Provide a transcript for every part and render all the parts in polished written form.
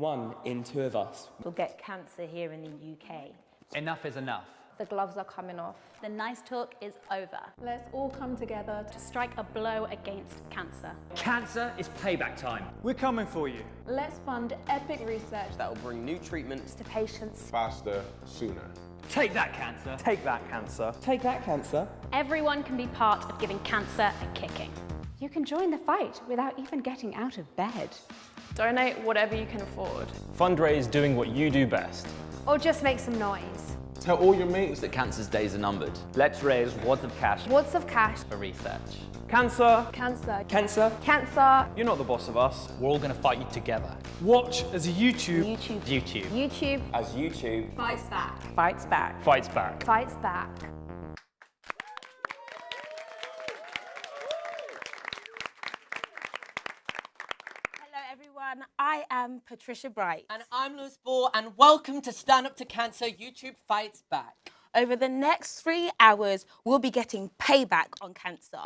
1 in 2 of us will get cancer here in the UK. Enough is enough. The gloves are coming off. The nice talk is over. Let's all come together To strike a blow against cancer. Cancer is payback time. We're coming for you. Let's fund epic research that will bring new treatments To patients. faster, sooner. Take that, cancer. Take that, cancer. Take that, cancer. Everyone can be part of giving cancer a kicking. You can join the fight without even getting out of bed. Donate whatever you can afford. Fundraise doing what you do best. Or just make some noise. Tell all your mates that cancer's days are numbered. Let's raise wads of cash Wads of cash. For research. Cancer, Cancer. Cancer. Cancer. you're not the boss of us. We're all going to fight you together. Watch as YouTube YouTube. YouTube As YouTube Fights back. fights back. fights back. Hello everyone, I am Patricia Bright. And I'm Lewys Ball, and welcome to Stand Up to Cancer, YouTube Fights Back. Over the next 3 hours, we'll be getting payback on cancer.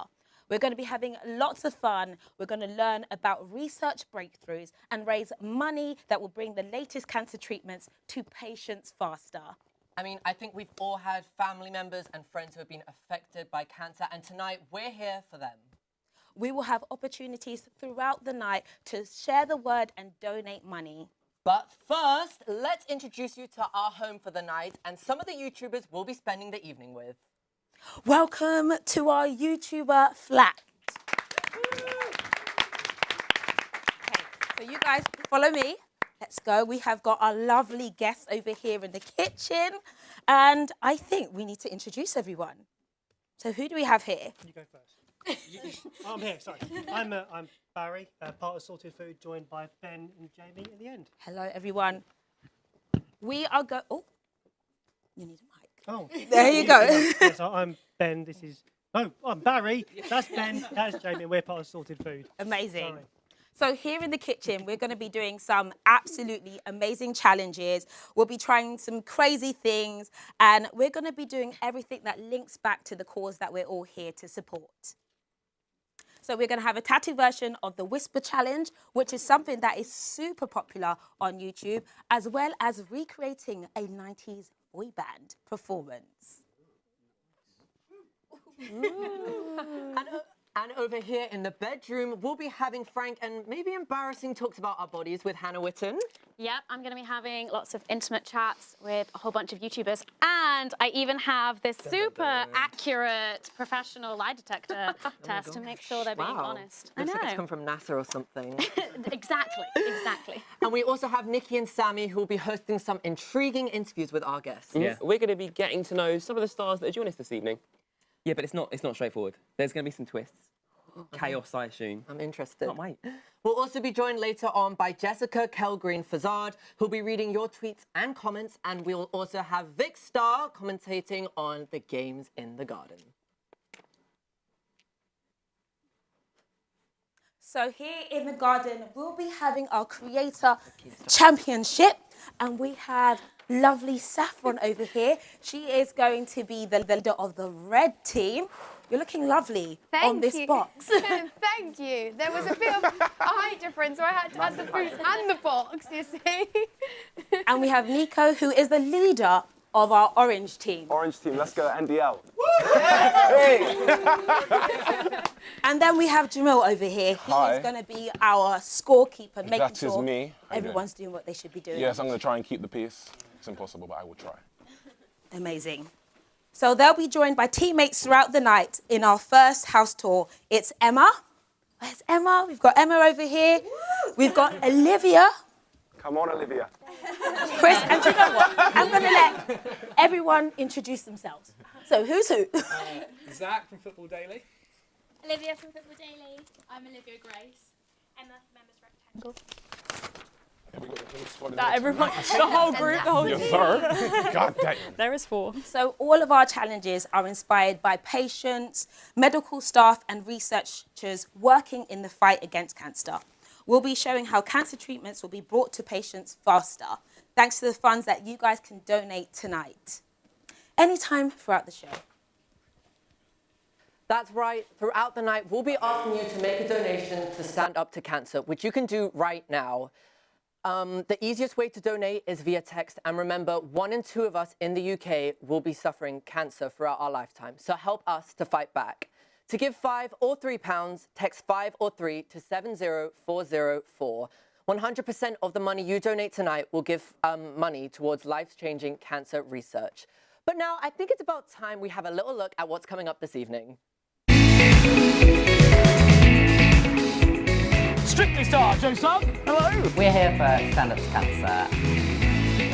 We're going to be having lots of fun. We're going to learn about research breakthroughs and raise money that will bring the latest cancer treatments to patients faster. I mean, I think we've all had family members and friends who have been affected by cancer, and tonight we're here for them. We will have opportunities throughout the night to share the word and donate money. But first, let's introduce you to our home for the night and some of the YouTubers we'll be spending the evening with. Welcome to our YouTuber flat. Okay, so you guys follow me. Let's go. We have got our lovely guests over here in the kitchen, and I think we need to introduce everyone. So who do we have here? You go first. I'm here, sorry. I'm Barry, part of Sorted Food, joined by Ben and Jamie in the end. Hello, everyone. We are Oh, you need a mic. Oh. There you go. Yes, I'm Ben, this is... No, I'm Barry, that's Ben, that's Jamie, and we're part of Sorted Food. Amazing. Sorry. So here in the kitchen, we're going to be doing some absolutely amazing challenges. We'll be trying some crazy things, and we're going to be doing everything that links back to the cause that we're all here to support. So we're going to have a tattoo version of the Whisper Challenge, which is something that is super popular on YouTube, as well as recreating a 90s boy band performance. And over here in the bedroom, we'll be having frank and maybe embarrassing talks about our bodies with Hannah Witton. Yep, I'm going to be having lots of intimate chats with a whole bunch of YouTubers. And I even have this super accurate professional lie detector test to make sure they're being honest. Looks like it's come from NASA or something. Exactly. And we also have Niki and Sammy, who will be hosting some intriguing interviews with our guests. Yeah. We're going to be getting to know some of the stars that are joining us this evening. Yeah, but it's not straightforward. There's going to be some twists. Chaos, I assume. I'm interested. Can't wait. We'll also be joined later on by Jessica Kellgren-Fozard, who'll be reading your tweets and comments, and we'll also have Vikkstar commentating on the games in the garden. So here in the garden, we'll be having our creator championship, and we have lovely Saffron over here. She is going to be the leader of the red team. You're looking lovely on this box. Thank you. There was a bit of a height difference, so I had to have the boots and the box, you see. And we have Niko, who is the leader of our orange team. Orange team, let's go NDL. And then we have Jamil over here. He is going to be our scorekeeper, making sure me. everyone's doing what they should be doing. Yes, I'm going to try and keep the peace. It's impossible, but I will try. Amazing. So they'll be joined by teammates throughout the night in our first house tour. It's Emma. Where's Emma? We've got Emma over here. We've got Olivia. Come on, Olivia. Chris, and do you know what? I'm going to let everyone introduce themselves. So who's who? Zach from Football Daily. Olivia from Football Daily. I'm Olivia Grace. Emma, Members Rectangle. Everyone, the whole group, the whole Yes, team. sir. God damn. There is 4. So all of our challenges are inspired by patients, medical staff and researchers working in the fight against cancer. We'll be showing how cancer treatments will be brought to patients faster, thanks to the funds that you guys can donate tonight. Anytime throughout the show. That's right. Throughout the night, we'll be asking you to make a donation to Stand Up to Cancer, which you can do right now. The easiest way to donate is via text. And remember, 1 in 2 of us in the UK will be suffering cancer throughout our lifetime. So help us to fight back. To give £5 or £3, text 5 or 3 to 70404. 100% of the money you donate tonight will give money towards life-changing cancer research. But now I think it's about time we have a little look at what's coming up this evening. Strictly Star, Joe Sub. Hello. We're here for Stand Up to Cancer.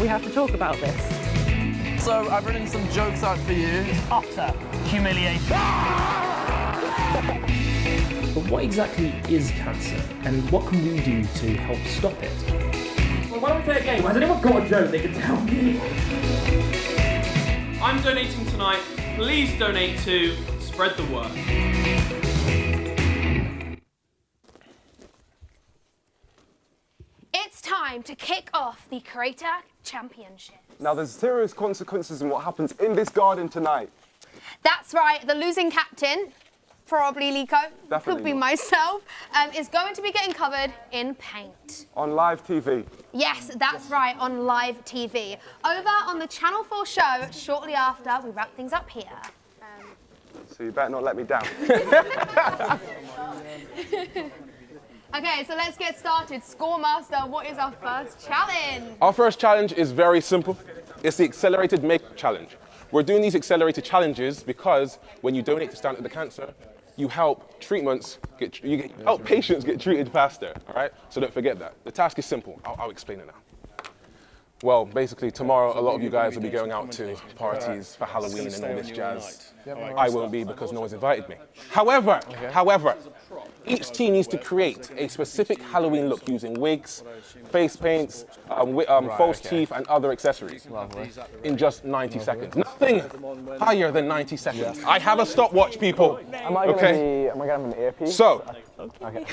We have to talk about this. So I've written some jokes out for you. Utter humiliation. But what exactly is cancer, and what can we do to help stop it? Well, why don't we play a game? Has anyone got a joke they can tell me? I'm donating tonight. Please donate to spread the word. It's time to kick off the Creator Championship. Now, there's serious consequences in what happens in this garden tonight. That's right, the losing captain, probably Niko, could be not. myself, is going to be getting covered in paint. On live TV. Yes, that's right, on live TV. Over on the Channel 4 show, shortly after we wrap things up here. So you better not let me down. Okay, so let's get started. Scoremaster, what is our first challenge? Our first challenge is very simple. It's the Accelerated Make Challenge. We're doing these accelerated challenges because when you donate to Stand Up to Cancer, you help help patients get treated faster, all right? So don't forget that. The task is simple. I'll explain it now. Well, basically, tomorrow, a lot of you guys will be going out to parties for Halloween and all this jazz. I won't be because no one's invited me. However, each team needs to create a specific Halloween look using wigs, face paints, false teeth, and other accessories in just 90 seconds. Nothing higher than 90 seconds. I have a stopwatch, people. Am I going to have an earpiece? So, okay.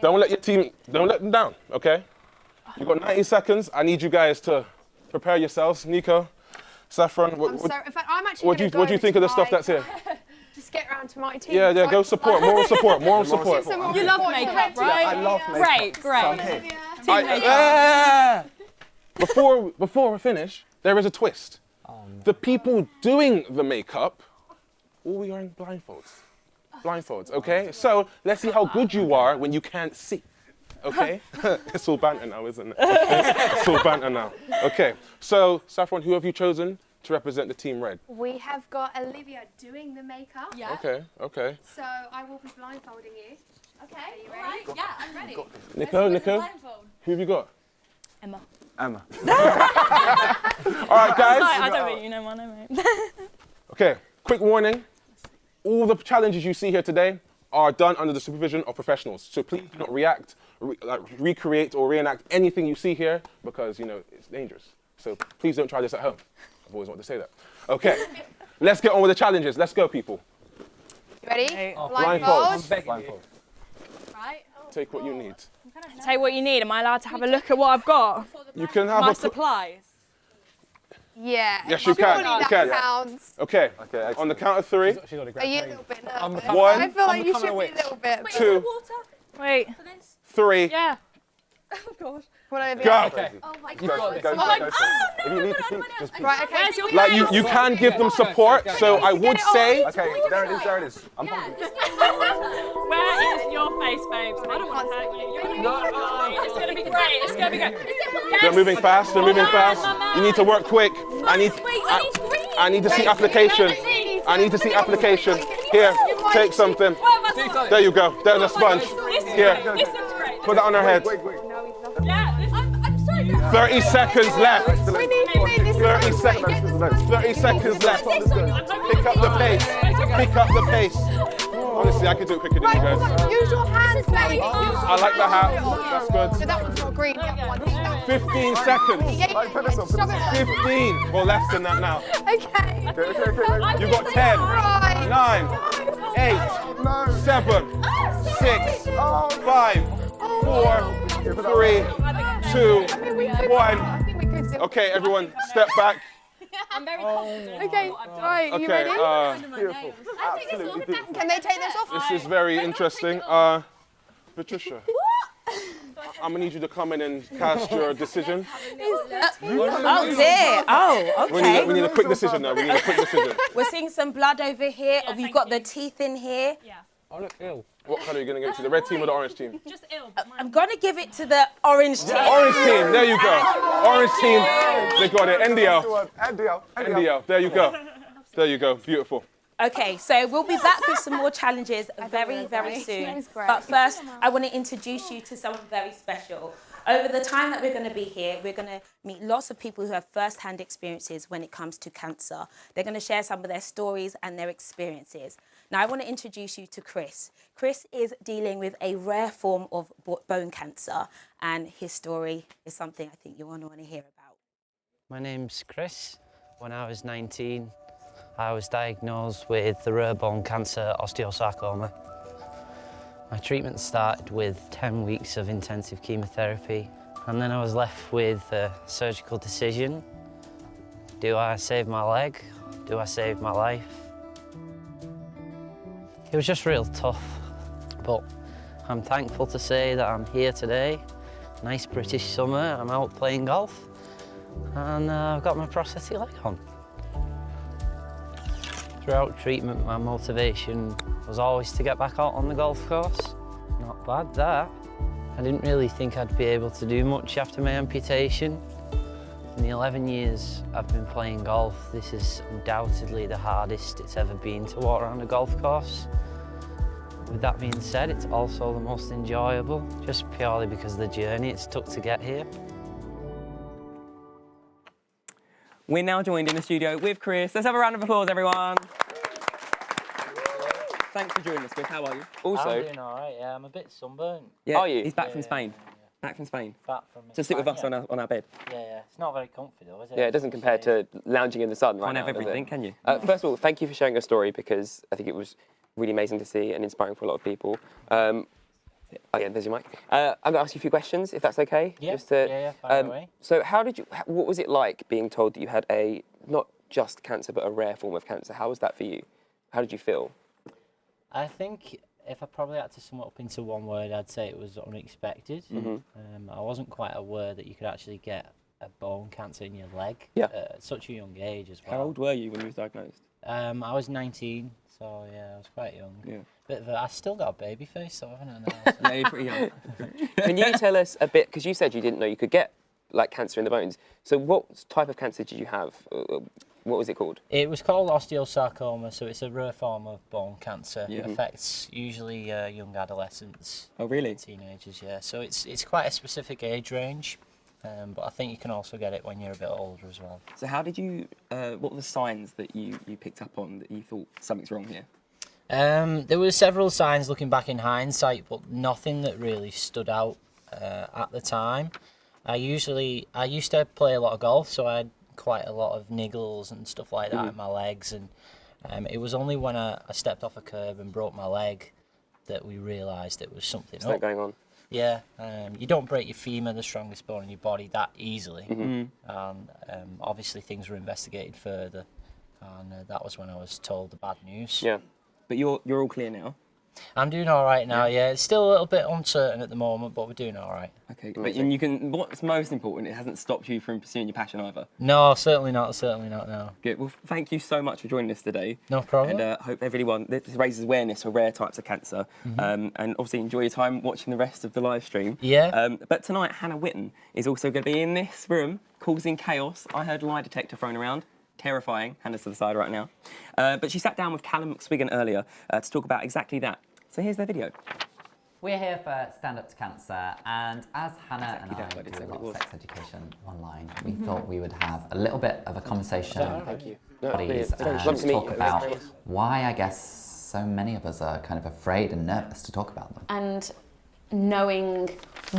don't let them down, okay? You've got 90 seconds. I need you guys to prepare yourselves. Niko, Saffron, what do you think of the stuff that's here? Just get round to my team. Yeah, go support, moral support. You love makeup, right? I love makeup. Great. So Team makeup. Before we finish, there is a twist. The people doing the makeup will be wearing blindfolds, okay? So let's see how good you are when you can't see. Okay? It's all banter now, isn't it? It's all banter now. Okay, so Saffron, who have you chosen to represent the team red? We have got Olivia doing the makeup. Yeah. Okay. So I will be blindfolding you. Okay. Are you ready? Right. Yeah, I'm ready. Niko, who have you got? Emma. All right, guys. I don't think you know my name, mate. Okay, quick warning. All the challenges you see here today are done under the supervision of professionals. So please do not react, recreate or reenact anything you see here because, it's dangerous. So please don't try this at home. I've always wanted to say that. Okay, let's get on with the challenges. Let's go, people. You ready? Blindfold. Blindfold. Right. Take what you need. Take what you need. Am I allowed to have a look at what I've got? You can have My supplies. Yeah. Yes, you can. Surely You can. that counts. Okay, on the count of 3. Are you a little bit nervous? One. I feel like you should be a little bit. 2, Wait. 3. Yeah. Oh gosh. Go. Okay. Oh my Go, god. go, Oh my go. god. If you need to peek, just peek. Right, okay. Where's your Like face? you can give them support. So I would say. Okay, there it is. I'm hungry. Where is your face, babes? I don't want to hurt you. It's going to be great. It's going to be great. They're moving fast. You need to work quick. I need to see application. I need to see application. Here, take something. There you go. There's a sponge. Here, put that on her head. 30 seconds left. 30 seconds left. Pick up the pace. Honestly, I could do it quicker than you guys. Use your hands, mate. I like the hat. That's good. So that one's not green. The other one. 15 seconds. 15. Well, less than that now. Okay. You got 10, 9, 8, 7, 6, 5, 4, 3, 2, 1. Okay, everyone, step back. I'm very confident. Okay, right, you ready? Beautiful. Absolutely beautiful. Can they take this off? This is very interesting. Patricia. I'm gonna need you to come in and cast your decision. Oh dear. Oh, okay. We need a quick decision now. We need a quick decision. We're seeing some blood over here. We've got the teeth in here. Yeah. I look ill. What colour are you gonna get to? The red team or the orange team? Just ill. I'm gonna give it to the orange team. Orange team. There you go. Orange team. They got it. NDL. There you go. There you go. Beautiful. Okay, so we'll be back with some more challenges very, very soon. But first, I want to introduce you to someone very special. Over the time that we're going to be here, we're going to meet lots of people who have first-hand experiences when it comes to cancer. They're going to share some of their stories and their experiences. Now, I want to introduce you to Chris. Chris is dealing with a rare form of bone cancer, and his story is something I think you'll want to hear about. My name's Chris. When I was 19, I was diagnosed with the rare bone cancer, osteosarcoma. My treatment started with 10 weeks of intensive chemotherapy, and then I was left with a surgical decision. Do I save my leg? Do I save my life? It was just real tough, but I'm thankful to say that I'm here today. Nice British summer, I'm out playing golf, and I've got my prosthetic leg on. Throughout treatment, my motivation was always to get back out on the golf course. Not bad, that. I didn't really think I'd be able to do much after my amputation. In the 11 years I've been playing golf, this is undoubtedly the hardest it's ever been to walk around a golf course. With that being said, it's also the most enjoyable, just purely because of the journey it's took to get here. We're now joined in the studio with Chris. Let's have a round of applause, everyone. Thanks for joining us, Chris. How are you? I'm doing all right, yeah. I'm a bit sunburnt. Yeah, are you? He's back from Spain. Back from Spain. Back from To sit with us on our bed. Yeah. It's not very comfy, though, is it? Yeah, it doesn't compare to lounging in the sun right Can't now. have everything, can you? First of all, thank you for sharing your story, because I think it was really amazing to see and inspiring for a lot of people. Oh yeah, there's your mic. I'm going to ask you a few questions, if that's okay. Yeah, Just to, yeah, fire away. So what was it like being told that you had not just cancer, but a rare form of cancer? How was that for you? How did you feel? I think if I probably had to sum it up into one word, I'd say it was unexpected. I wasn't quite aware that you could actually get a bone cancer in your leg at such a young age as well. How old were you when you was diagnosed? I was 19, so yeah, I was quite young. Yeah. I still got a baby face, so haven't I now? Yeah, you're pretty young. Can you tell us a bit, because you said you didn't know you could get like cancer in the bones. So what type of cancer did you have? What was it called? It was called osteosarcoma, so it's a rare form of bone cancer. Yeah. It affects usually young adolescents. Oh, really? Teenagers, yeah. So it's quite a specific age range, but I think you can also get it when you're a bit older as well. So how did you, what were the signs that you picked up on that you thought something's wrong here? There were several signs looking back in hindsight, but nothing that really stood out at the time. I used to play a lot of golf, so I had quite a lot of niggles and stuff like that in my legs, and it was only when I stepped off a curb and broke my leg that we realised it was something What's that going on? Yeah, you don't break your femur, the strongest bone in your body, that easily. And obviously things were investigated further, and that was when I was told the bad news. Yeah, but you're all clear now? I'm doing all right now, yeah. It's still a little bit uncertain at the moment, but we're doing all right. Okay, but you can. What's most important, it hasn't stopped you from pursuing your passion either? No, certainly not, no. Good, well, thank you so much for joining us today. No problem. And hope everyone, this raises awareness for rare types of cancer. And obviously enjoy your time watching the rest of the live stream. Yeah. But tonight, Hannah Witton is also going to be in this room, causing chaos. I heard lie detector thrown around. Terrifying. Hannah's to the side right now. But she sat down with Callum McSwiggan earlier to talk about exactly that. So here's their video. We're here for Stand Up to Cancer, and as Hannah and I do a lot of sex education online, we thought we would have a little bit of a conversation to talk about why I guess so many of us are kind of afraid and nervous to talk about them. And knowing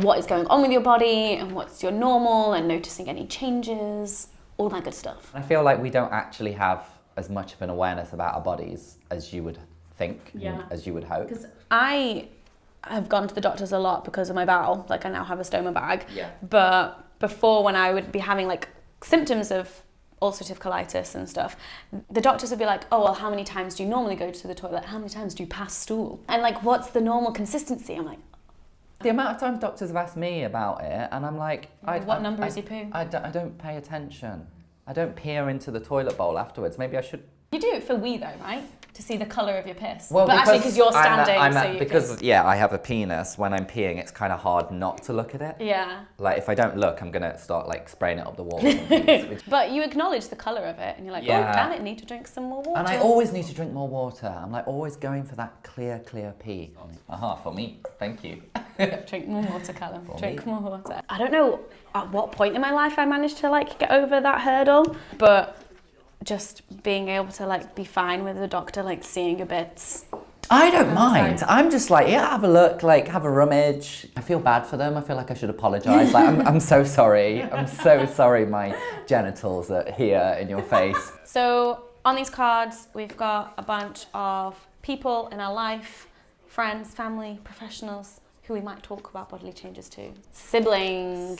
what is going on with your body and what's your normal and noticing any changes, all that good stuff. I feel like we don't actually have as much of an awareness about our bodies as you would think, as you would hope. Because I have gone to the doctors a lot because of my bowel, like I now have a stoma bag. Yeah. But before, when I would be having like symptoms of ulcerative colitis and stuff, the doctors would be like, oh, well, how many times do you normally go to the toilet? How many times do you pass stool? And like, what's the normal consistency? I'm like, The amount of times doctors have asked me about it, and I'm like, What number is your poo? I don't pay attention. I don't peer into the toilet bowl afterwards. Maybe I should. You do it for wee though, right? To see the colour of your piss. Well, but actually, because you're standing, because yeah, I have a penis. When I'm peeing, it's kind of hard not to look at it. Yeah. Like if I don't look, I'm gonna start like spraying it up the wall. But you acknowledge the colour of it, and you're like, oh damn it, need to drink some more water. And I always need to drink more water. I'm like always going for that clear pee. Aha, for me. Thank you. Drink more water, Callum. Drink more water. I don't know at what point in my life I managed to like get over that hurdle, but just being able to like be fine with the doctor like seeing your bits. I don't mind. I'm just like, yeah, have a look, like have a rummage. I feel bad for them. I feel like I should apologise. Like I'm so sorry. I'm so sorry my genitals are here in your face. So on these cards, we've got a bunch of people in our life, friends, family, professionals, who we might talk about bodily changes to. Sibling.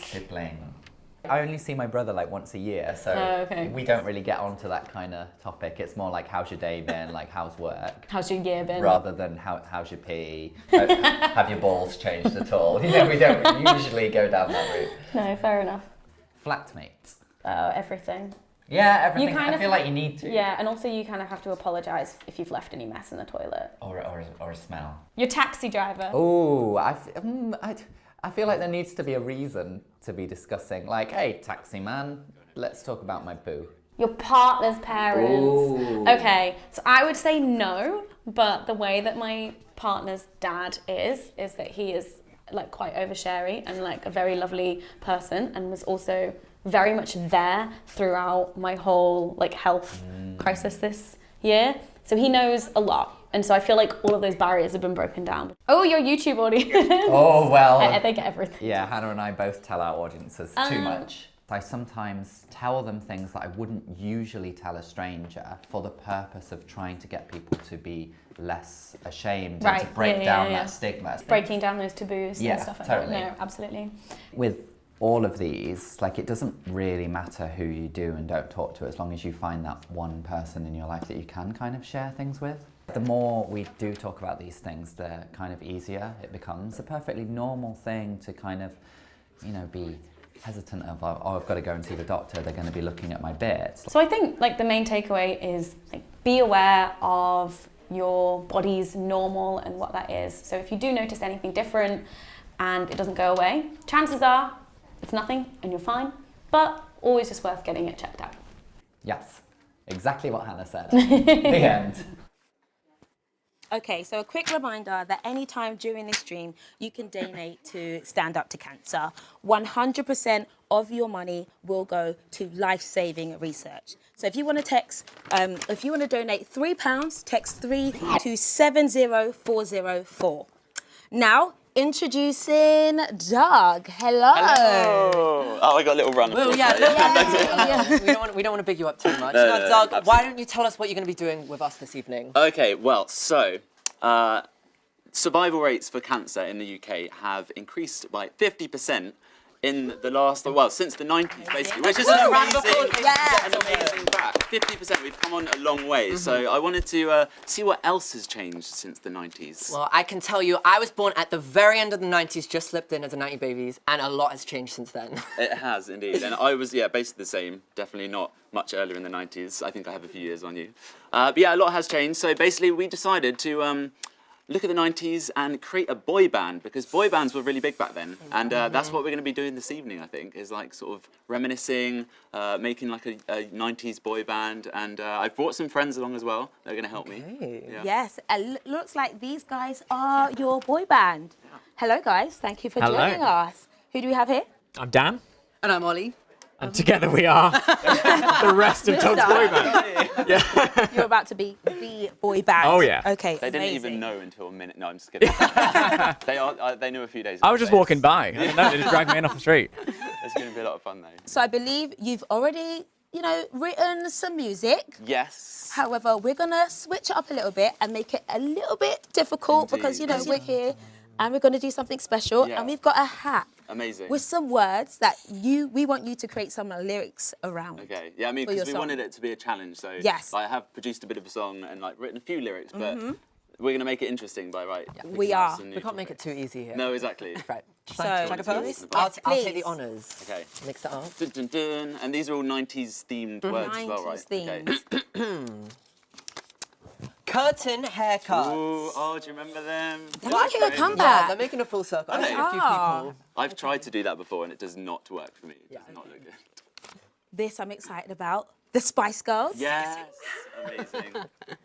I only see my brother like once a year, so we don't really get onto that kind of topic. It's more like, how's your day been? Like, how's work? How's your year been? Rather than how's your pee? Have your balls changed at all? You know, we don't usually go down that route. No, fair enough. Flatmates. Everything. Yeah, everything. I feel like you need to. Yeah, and also you kind of have to apologise if you've left any mess in the toilet. Or a smell. Your taxi driver. Oh, I feel like there needs to be a reason to be discussing. Like, hey, taxi man, let's talk about my poo. Your partner's parents. Ooh. Okay, so I would say no, but the way that my partner's dad is that he is like quite oversharey and like a very lovely person, and was also very much there throughout my whole like health crisis this year. So he knows a lot. And so I feel like all of those barriers have been broken down. Oh, your YouTube audience. Oh, well. They get everything. Yeah, Hannah and I both tell our audiences too much. I sometimes tell them things that I wouldn't usually tell a stranger for the purpose of trying to get people to be less ashamed and to break down that stigma. Breaking down those taboos and stuff like totally. that. No, absolutely. With all of these, like it doesn't really matter who you do and don't talk to, as long as you find that one person in your life that you can kind of share things with. The more we do talk about these things, the kind of easier it becomes. A perfectly normal thing to kind of, you know, be hesitant of, oh, I've got to go and see the doctor, they're going to be looking at my bits. So I think like the main takeaway is like be aware of your body's normal and what that is. So if you do notice anything different and it doesn't go away, chances are it's nothing and you're fine, but always just worth getting it checked out. Yes, exactly what Hannah said. The end. Okay, so a quick reminder that anytime during this stream, you can donate to Stand Up to Cancer. 100% of your money will go to life-saving research. So if you want to donate £3, text 3 to 70404. Now, introducing Doug. Hello. Hello. Oh, I got a little run. Well, yeah. We don't want to big you up too much. No, Doug, absolutely. why don't you tell us what you're going to be doing with us this evening? Okay, well, so survival rates for cancer in the UK have increased by 50% in the last, well, since the 90s, basically, which is an amazing fact. 50%, we've come on a long way. So I wanted to see what else has changed since the 90s. Well, I can tell you, I was born at the very end of the 90s, just slipped in as a 90 babies, and a lot has changed since then. It has, indeed. And I was, basically the same. Definitely not much earlier in the 90s. I think I have a few years on you. But yeah, a lot has changed. So basically, we decided to look at the 90s and create a boy band, because boy bands were really big back then. And that's what we're going to be doing this evening, I think, is like sort of reminiscing, making like a 90s boy band. And I've brought some friends along as well. They're going to help me. Yeah. Yes, it looks like these guys are your boy band. Yeah. Hello, guys. Thank you for joining us. Who do we have here? I'm Dan. And I'm Ollie. And together we are the rest of Doug's boy band. Yeah. You're about to be the boy band. Oh, yeah. Okay, They didn't even know until a minute. No, I'm just kidding. They knew a few days ago. I was just walking by. I don't know, they just dragged me in off the street. It's going to be a lot of fun, though. So I believe you've already, written some music. Yes. However, we're going to switch it up a little bit and make it a little bit difficult because, we're here and we're going to do something special. Yeah. And we've got a hat. Amazing. With some words that we want you to create some lyrics around. Okay. Yeah, I mean, because we wanted it to be a challenge. So yes. I have produced a bit of a song and like written a few lyrics, but We're going to make it interesting by right. Yeah. We are. We can't make it too easy here. No, exactly. Right. So, Shall I go first? I'll take the honours. Okay. Mix it up. Dun, dun, dun. And these are all 90s themed words as well, right? 90s Okay. Curtain haircuts. Ooh, oh, do you remember them? They're making a Yeah, comeback. they're making a full circle. Are I've they? seen a few people. I've tried to do that before and it does not work for me. It does not look good. This I'm excited about. The Spice Girls. Yes, amazing.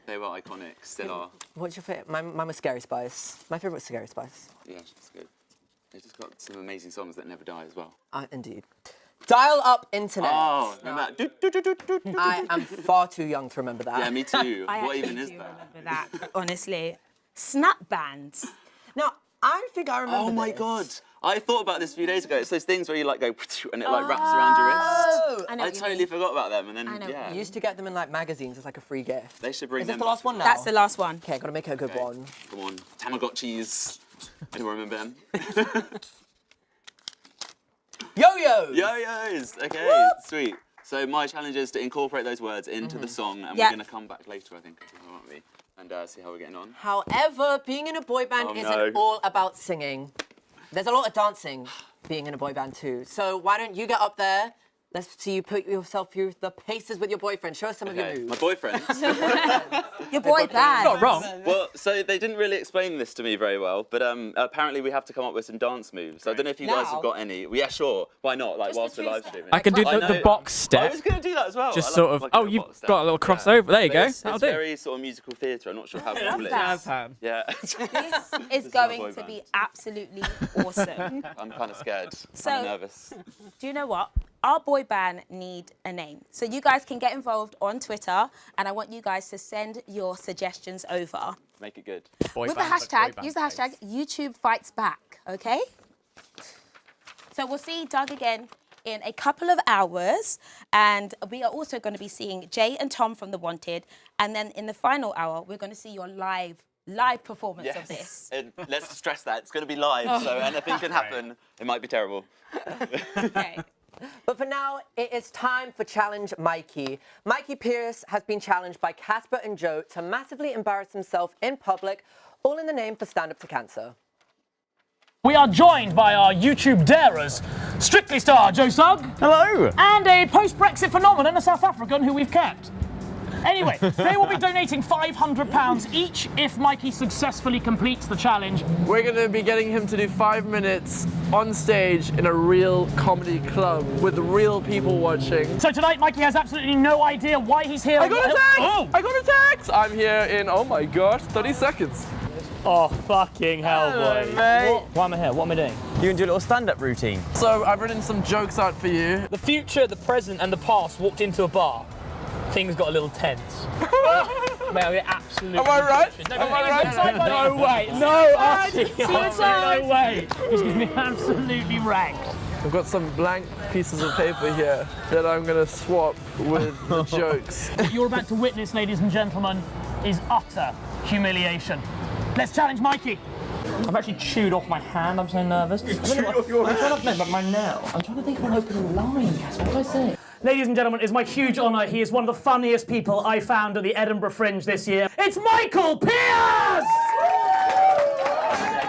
They were iconic, still are. What's your favourite? Mine was Scary Spice. My favourite was Scary Spice. Yeah, it's good. They just got some amazing songs that never die as well. Indeed. Dial up internet. Oh, remember that? I am far too young to remember that. Yeah, me too. I What actually even is do that? remember that, honestly. Snap bands. Now, I think I remember Oh my this. God. I thought about this a few days ago. It's those things where you like go and it like wraps around your wrist. I I totally forgot about them. And then, yeah. You used to get them in like magazines as like a free gift. They should bring Is this them the last one now? That's the last one. Okay, gotta make it a good one. Come on. Tamagotchis. Anyone remember them? Yo-yos! Yo-yos! Okay, sweet. So my challenge is to incorporate those words into the song, and we're going to come back later, I think, aren't we? And see how we're getting on. However, being in a boy band isn't all about singing. There's a lot of dancing being in a boy band too. So why don't you get up there? Let's see you put yourself through the paces with your boyfriend. Show us some of your moves. My boyfriend. Your boy band. Not wrong. Well, so they didn't really explain this to me very well, but apparently we have to come up with some dance moves. So I don't know if you guys have got any. Well, yeah, sure. Why not? Like whilst we're live streaming. I can do the box step. I was going to do that as well. Just I sort love, of. like, Oh, a you've box step. got a little crossover. There you But go. It's That'll do. very sort of musical theatre. I'm not sure how to call it. Jazz hand. Yeah. This is going to be absolutely awesome. I'm kind of scared. So- I'm nervous. Do you know what? Our boy band need a name. So you guys can get involved on Twitter, and I want you guys to send your suggestions over. Make it good. With the hashtag, use the hashtag YouTube Fights Back, okay? So we'll see Doug again in a couple of hours, and we are also going to be seeing Jay and Tom from The Wanted, and then in the final hour, we're going to see your live performance of this. And let's stress that. It's going to be live, so anything can happen. It might be terrible. Okay. But for now, it is time for Challenge Mikey. Mikey Pierce has been challenged by Casper and Joe to massively embarrass himself in public, all in the name for Stand Up to Cancer. We are joined by our YouTube darers, Strictly star Joe Sugg. Hello. And a post-Brexit phenomenon, a South African who we've kept. Anyway, they will be donating £500 each if Mikey successfully completes the challenge. We're going to be getting him to do 5 minutes on stage in a real comedy club with real people watching. So tonight, Mikey has absolutely no idea why he's here. I got a text! I got a text! I'm here in, oh my gosh, 30 seconds. Oh, fucking hell, boy. Mate. Why am I here? What am I doing? You can do a little stand-up routine. So I've written some jokes out for you. The future, the present, and the past walked into a bar. Things got a little tense. Mate, I absolutely. Am I right? No, Am I right? No way. No, Archie. No way. He's going to be absolutely wrecked. I've got some blank pieces of paper here that I'm going to swap with the jokes. What you're about to witness, ladies and gentlemen, is utter humiliation. Let's challenge Mikey. I've actually chewed off my hand. I'm so nervous. I'm trying to my nail. I'm trying to think of an opening line. What did I say? Ladies and gentlemen, it's my huge honour. He is one of the funniest people I found at the Edinburgh Fringe this year. It's Michael Pierce!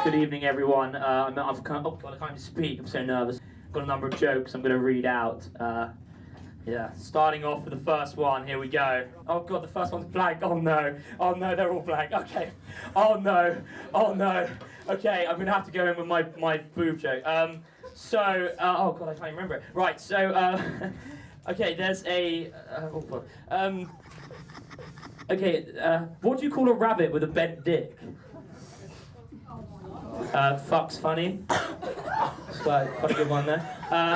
Good evening, everyone. I can't even speak. I'm so nervous. I've got a number of jokes I'm going to read out. Yeah, starting off with the first one. Here we go. Oh God, the first one's blank. Oh no, they're all blank. Okay. Oh no. Okay, I'm gonna have to go in with my boob joke. Oh God, I can't even remember it. Right, so okay, there's a what do you call a rabbit with a bent dick? Fuck's funny. Quite a good one there.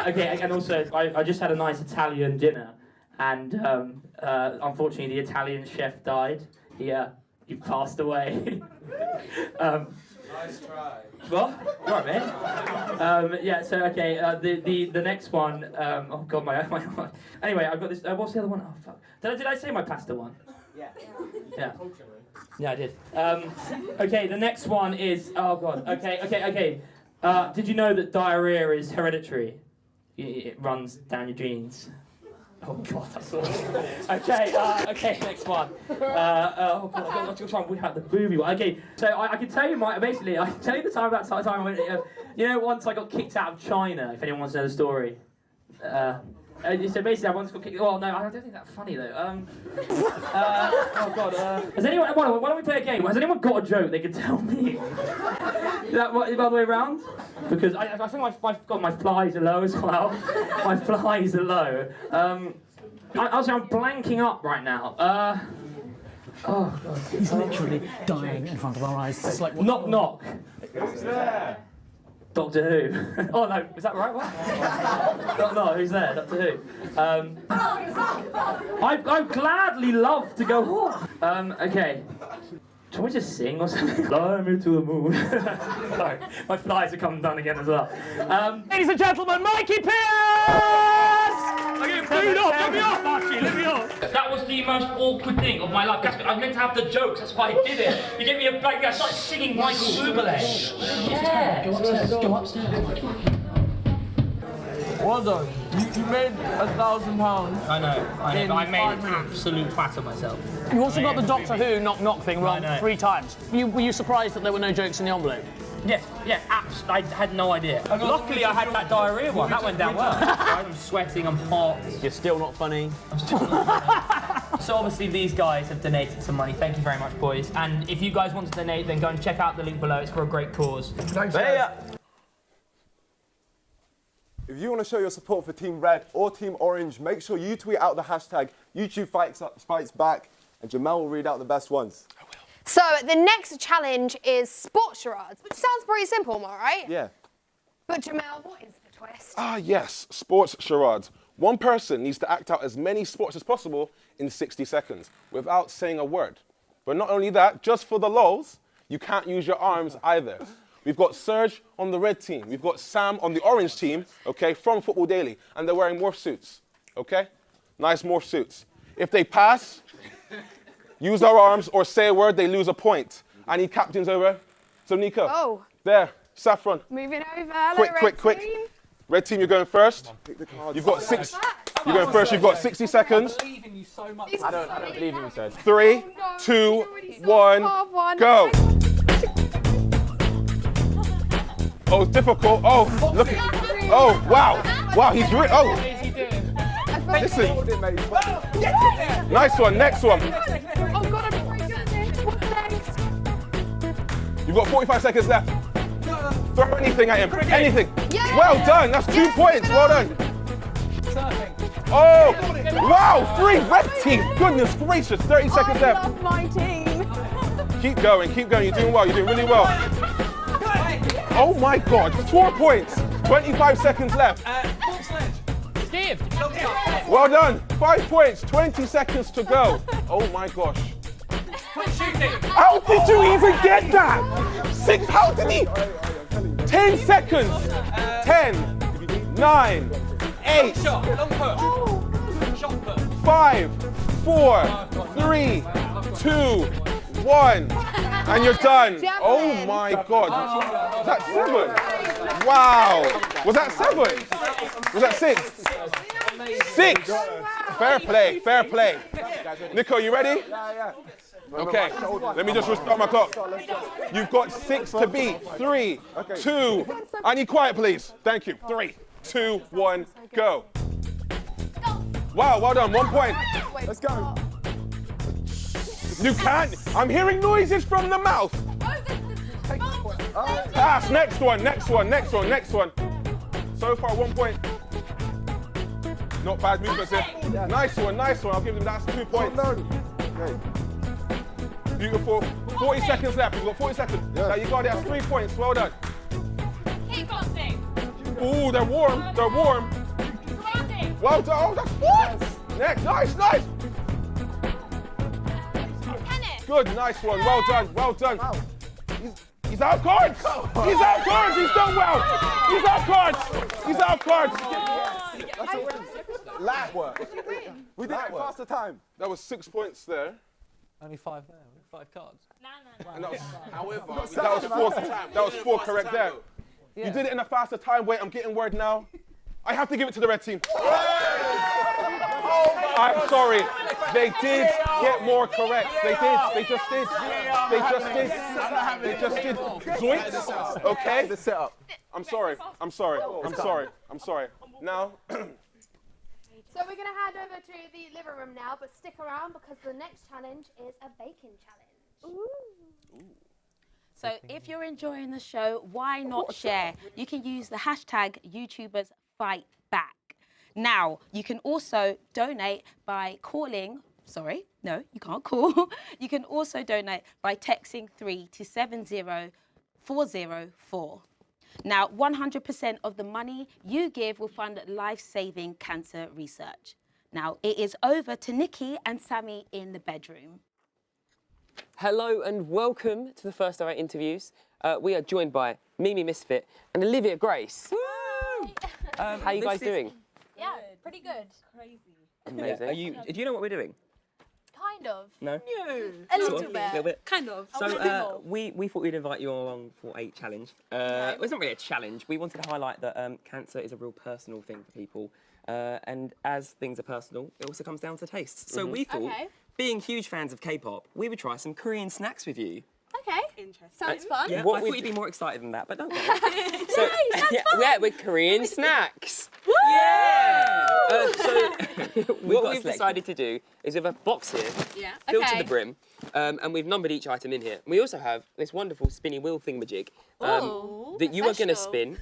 Okay, and also, I just had a nice Italian dinner, and unfortunately the Italian chef died. He passed away. Nice try. What? You alright, mate? Yeah, so, okay, the next one, oh God, my anyway, I've got this, what's the other one? Oh, fuck. Did I say my pasta one? Yeah. Yeah, I did. Okay, the next one is, oh God, okay. Did you know that diarrhea is hereditary? It runs down your genes. Oh God, that's awful. Okay, next one. Oh God, I'm going to try and whip out the booby one. Okay, so I can tell you I can tell you the time I went. You know, once I got kicked out of China. If anyone wants to know the story. So basically, I once got kicked. Oh no, I don't think that's funny though. Oh God. Has anyone? Why don't we play a game? Has anyone got a joke they can tell me? Is that the other way around? Because I think my flies are low as well. My flies are low. I'm blanking up right now. Oh God. He's literally dying in front of our eyes. It's like knock knock. Who's there? Doctor Who. Oh no, is that right? What? No, who's there? Doctor Who. I'd gladly love to go home. Okay. Shall we just sing or something? Fly me to the moon. Sorry, my flies are coming down again as well. Ladies and gentlemen, Mikey Pierce! Let me off, Archie, let me off. That was the most awkward thing of my life. I meant to have the jokes, that's why I did it. You gave me a break, I started singing Michael Bublé. Yeah. Go upstairs. Well done. You made £1,000. I know. But I made an absolute twat of myself. You also got the Doctor Who knock-knock thing wrong 3 times. Were you surprised that there were no jokes in the envelope? Yes, I had no idea. Luckily, I had that diarrhea one. That went down well. I'm sweating, I'm hot. You're still not funny. I'm still not. So obviously, these guys have donated some money. Thank you very much, boys. And if you guys want to donate, then go and check out the link below. It's for a great cause. Thanks, guys. If you want to show your support for Team Red or Team Orange, make sure you tweet out the hashtag YouTube Fights Back, and Jamal will read out the best ones. So the next challenge is sports charades, which sounds pretty simple, am I right? Yeah. But Jamal, what is the twist? Ah, yes, sports charades. One person needs to act out as many sports as possible in 60 seconds without saying a word. But not only that, just for the lols, you can't use your arms either. We've got Serge on the red team. We've got Sam on the orange team, okay, from Football Daily. And they're wearing morph suits, okay? Nice morph suits. If they pass, use our arms or say a word, they lose a point. I need captains over. So Niko, there, Saffron. Moving over. Hello, Quick. Red team, you're going first. You've got You're going first. You've got 60 seconds. I believe in you so much. I don't believe in you, Serge. 3, 2, 1, go. Oh, it's difficult. Oh, look. Oh, wow. Wow, he's really. Oh. Listen. Nice one. Next one. Oh God, I'm very good at this. What's next? You've got 45 seconds left. Throw anything at him. Anything. Well done. That's 2 points. Well done. Oh, wow. 3 red team. Goodness gracious. 30 seconds left. I love my team. Keep going. You're doing well. You're doing really well. Oh my God. 4 points. 25 seconds left. Steve. Well done. 5 points. 20 seconds to go. Oh my gosh. How did you even get that? 6. How did he? 10 seconds. 10, 9, 8, 5, 4, 3, 2, 1. And you're done. Oh my God. Was that 7? Wow. Was that 7? Was that 6? 6. Fair play. Niko, you ready? Yeah. Okay, let me just restart my clock. You've got 6 to beat. 3, 2. I need quiet, please. Thank you. 3, 2, 1, go. Wow, well done. 1 point. Let's go. You can't. I'm hearing noises from the mouth. Pass. Next one. So far, 1 point. Not bad movements here. Nice one. I'll give them that's 2 points. Beautiful. 40 seconds left. You've got 40 seconds. Now you got it. That's 3 points. Well done. Keep boxing. Ooh, they're warm. Well done. Oh, that's what? Next. Nice. Good. Nice one. Well done. He's out of cards. He's done well. He's out of cards. That's a win. Lap work. We did it faster time. That was 6 points there. Only 5 there. 5 cards. And that was 4 correct there. You did it in a faster time. Wait, I'm getting word now. I have to give it to the red team. Oh I'm sorry. They did get more correct. They did. They just did. They just did. They just did. Zoinks. Okay. The setup. I'm sorry. I'm sorry. I'm sorry. I'm sorry. Now. So we're going to hand over to the living room now, but stick around because the next challenge is a baking challenge. Ooh. So if you're enjoying the show, why not share? You can use the hashtag YouTubers Fight Back. Now, you can also donate by calling, sorry, no, you can't call. You can also donate by texting 3 to 70404. Now, 100% of the money you give will fund life-saving cancer research. Now, it is over to Niki and Sammy in the bedroom. Hello and welcome to the first of our interviews. We are joined by Mimi Misfit and Olivia Grace. Woo! How are you guys doing? Yeah, pretty good. Crazy. Amazing. Do you know what we're doing? Kind of. No? A little bit. Kind of. So we thought we'd invite you along for a challenge. It wasn't really a challenge. We wanted to highlight that cancer is a real personal thing for people. And as things are personal, it also comes down to taste. So we thought, being huge fans of K-pop, we would try some Korean snacks with you. Okay. Interesting. Sounds fun. Yeah, I thought you'd be more excited than that, but don't worry. So, yeah, we're Korean snacks. Yeah! What we've decided to do is we have a box here, filled to the brim, and we've numbered each item in here. We also have this wonderful spinny wheel thingamajig that you are going to spin,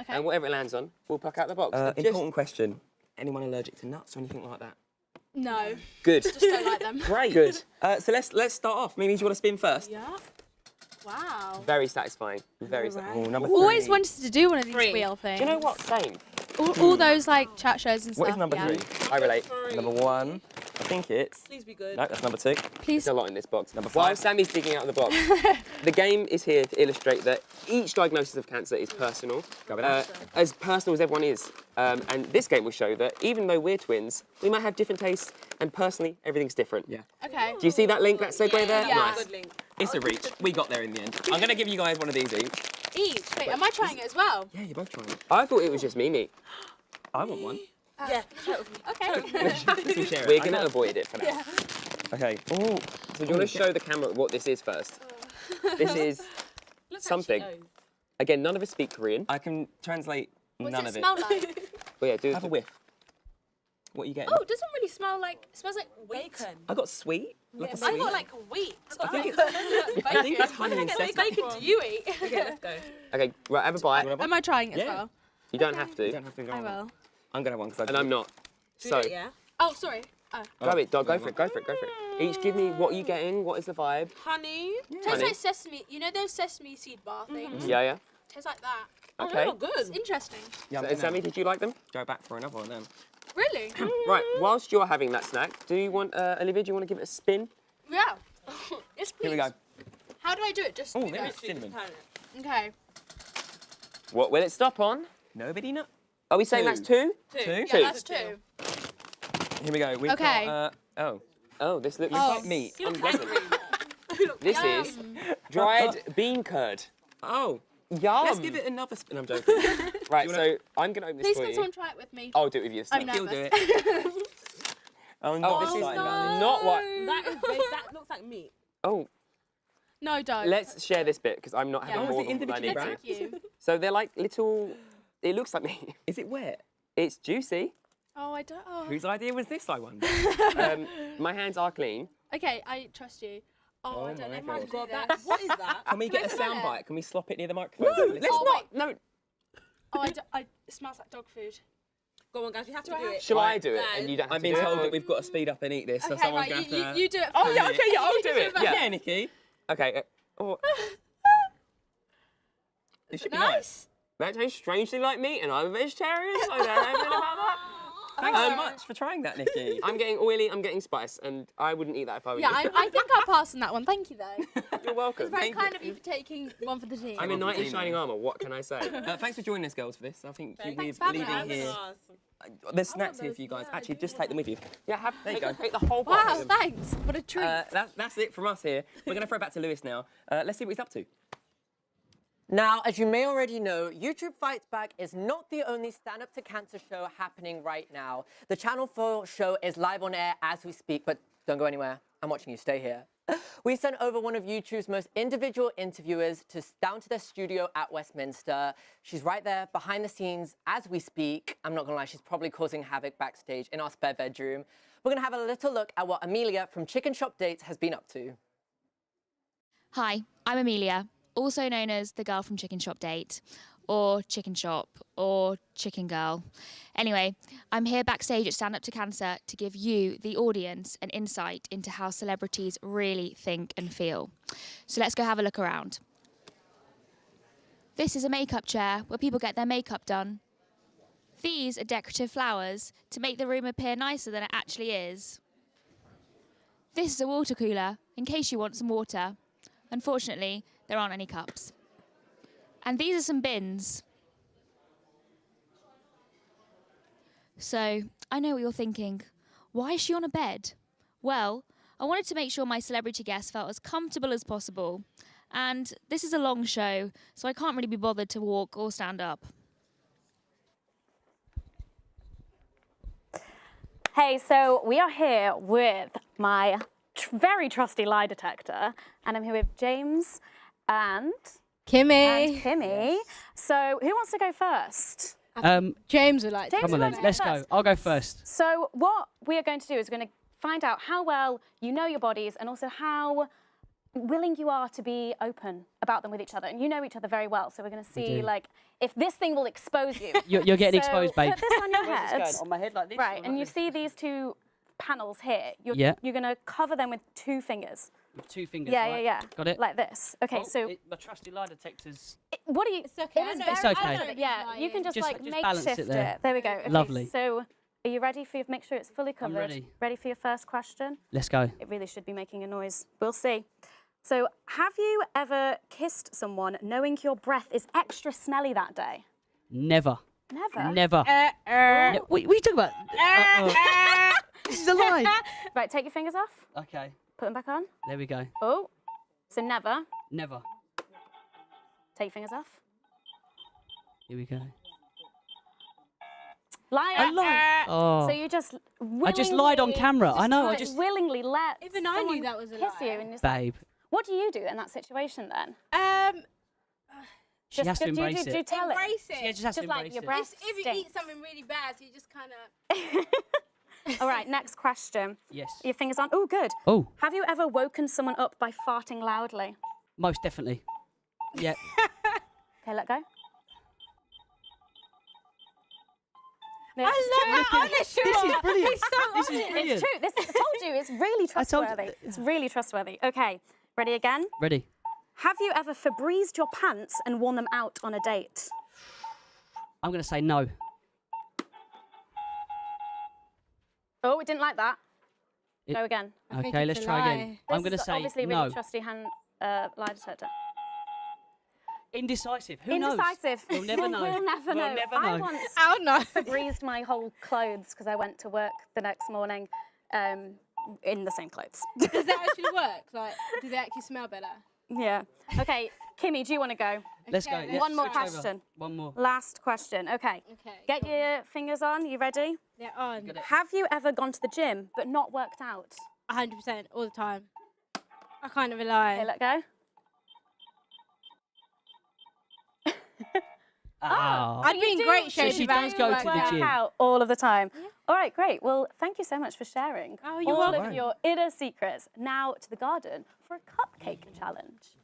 and whatever it lands on, we'll pluck out the box. Important question. Anyone allergic to nuts or anything like that? No. Good. Just don't like them. Great. Good. So let's start off. Mimi, do you want to spin first? Yeah. Wow. Very satisfying. Very satisfying. Oh, number I've always wanted to do one of these wheel things. Do you know what? Same. All those like chat shows and stuff. What is number 3? I relate. Number 1. I think it's... Please be good. No, that's number 2. There's a lot in this box. Number 5. While Sammy's digging out of the box, the game is here to illustrate that each diagnosis of cancer is personal, as personal as everyone is. And this game will show that even though we're twins, we might have different tastes, and personally, everything's different. Yeah. Okay. Do you see that link, that segue there? Yeah. Nice. Good link. It's a reach. We got there in the end. I'm going to give you guys one of these each. Each. Wait, am I trying it as well? Yeah, you're both trying it. I thought it was just Mimi. I want one. Yeah, share it with me. Okay. We're going to avoid it for now. Okay. Oh. So do you want to show the camera what this is first? This is something. Again, none of us speak Korean. I can translate none of it. What does it smell like? But yeah, do Have a whiff. What are you getting? Oh, it doesn't really smell like. It smells like Bacon. I got sweet. Like a I sweet. got like wheat. I think it's, Bacon. I think it's honey and What sesame. bacon do you eat? Okay, let's go. Okay, right, have a bite. Am I trying it as Yeah. well? You don't have to. You don't have to go I on. will. I'm going to have one because And I'm not. So, Yeah. Oh, sorry. Oh. grab it, dog. Go for it, go for it, go for it. Each give me what you're getting, what is the vibe? Honey. Tastes Honey. like sesame. You know those sesame seed bar things? Yeah, yeah. Tastes like that. Okay. Oh, good. It's interesting. Yeah, So, Sammy, did you like them? go back for another one then. Really? Right, whilst you're having that snack, do you want, Olivia, do you want to give it a spin? Yeah. Yes, please. Here we go. How do I do it? Just Oh, do there that. is cinnamon. Okay. What will it stop on? Nobody know. Are we saying that's 2? Two? Yeah, that's 2. Here we go. We've Okay. got, Oh, this looks Oh. like meat. unpleasant. This is dried bean curd. Oh. Yum. Let's give it another spin. I'm joking. Right, so I'm going to open this Please for can you. someone try it with me? I'll do it with you this I'm time. He'll do nervous. it. Oh, no. Oh, this is not what... That looks like meat. Oh, No, don't. let's share this bit, because I'm not having Oh, is more it than what I individually need wrapped? to. Thank you. So they're like little... It looks like meat. Is it wet? It's juicy. Oh, I don't. Oh. Whose idea was this, I wonder? My hands are clean. Okay, I trust you. Oh, I don't know my how to God. do this. What is that? Can we get a I smell sound it? bite? Can we slop it near the microphone? Let's Oh, not... wait. No. Oh, it smells like dog food. Go on, guys. You have to Do I do have it. Shall I do it? And you don't have I've to been do told it? that we've got to speed up and eat this, so Okay, someone's right, going to have to... you do it Oh, for yeah, me. okay, yeah, I'll do it. Yeah, Yeah. Nikki. Okay. Oh, It should be nice. Nice. that tastes strangely like meat, and I'm a vegetarian, so I don't know anything about that. Thanks so much for trying that, Nikki. I'm getting oily, I'm getting spice, and I wouldn't eat that if I were Yeah, you. I think I'll pass on that one. Thank you, though. You're welcome. It's very kind of you for taking one for the team. I'm a knight in shining armour, what can I say? Thanks for joining us, girls, for this. I think Thanks we're for leaving having here. There's snacks here for you guys. Actually, just take them with you. Yeah, There you go. take the whole box. Wow, thanks. What a treat. That's it from us here. We're going to throw it back to Lewis now. Let's see what he's up to. Now, as you may already know, YouTube Fights Back is not the only Stand Up to Cancer show happening right now. The Channel 4 show is live on air as we speak, but don't go anywhere. I'm watching you. Stay here. We sent over one of YouTube's most individual interviewers down to their studio at Westminster. She's right there behind the scenes as we speak. I'm not gonna lie, she's probably causing havoc backstage in our spare bedroom. We're gonna have a little look at what Amelia from Chicken Shop Dates has been up to. Hi, I'm Amelia, also known as the girl from Chicken Shop Date, or Chicken Shop, or Chicken Girl. Anyway, I'm here backstage at Stand Up to Cancer to give you, the audience, an insight into how celebrities really think and feel. So let's go have a look around. This is a makeup chair where people get their makeup done. These are decorative flowers to make the room appear nicer than it actually is. This is a water cooler in case you want some water. Unfortunately, there aren't any cups. And these are some bins. So, I know what you're thinking. Why is she on a bed? Well, I wanted to make sure my celebrity guests felt as comfortable as possible. And this is a long show, so I can't really be bothered to walk or stand up. Hey, so we are here with my very trusty lie detector, and I'm here with James and Kimmy. So who wants to go first? James would like to. James Come on would then, like to let's go go. first. I'll go first. So what we are going to do is we're going to find out how well you know your bodies and also how willing you are to be open about them with each other. And you know each other very well, so we're going to see like if this thing will expose you. You're getting exposed, babe. Put this on your Where's head. this going? On my head like this? Right, or and like you this? see these two panels here. You're going to cover them with 2 fingers. With 2 fingers. Yeah, right? yeah. Got it. Like this. Okay, so my trusty lie detector's. what do you? It's okay. It is It's very okay. easy. Yeah, you can just like balance makeshift it there. There we go. Okay, Lovely. So, are you ready for make sure it's fully covered? ready. Ready for your first question? Let's go. It really should be making a noise. We'll see. So, have you ever kissed someone knowing your breath is extra smelly that day? Never. Never. Never. What are you talking about? This is a lie. Right, take your fingers off. Okay. Put them back on. There we go. Oh, so never. Never. Take your fingers off. Here we go. Liar. I lied. Oh. So you just I just lied on camera. I know. I willingly- just. willingly let Even I knew that was a kiss lie. you and just Babe. what do you do in that situation then? She has to do you- embrace do you it. tell Embrace it? it. Yeah, just has to like embrace your it. breath If you stinks. eat something really bad, so you just kind of. All right, next question. Yes. Your fingers on. Oh, good. Oh, Have you ever woken someone up by farting loudly? most definitely. Yeah. Okay, let go. I love how honest you This are. is brilliant. He's so This is honest. brilliant. It's true. I told you, it's really I told you. trustworthy. It's really trustworthy. Okay, ready again? Ready. Have you ever Febrezed your pants and worn them out on a date? I'm going to say no. Oh, we didn't like that. It- Go again. Okay, let's try again. I'm going to This is say obviously no. really trusty lie detector. Indecisive. Who knows? Indecisive. We'll never know. We'll never know. We'll never I know. once I'll know. Febrezed my whole clothes because I went to work the next morning in the same clothes. Does that actually work? Like, do they actually smell better? Yeah. Okay, Kimmy, do you want to go? Let's go. Okay, Yeah, One more switch over. question. One more. Last question. Okay. Okay. Get your fingers on. You ready? They're on. Have you ever gone to the gym but not worked out? 100% all the time. I can't even lie. Okay, let go. Oh. I'd be in great shape. So she if I does go worked to the Work gym. out all of the time. All right, great. Well, thank you so much for sharing Oh, you're all welcome. of your inner secrets. Now to the garden for a cupcake challenge.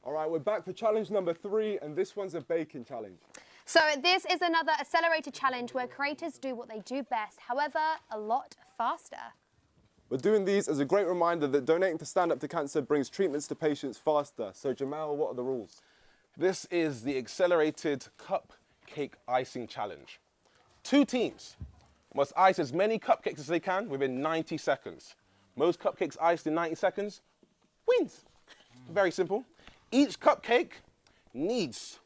All right, we're back for challenge number 3, and this one's a baking challenge. So this is another accelerated challenge where creators do what they do best, however, a lot faster. We're doing these as a great reminder that donating to Stand Up to Cancer brings treatments to patients faster. So Jamal, what are the rules? This is the accelerated cupcake icing challenge. 2 teams must ice as many cupcakes as they can within 90 seconds. Most cupcakes iced in 90 seconds wins. Very simple. Each cupcake needs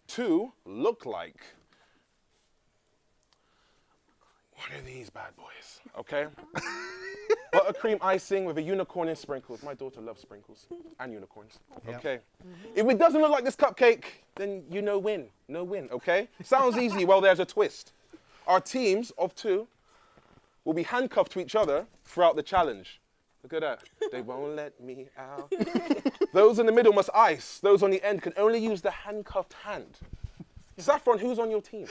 to look like Look at these bad boys, okay? Buttercream icing with a unicorn in sprinkles. My daughter loves sprinkles and unicorns, okay? If it doesn't look like this cupcake, then you no win, okay? Sounds easy, well, there's a twist. Our teams of 2 will be handcuffed to each other throughout the challenge. Look at that. They won't let me out. Those in the middle must ice. Those on the end can only use the handcuffed hand. Saffron, who's on your team?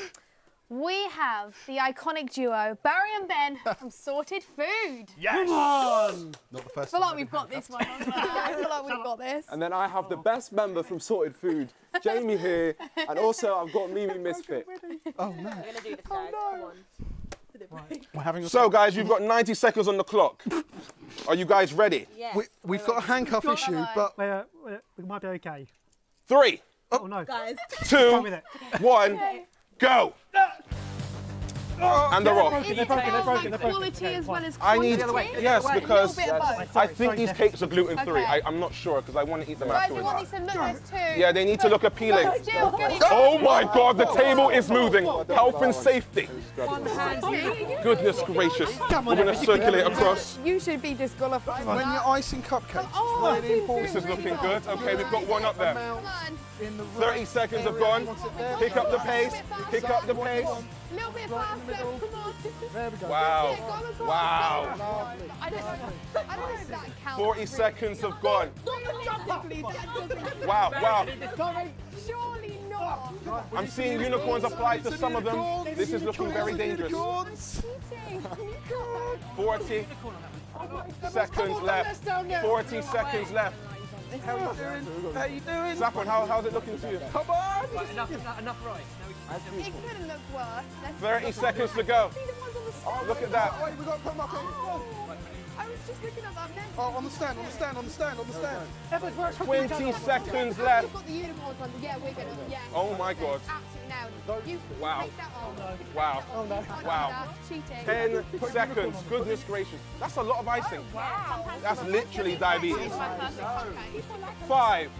We have the iconic duo, Barry and Ben from Sorted Food. Yes! Come on! Not the I first feel like we've got this one. I feel like we've got this. And then I have the best member from Sorted Food, Jamie here, and also I've got Mimi Misfit. Oh, no. We're going to do the tag. Come on. So, guys, you've got 90 seconds on the clock. Are you guys ready? Yeah. We've got a handcuff issue, but we might be okay. 3, oh no, guys. 2, 1, go! And they're off. They're broken. Quality as well as I quantity. need, yes, because A little bit of both. I think these cakes are gluten-free. Okay. I'm not sure because I want to eat them Guys, you afterwards. want these to look, there's 2. Yeah, they need to look appealing. Jill, get it. Oh my God, the table is moving. Health and safety. Goodness gracious. We're going to circulate across. You should be disqualified. when you're icing cupcakes, Oh, it's really important. This is looking good. Okay, we've got one up there. Come on. 30 seconds have gone. Pick up the pace. Pick up the pace. A little bit faster. Come on. There we go. Wow. Wow. I don't know if that counts. 40 seconds have gone. Realistically, that doesn't. Wow, wow. Surely not. I'm seeing unicorns applied to some of them. This is looking very dangerous. 40 seconds left. 40 seconds left. How you doing? How you doing? Saffron, how's it looking to you? Come on! Enough rice. It couldn't look worse. 30 seconds to go. Oh, look at that. Wait, we got to put them up on. I was just looking at that then. Oh, on the stand, on the stand, on the stand, on the stand. 20 seconds left. We've got the unicorns on. Yeah, we're gonna. Yeah. Oh my God. Absolutely nailed it. You Wow. take that off. Wow. Oh, no. Wow. Cheating. 10 seconds. Goodness gracious. That's a lot of icing. That's literally diabetes. 5,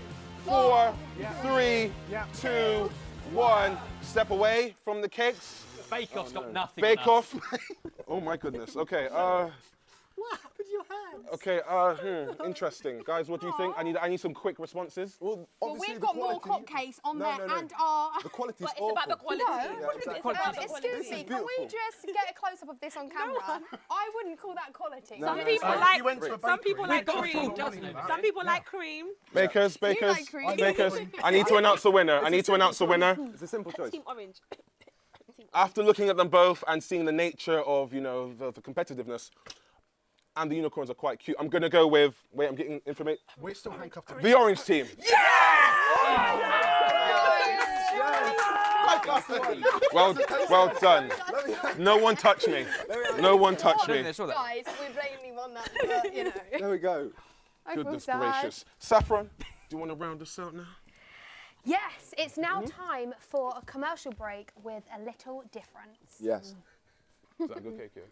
4, 3, 2, 1. Step away from the cakes. Bake Off's got nothing. Bake Off. Oh my goodness. Okay. What happened to your hands? Okay. Interesting, guys. What do you think? I need some quick responses. Well, Well, we've got more cupcakes on there and our. The quality's But it's about the quality. Excuse me, can we just get a close up of this on camera? I wouldn't call that quality. Some people like cream. Some people like cream. Bakers. like cream. Bakers. I need to announce the winner. It's a simple choice. Team Orange. After looking at them both and seeing the nature of, the competitiveness, and the unicorns are quite cute, I'm going to go with, wait, I'm getting information. We're still handcuffed. The orange team. Well done. No one touched me. No one touched me. Guys, we blatantly won that, but, There we go. I feel Goodness sad. gracious. Saffron, do you want to round us out now? Yes, it's now time for a commercial break with a little difference. Yes. Is that a good cake here?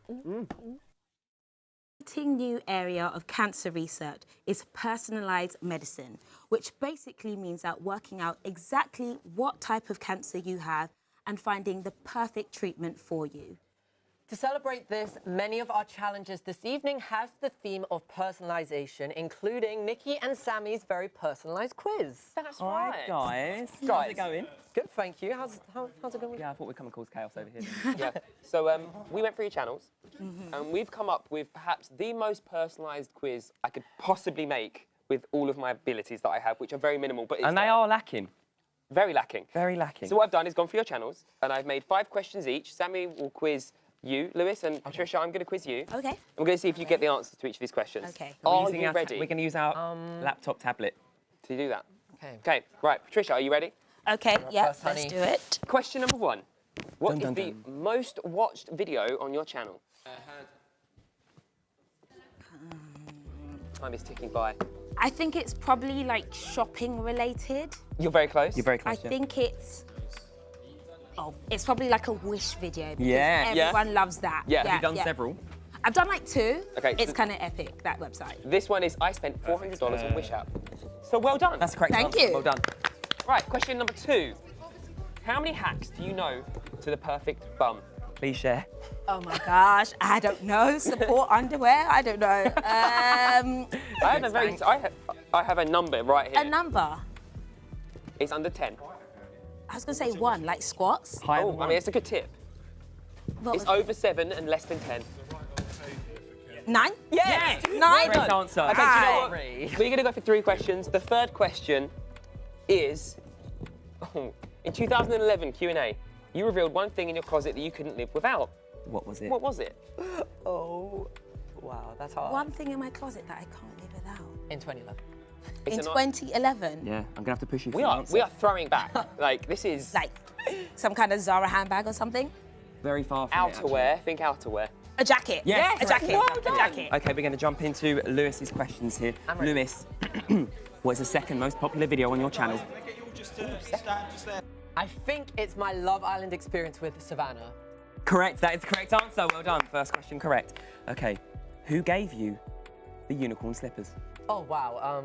exciting new area of cancer research is personalised medicine, which basically means that working out exactly what type of cancer you have and finding the perfect treatment for you. To celebrate this, many of our challenges this evening have the theme of personalisation, including Niki and Sammy's very personalised quiz. That's right. Hi, guys. How's it going? Good, thank you. How's it going? Yeah, I thought we'd come and cause chaos over here. Yeah. So we went through your channels, and we've come up with perhaps the most personalised quiz I could possibly make with all of my abilities that I have, which are very minimal. But And they are lacking. Very lacking. Very lacking. So what I've done is gone through your channels, and I've made 5 questions each. Sammy will quiz you, Lewis, and Patricia, I'm going to quiz you. Okay. We're going to see if you get the answers to each of these questions. Okay. Are you ready? We're going to use our laptop tablet. To do that? Okay. Okay, right. Patricia, are you ready? Okay, yeah, let's do it. Question number 1. What is the most watched video on your channel? Time is ticking by. I think it's probably like shopping related. You're very close. You're very close. I think it's... Oh, it's probably like a Wish video. Because Yeah. everyone loves that. Yeah. Have you done several? I've done like 2. Okay, It's so- kind of epic, that website. This one is I spent $400 on Wish app. So well done. That's correct. Thank you. Well done. Right, question number 2. How many hacks do you know to the perfect bum? Please share. Oh my gosh, I don't know. Support underwear? I don't know. I have a number right here. A number? It's under 10. I was going to say 1, like squats. I mean, it's a good tip. It's over 7 and less than 10. 9? Yes! 9? Great answer. Okay, do you know what? We're going to go for 3 questions. The third question is, in 2011 Q&A, you revealed one thing in your closet that you couldn't live without. What was it? What was it? Oh, wow, that's hard. One thing in my closet that I can't live without. In 2011. In 2011? Yeah, I'm going to have to push you for We the are answer. throwing back. Like, this is... Like, some kind of Zara handbag or something? Very far from it, outerwear. Think outerwear. A jacket. Yes, A jacket. correct. A jacket. Okay, we're going to jump into Lewis's questions here. Lewis, what is the second most popular video on your channel? I think it's my Love Island experience with Savannah. Correct, that is the correct answer. Well done. First question correct. Okay, who gave you the unicorn slippers? Oh, wow.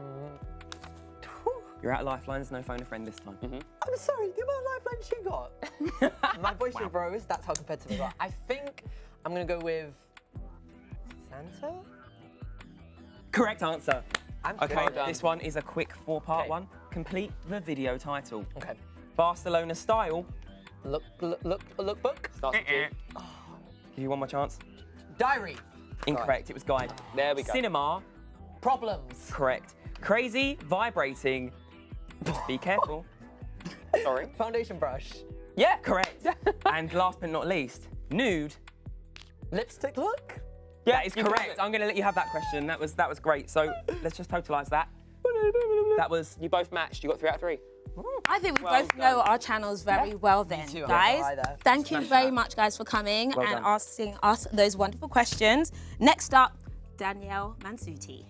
You're out of lifelines, no phone a friend this time. I'm sorry, the amount of lifeline she got. My voice just rose, that's how competitive we are. I think I'm going to go with Santa? Correct answer. Okay, well done. this one is a quick 4-part one. Complete the video title. Okay. Barcelona style. Look book. Starts with G. Give you one more chance. Diary. Incorrect, it was guide. There we go. Cinema. Problems. Correct. Crazy, vibrating. Be careful. Sorry. Foundation brush. Yeah, correct. And last but not least, nude. Lipstick look. Yeah, that is correct. I'm going to let you have that question. That was great. So let's just totalise that. That was... You both matched. You got 3 out of 3. I think we both know our channels very well then, guys. Thank you very much, guys, for coming Well and done. asking us those wonderful questions. Next up, Danielle Mansuti.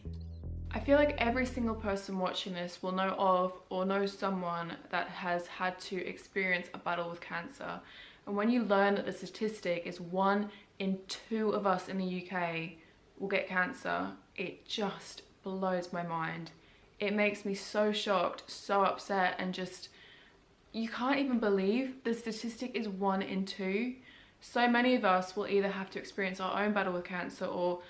I feel like every single person watching this will know of or know someone that has had to experience a battle with cancer. And when you learn that the statistic is 1 in 2 of us in the UK will get cancer, it just blows my mind. It makes me so shocked, so upset, and just, you can't even believe the statistic is 1 in 2. So many of us will either have to experience our own battle with cancer or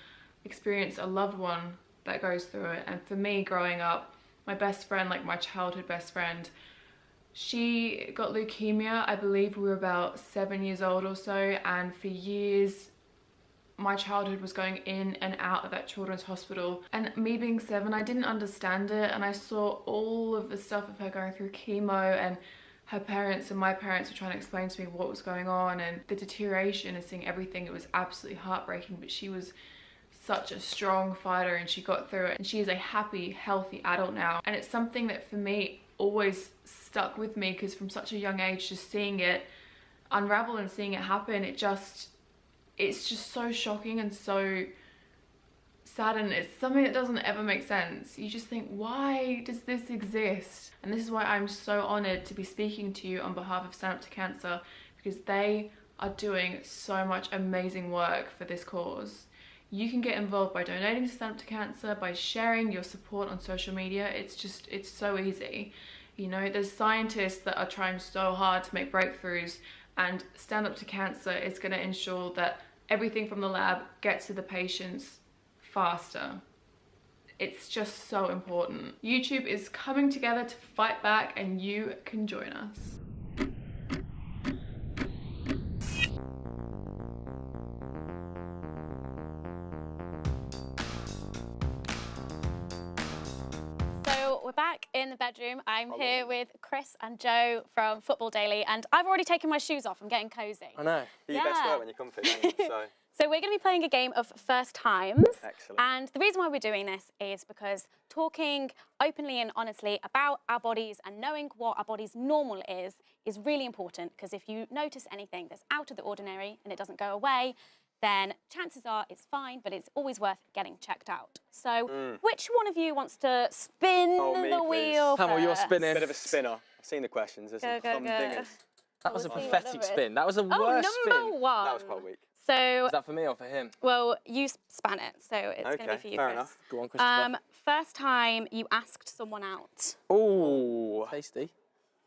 experience a loved one that goes through it. And for me, growing up, my best friend, like my childhood best friend, she got leukemia. I believe we were about 7 years old or so, and for years my childhood was going in and out of that children's hospital. And me being 7, I didn't understand it, and I saw all of the stuff of her going through chemo, and her parents and my parents were trying to explain to me what was going on, and the deterioration and seeing everything. It was absolutely heartbreaking, but she was such a strong fighter and she got through it, and she is a happy, healthy adult now. And it's something that for me always stuck with me, because from such a young age, just seeing it unravel and seeing it happen, it's just so shocking and so sad, and it's something that doesn't ever make sense. You just think, why does this exist? And this is why I'm so honoured to be speaking to you on behalf of Stand Up to Cancer, because they are doing so much amazing work for this cause. You can get involved by donating to Stand Up to Cancer, by sharing your support on social media. It's so easy. You know, there's scientists that are trying so hard to make breakthroughs, and Stand Up to Cancer is going to ensure that everything from the lab gets to the patients faster. It's just so important. YouTube is coming together to fight back, and you can join us. So we're back in the bedroom. I'm here with Chris and Joe from Football Daily, and I've already taken my shoes off. I'm getting cozy. I know. Do your best work when you're comfy, don't you? So. So we're going to be playing a game of first times. Excellent. And the reason why we're doing this is because talking openly and honestly about our bodies and knowing what our body's normal is really important, because if you notice anything that's out of the ordinary and it doesn't go away, then chances are it's fine, but it's always worth getting checked out. So which one of you wants to spin the wheel Hamill, first? you're spinning. Bit of a spinner. I've seen the questions. There's some Go. dingers. That was a We'll see pathetic what there spin. That was the worst spin. number 1. That was quite weak. So, is that for me or for him? Well, you span it, so it's going to be for you, fair Chris. enough. Go on, Christopher. First time you asked someone out. Ooh. Tasty.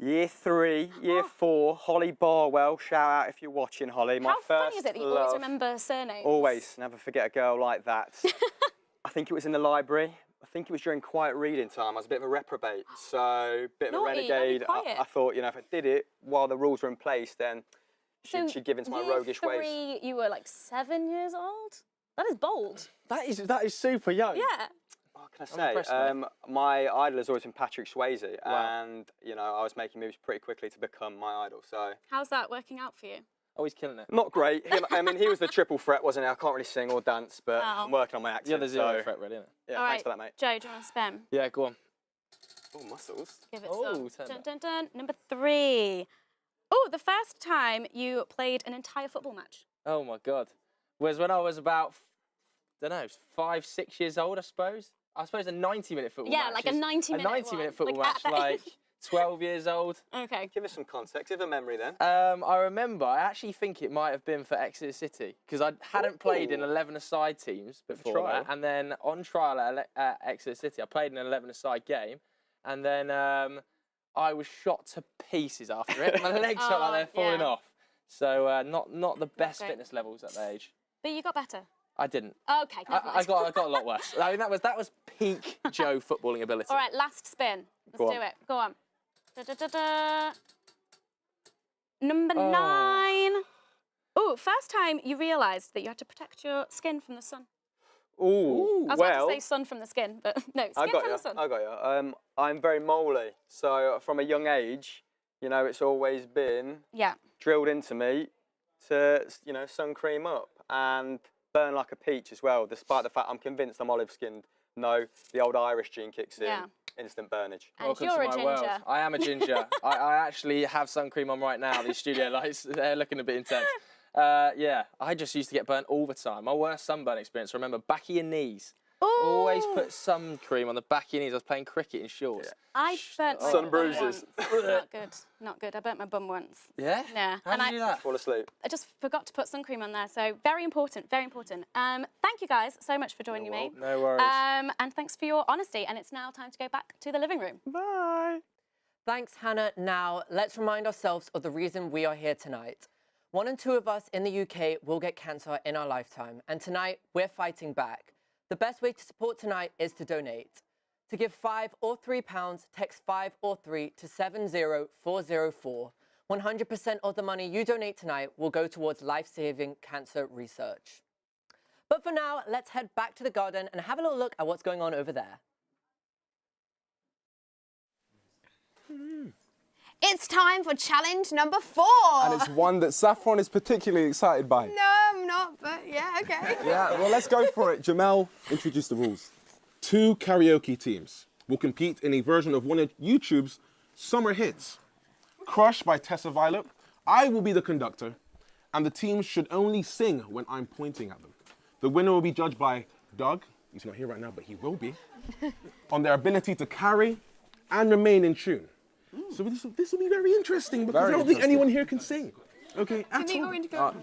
Year 3, Year 4, Holly Barwell. Shout out if you're watching, Holly. My How first funny is it that you always love. remember surnames? Always, never forget a girl like that. I think it was in the library. I think it was during quiet reading time. I was a bit of a reprobate, so a bit of a Naughty, renegade. very quiet. I thought, you know, if I did it while the rules were in place, then So she'd give in to my year roguish ways. 3, you were like 7 years old? That is bold. That is super young. Yeah. What can I say? My idol has always been Patrick Swayze, Wow. and you know I was making moves pretty quickly to become my idol. So How's that working out for you? Oh, he's killing it. not great. I mean, he was the triple threat, wasn't he? I can't really sing or dance, but Oh. I'm working on my acting. Yeah, the zero so, threat, really, isn't it? Yeah, All thanks right, for that, mate. Joe, do you want to spin? Yeah, go on. Oh, muscles. Give it Oh, some. turn Dun, dun, dun. Number 3. Oh, the first time you played an entire football match. Oh my God. Was when I was about, don't know, 5, 6 years old, I suppose. I suppose a 90-minute football match. Yeah, like a 90-minute one. 90-minute football Like, match, at that like age. 12 years old. Okay. Give us some context. Give a memory then. I remember, I actually think it might have been for Exeter City, because I hadn't played in 11-a-side teams before Trial. that. And then on trial at Exeter City, I played in an 11-a-side game. And then I was shot to pieces after it. My legs felt like they're falling off. So not the best great. fitness levels at that age. But you got better. I didn't. Okay, never I mind. got a lot worse. I mean, that was peak Joe footballing ability. All right, last spin. Let's Go do on. it. Go on. Da, da, da, da. Number Oh. 9. Oh, first time you realised that you had to protect your skin from the sun. Ooh, I was well, about to say sun from the skin, but no, I skin got from you. the sun. I got you. I'm very moly, so from a young age, you know, it's always been Yeah. drilled into me to, you know, sun cream up and burn like a peach as well, despite the fact I'm convinced I'm olive-skinned. No, the old Irish gene kicks in. Yeah. Instant burnage. And Welcome you're to a my ginger. world. I am a ginger. I actually have sun cream on right now. These studio lights, they're looking a bit intense. Yeah, I just used to get burnt all the time. My worst sunburn experience, remember, back of your knees. Ooh. Always put sun cream on the back of your knees. I was playing cricket in shorts. I burnt my Sun bum bruises. once. Not good. Not good. I burnt my bum once. Yeah? Yeah. How did you do that? Fall asleep. I just forgot to put sun cream on there, so very important, very important. Thank you guys so much for joining me. No worries. And thanks for your honesty. And it's now time to go back to the living room. Bye. Thanks, Hannah. Now, let's remind ourselves of the reason we are here tonight. 1 in 2 of us in the UK will get cancer in our lifetime, and tonight we're fighting back. The best way to support tonight is to donate. To give £5 or £3, text 5 or 3 to 70404. 100% of the money you donate tonight will go towards life-saving cancer research. But for now, let's head back to the garden and have a little look at what's going on over there. It's time for challenge number 4. And it's one that Saffron is particularly excited by. No, I'm not, but yeah, okay. Yeah, well, let's go for it. Jamel, introduce the rules. 2 karaoke teams will compete in a version of one of YouTube's summer hits. Crush by Tessa Violet. I will be the conductor, and the teams should only sing when I'm pointing at them. The winner will be judged by Doug, he's not here right now, but he will be, on their ability to carry and remain in tune. So this will be very interesting because I don't think anyone here can sing. Okay, Can you go into go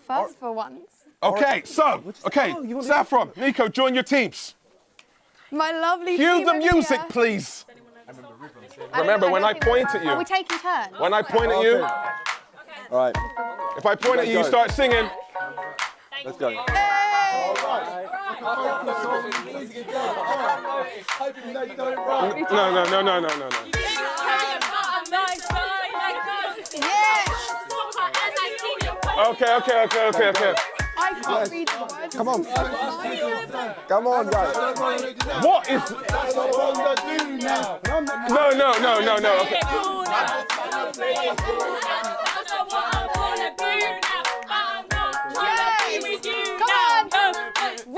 first for once? Okay, so, Saffron, Niko, join your teams. My lovely Cue team the over music, here. please. Remember, when I point at Are we you, taking turns? when I point at you, All right, if I point at you, you start singing. let's go. No. Okay. I can't read the words. Come on. Come on, guys. What is... No.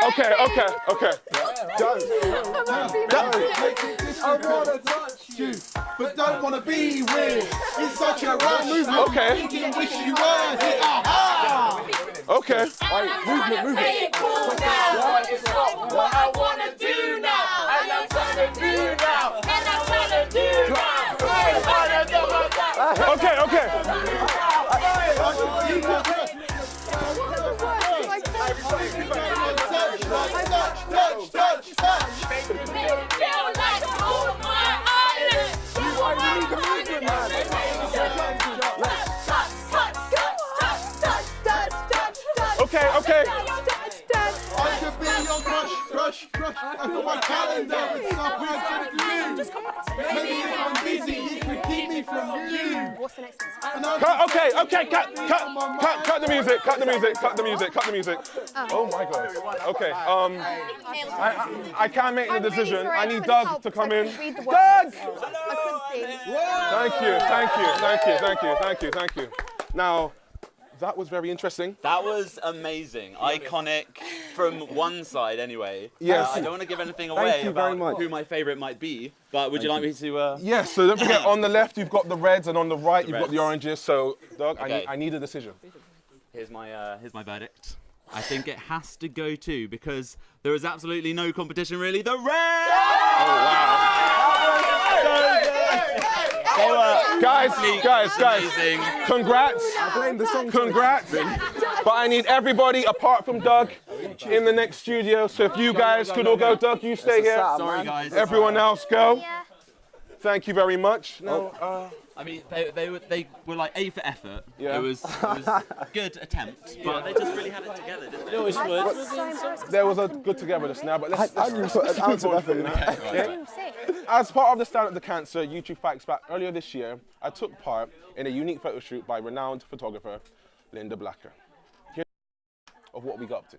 Okay. Okay. I wanna touch you, but don't wanna be with. It's such a rush. Okay. Thinking wish you were here. Aha! Okay. Movement. What I wanna do now, and I'm trying to do now, and I'm trying to do now. Okay. Feel like all my island. You want me to move it, man? Okay. I could be your crush. I got my calendar with stuff I should do. Maybe if I'm busy, you could keep me from you. What's the next one? Okay, cut the music. Oh my God. Okay, I can't make the decision. I need Doug to come in. Doug! Thank you. Now, that was very interesting. That was amazing. Iconic from one side anyway. Yes. I don't want to give anything away about who my favourite might be, but would you like me to... Yes, so don't forget, on the left you've got the reds and on the right you've got the oranges. So, Doug, okay. I need a decision. Here's my verdict. I think it has to go to, because there is absolutely no competition really, the red! Oh, wow. Guys, congrats. But I need everybody apart from Doug in the next studio. So if you guys could all go, Doug, you stay here. Sorry, guys. Everyone else go. Thank you very much. I mean, they were like A for effort. Yeah. It was a good attempt, but they just really had it together, didn't they? There was a good togetherness now, but let's put an ounce of effort in that. As part of the Stand Up to Cancer YouTube Fights Back earlier this year, I took part in a unique photo shoot by renowned photographer Linda Blacker. Here's of what we got up to.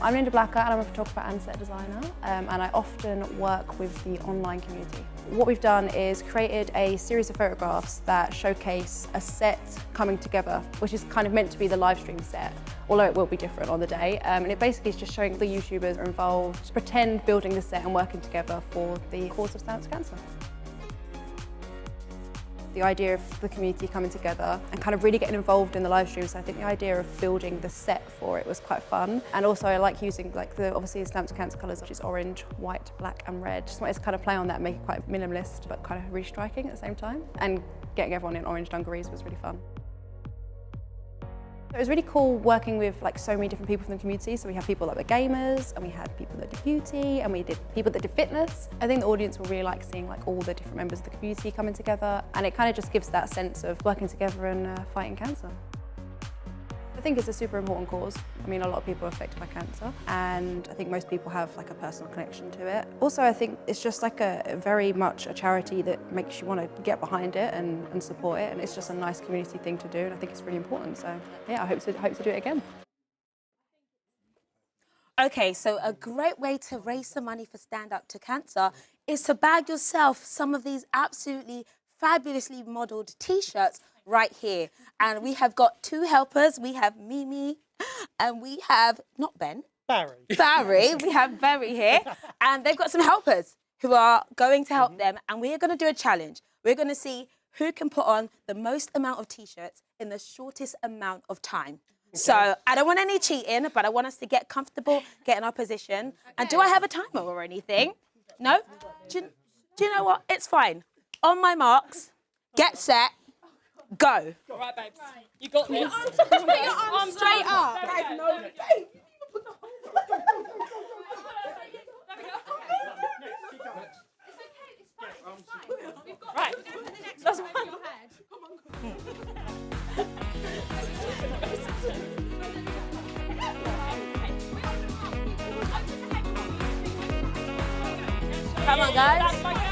I'm Linda Blacker and I'm a photographer and set designer, and I often work with the online community. What we've done is created a series of photographs that showcase a set coming together, which is kind of meant to be the live stream set, although it will be different on the day. And it basically is just showing the YouTubers are involved, pretend building the set and working together for the cause of Stand Up to Cancer. The idea of the community coming together and kind of really getting involved in the live stream. So I think the idea of building the set for it was quite fun. And also I like using obviously Stand Up to Cancer colours, which is orange, white, black and red. Just wanted to kind of play on that and make it quite minimalist, but kind of really striking at the same time. And getting everyone in orange dungarees was really fun. It was really cool working with so many different people from the community. So we had people that were gamers, and we had people that did beauty, and we did people that did fitness. I think the audience will really like seeing all the different members of the community coming together, and it kind of just gives that sense of working together and fighting cancer. I think it's a super important cause. I mean, a lot of people are affected by cancer, and I think most people have a personal connection to it. Also, I think it's just a very much a charity that makes you want to get behind it and support it, and it's just a nice community thing to do, and I think it's really important. So yeah, I hope to do it again. Okay, so a great way to raise some money for Stand Up to Cancer is to bag yourself some of these absolutely fabulously modelled T-shirts right here. And we have got two helpers. We have Mimi and we have, not Ben. Barry. We have Barry here. And they've got some helpers who are going to help them. And we are going to do a challenge. We're going to see who can put on the most amount of T-shirts in the shortest amount of time. Okay. So I don't want any cheating, but I want us to get comfortable, get in our position. Okay. And do I have a timer or anything? No? Do you know what? It's fine. On my marks, get set, go. All right, babes. You got this. Put your arms straight up. Right. That's one. Come on, guys. Hello?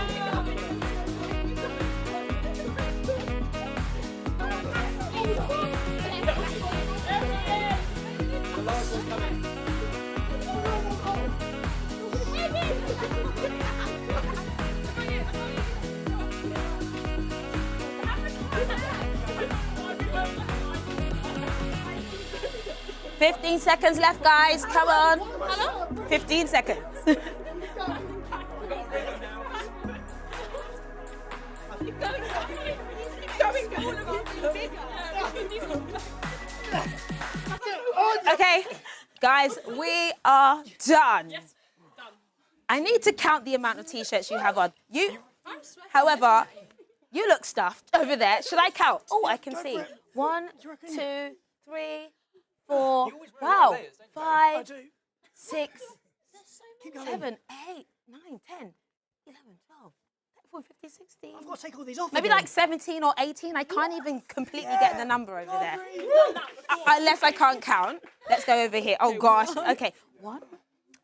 15 seconds left, guys. Come on. Hello? 15 seconds. Okay, guys, we are done. I need to count the amount of T-shirts you have on. However, you look stuffed over there. Should I count? Oh, I can see. 1, 2, 3, 4. Wow. 5, 6, 7, 8, 9, 10, 11, 12, 50, 60. I've got to take all these off. Maybe again. like 17 or 18. I can't even completely get the number over there. Unless I can't count. Let's go over here. Oh gosh. Okay. 1,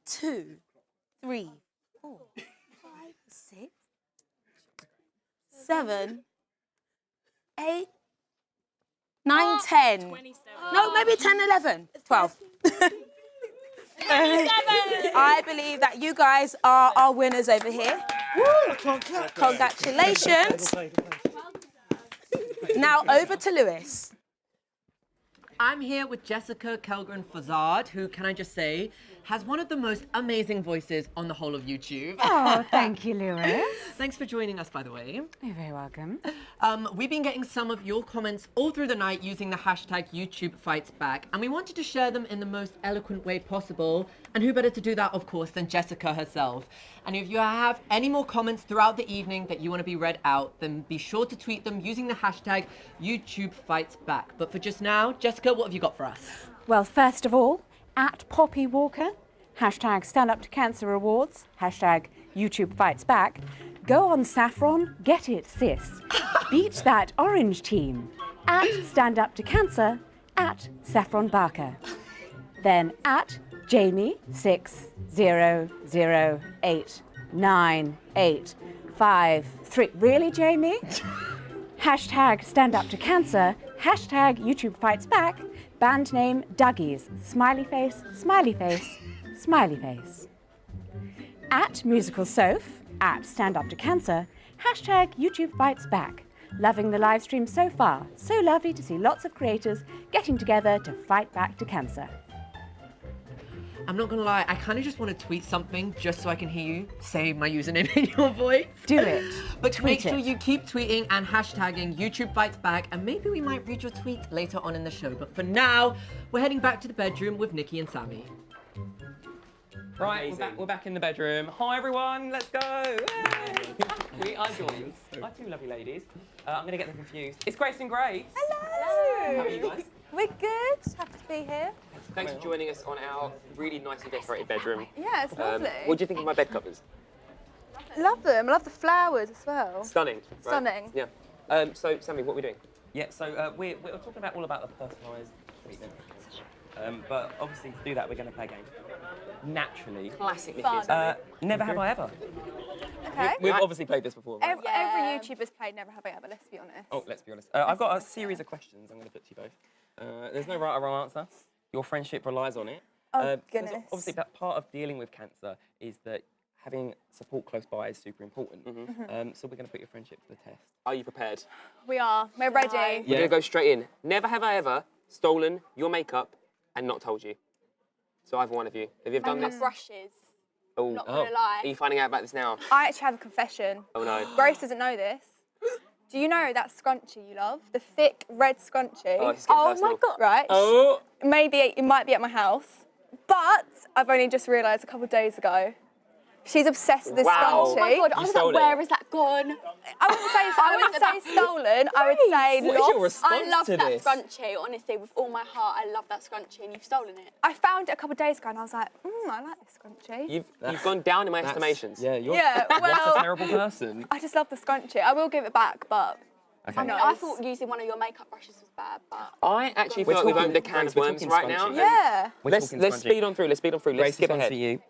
2, 3, 4, 5, 6, 7, 8, 9, 10. No, maybe 10, 11, 12. I believe that you guys are our winners over here. Woo! Congratulations. Now over to Lewis. I'm here with Jessica Kellgren-Fozard, who, can I just say, has one of the most amazing voices on the whole of YouTube. Oh, thank you, Lewis. Thanks for joining us, by the way. You're very welcome. We've been getting some of your comments all through the night using the hashtag YouTube Fights Back, and we wanted to share them in the most eloquent way possible. And who better to do that, of course, than Jessica herself. And if you have any more comments throughout the evening that you want to be read out, then be sure to tweet them using the hashtag YouTube Fights Back. But for just now, Jessica, what have you got for us? Well, first of all, at Poppy Walker, hashtag Stand Up to Cancer Awards, hashtag YouTube Fights Back. Go on, Saffron, get it, sis. Beat that orange team. At Stand Up to Cancer, at Saffron Barker. Then at Jamie 6008985. Really, Jamie? Hashtag Stand Up to Cancer, hashtag YouTube Fights Back, band name Dougie's, smiley face, smiley face, smiley face. At Musical Soph, at Stand Up to Cancer, hashtag YouTube Fights Back. Loving the live stream so far. So lovely to see lots of creators getting together to fight back to cancer. I'm not gonna lie, I kind of just want to tweet something just so I can hear you say my username in your voice. Do it. But Tweet make sure it. you keep tweeting and hashtagging YouTube Fights Back, and maybe we might read your tweet later on in the show. But for now, we're heading back to the bedroom with Niki and Sammy. Right, we're back in the bedroom. Hi everyone, let's go. Yay. We are joined by two lovely ladies. I'm going to get them confused. It's Grace and Grace. Hello. How are you guys? We're good. Happy to be here. Thanks for joining us on our really nicely decorated bedroom. Yeah, it's lovely. What do you think of my bed covers? Love them. I love the flowers as well. Stunning. Right? Stunning. Yeah. So, Sammy, what are we doing? Yeah, so we're talking about all about the personalised treatment. But obviously, to do that, we're going to play a game. Naturally. Classic Niki. Never have I ever. Okay. We've obviously played this before. Right? Every YouTuber's played Never Have I Ever, let's be honest. Oh, let's be honest. I've got a series of questions I'm going to put to you both. There's no right or wrong answer. Your friendship relies on it. Oh, goodness. Obviously, that part of dealing with cancer is that having support close by is super important. So we're going to put your friendship to the test. Are you prepared? We are. We're ready. We're going to go straight in. Never have I ever stolen your makeup and not told you. So either one of you. Have you ever done this? Brushes. Oh. Not gonna lie. Are you finding out about this now? I actually have a confession. Oh no. Grace doesn't know this. Do you know that scrunchie you love? The thick red scrunchie. Oh, it's getting personal. My God. Right. Oh. Maybe it might be at my house, but I've only just realised a couple of days ago. She's obsessed with this Wow. scrunchie. Oh my God, I was like, where is that gone? I wouldn't say stolen, I would say What is lost. your response I love to that this? scrunchie, honestly, with all my heart. I love that scrunchie, and you've stolen it. I found it a couple of days ago, and I was like, I like this scrunchie. You've gone down in my estimations. Yeah, you're well, what a terrible person. I just love the scrunchie. I will give it back, but... Okay. I mean, I thought using one of your makeup brushes was bad, but... I actually feel like we've opened a can of worms right now. Yeah. Let's speed on through. Let's speed on through. Let's skip ahead. For you.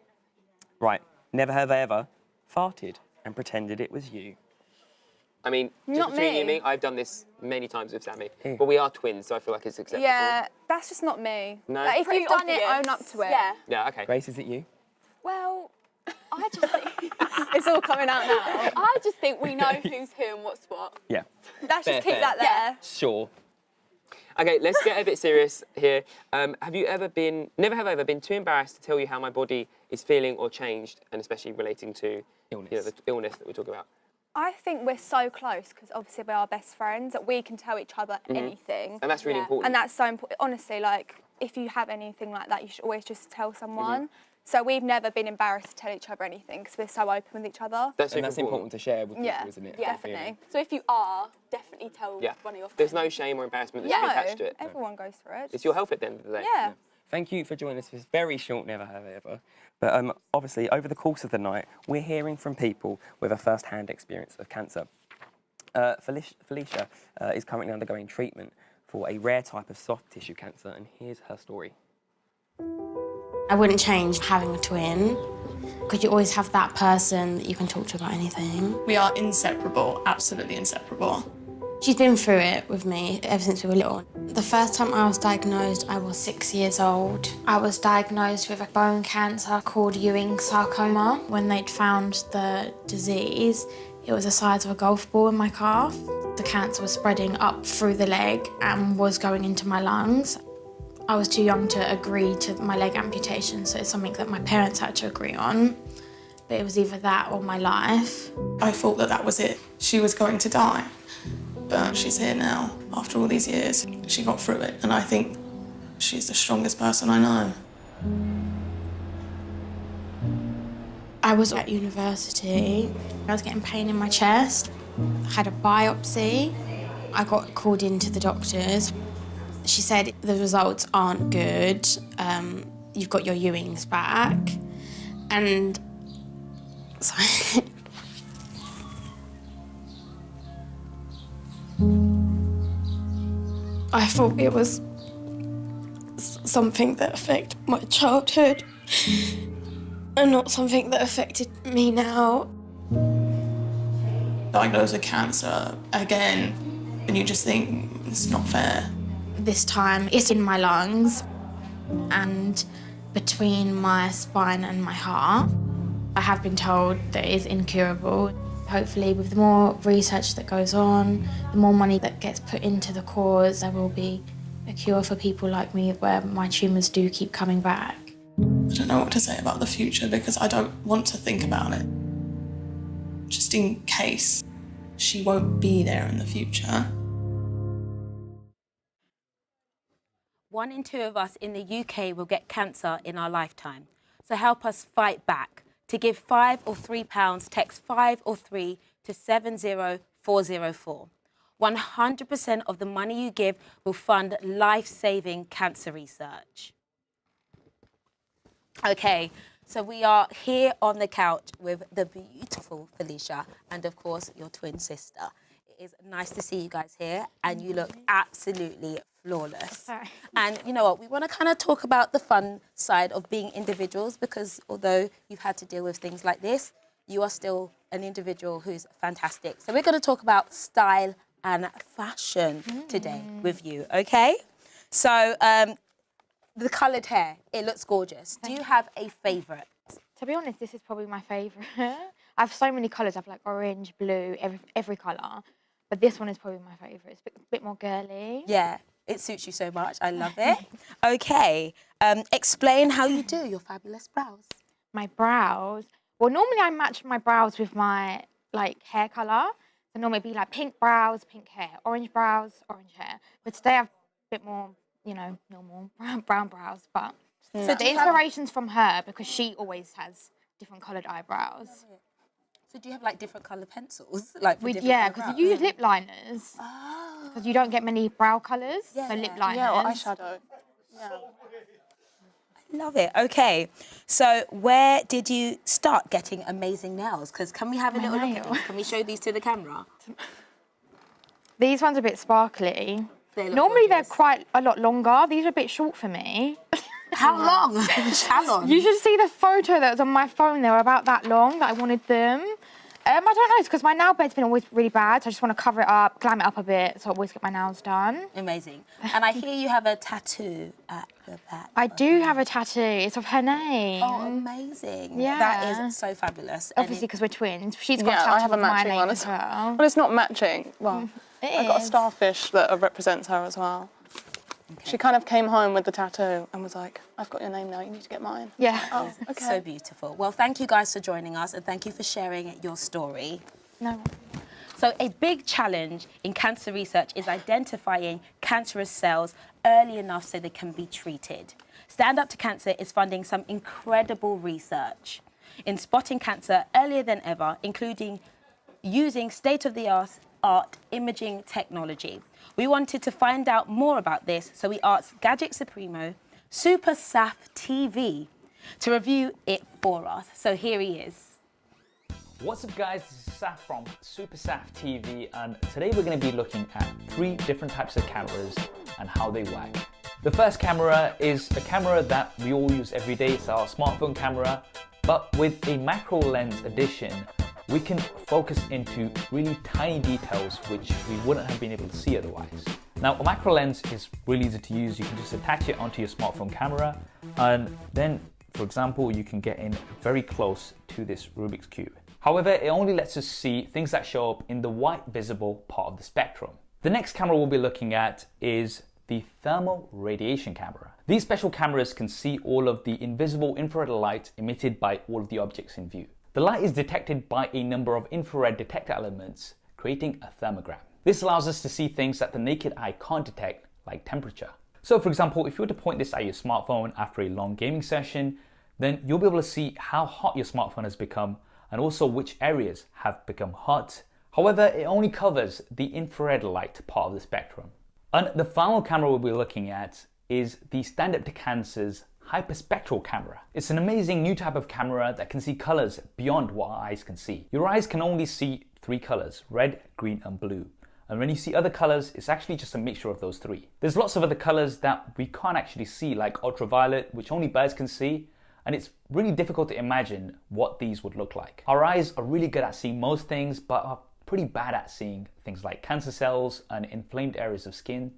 Right. Never have I ever farted and pretended it was you. I mean, just Not between you and me. me, I've done this many times with Sammy. But we are twins, so I feel like it's acceptable. Yeah, that's just not me. No? Like, if Pretty you've done it, obvious. own up to it. Yeah. Yeah, okay. Grace, is it you? Well, I just think... it's all coming out now. I just think we know who's who and what's what. Yeah. Let's Fair, just keep fair. that there. Sure. Okay, let's get a bit serious here. Have you ever been, never have I ever been too embarrassed to tell you how my body is feeling or changed, and especially relating to illness, the illness that we talk about? I think we're so close because obviously we are best friends that we can tell each other anything. And that's really important. And that's so important. Honestly, like, if you have anything like that, you should always just tell someone. So we've never been embarrassed to tell each other anything because we're so open with each other. That's important to share with people, Yeah, isn't it? yeah, definitely. So if you are, definitely tell Yeah. one of your friends. There's no shame or embarrassment that should be attached to it. Everyone goes through it. It's your health at the end of the day. Yeah. Thank you for joining us for this very short Never Have I Ever. But obviously, over the course of the night, we're hearing from people with a first-hand experience of cancer. Felicia is currently undergoing treatment for a rare type of soft tissue cancer, and here's her story. I wouldn't change having a twin, because you always have that person that you can talk to about anything. We are inseparable, absolutely inseparable. She's been through it with me ever since we were little. The first time I was diagnosed, I was 6 years old. I was diagnosed with a bone cancer called Ewing sarcoma. When they'd found the disease, it was the size of a golf ball in my calf. The cancer was spreading up through the leg and was going into my lungs. I was too young to agree to my leg amputation, so it's something that my parents had to agree on. But it was either that or my life. I thought that that was it. She was going to die. But she's here now, after all these years. She got through it, and I think she's the strongest person I know. I was at university. I was getting pain in my chest. I had a biopsy. I got called into the doctors. She said the results aren't good. You've got your Ewings back. And sorry. I thought it was something that affected my childhood and not something that affected me now. Diagnosed with cancer again, and you just think it's not fair. This time it's in my lungs and between my spine and my heart. I have been told that it is incurable. Hopefully, with the more research that goes on, the more money that gets put into the cause, there will be a cure for people like me where my tumours do keep coming back. I don't know what to say about the future because I don't want to think about it. Just in case she won't be there in the future. 1 in 2 of us in the UK will get cancer in our lifetime. So help us fight back. To give £5 or £3, text 5 or 3 to 70404. 100% of the money you give will fund life-saving cancer research. Okay, so we are here on the couch with the beautiful Felicia and, of course, your twin sister. It is nice to see you guys here, and you look absolutely flawless. Sorry. And you know what, we want to kind of talk about the fun side of being individuals, because although you've had to deal with things like this, you are still an individual who's fantastic. So we're going to talk about style and fashion today with you, okay? So the coloured hair, it looks gorgeous. Do you have a favourite? To be honest, this is probably my favourite. I have so many colours. I have like orange, blue, every colour. But this one is probably my favourite. It's a bit more girly. Yeah, it suits you so much. I love it. Okay, explain how you do your fabulous brows. My brows? Well, normally I match my brows with my like hair colour. So normally it'd be like pink brows, pink hair, orange brows, orange hair. But today I've a bit more, you know, normal brown brows. But so the inspiration's from her because she always has different coloured eyebrows. So do you have like different colour pencils? Like yeah, because you use lip liners. Because you don't get many brow colours, so lip liners. Yeah, or eyeshadow. Yeah. Love it. Okay, so where did you start getting amazing nails? Because can we have a little look at them? Can we show these to the camera? These ones are a bit sparkly. Normally they're quite a lot longer. These are a bit short for me. How long? How long? You should see the photo that was on my phone. They were about that long that I wanted them. I don't know, it's because my nail bed's been always really bad, so I just want to cover it up, glam it up a bit, so I always get my nails done. Amazing. And I hear you have a tattoo at the back. I do have a tattoo. It's of her name. Oh, amazing. Yeah. That is so fabulous. Obviously, because we're twins. She's got a Yeah, tattoo I have a of my matching name one as well. Well, it's not matching. Well, I got a is. starfish that represents her as well. Okay. She kind of came home with the tattoo and was like, I've got your name now, you need to get mine. Yeah. Oh, okay. So beautiful. Well, thank you guys for joining us, and thank you for sharing your story. No. So a big challenge in cancer research is identifying cancerous cells early enough so they can be treated. Stand Up to Cancer is funding some incredible research in spotting cancer earlier than ever, including using state-of-the-art imaging technology. We wanted to find out more about this, so we asked Gadget Supremo, Super Saf TV, to review it for us. So here he is. What's up guys, this is Saf from Super Saf TV, and today we're going to be looking at 3 different types of cameras and how they work. The first camera is a camera that we all use every day. It's our smartphone camera, but with a macro lens addition, we can focus into really tiny details which we wouldn't have been able to see otherwise. Now, a macro lens is really easy to use. You can just attach it onto your smartphone camera, and then, for example, you can get in very close to this Rubik's Cube. However, it only lets us see things that show up in the white visible part of the spectrum. The next camera we'll be looking at is the thermal radiation camera. These special cameras can see all of the invisible infrared light emitted by all of the objects in view. The light is detected by a number of infrared detector elements, creating a thermogram. This allows us to see things that the naked eye can't detect, like temperature. So for example, if you were to point this at your smartphone after a long gaming session, then you'll be able to see how hot your smartphone has become and also which areas have become hot. However, it only covers the infrared light part of the spectrum. And the final camera we'll be looking at is the Stand Up to Cancer's hyperspectral camera. It's an amazing new type of camera that can see colors beyond what our eyes can see. Your eyes can only see 3 colors, red, green, and blue. And when you see other colors, it's actually just a mixture of those 3. There's lots of other colors that we can't actually see, like ultraviolet, which only birds can see. And it's really difficult to imagine what these would look like. Our eyes are really good at seeing most things, but are pretty bad at seeing things like cancer cells and inflamed areas of skin.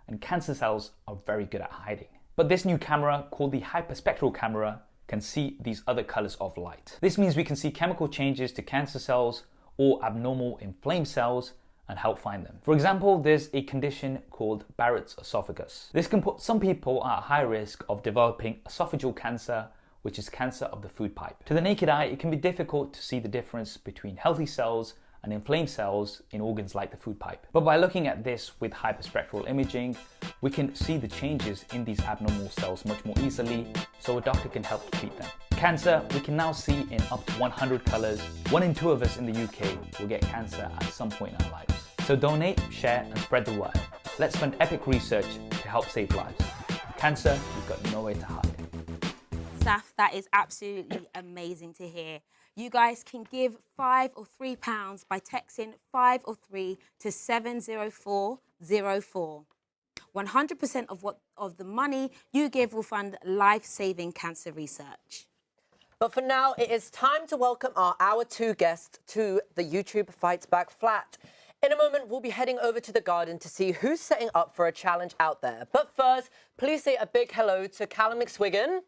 And cancer cells are very good at hiding. But this new camera, called the hyperspectral camera, can see these other colors of light. This means we can see chemical changes to cancer cells or abnormal inflamed cells and help find them. For example, there's a condition called Barrett's esophagus. This can put some people at high risk of developing esophageal cancer, which is cancer of the food pipe. To the naked eye, it can be difficult to see the difference between healthy cells and inflamed cells in organs like the food pipe. But by looking at this with hyperspectral imaging, we can see the changes in these abnormal cells much more easily, so a doctor can help treat them. Cancer, we can now see in up to 100 colors. 1 in 2 of us in the UK will get cancer at some point in our lives. So donate, share, and spread the word. Let's fund epic research to help save lives. Cancer, you've got nowhere to hide. Saf, that is absolutely amazing to hear. You guys can give £5 or £3 by texting 5 or 3 to 70404. 100% of the money you give will fund life-saving cancer research. But for now, it is time to welcome our Hour 2 guest to the YouTube Fights Back flat. In a moment, we'll be heading over to the garden to see who's setting up for a challenge out there. But first, please say a big hello to Callum McSwiggan,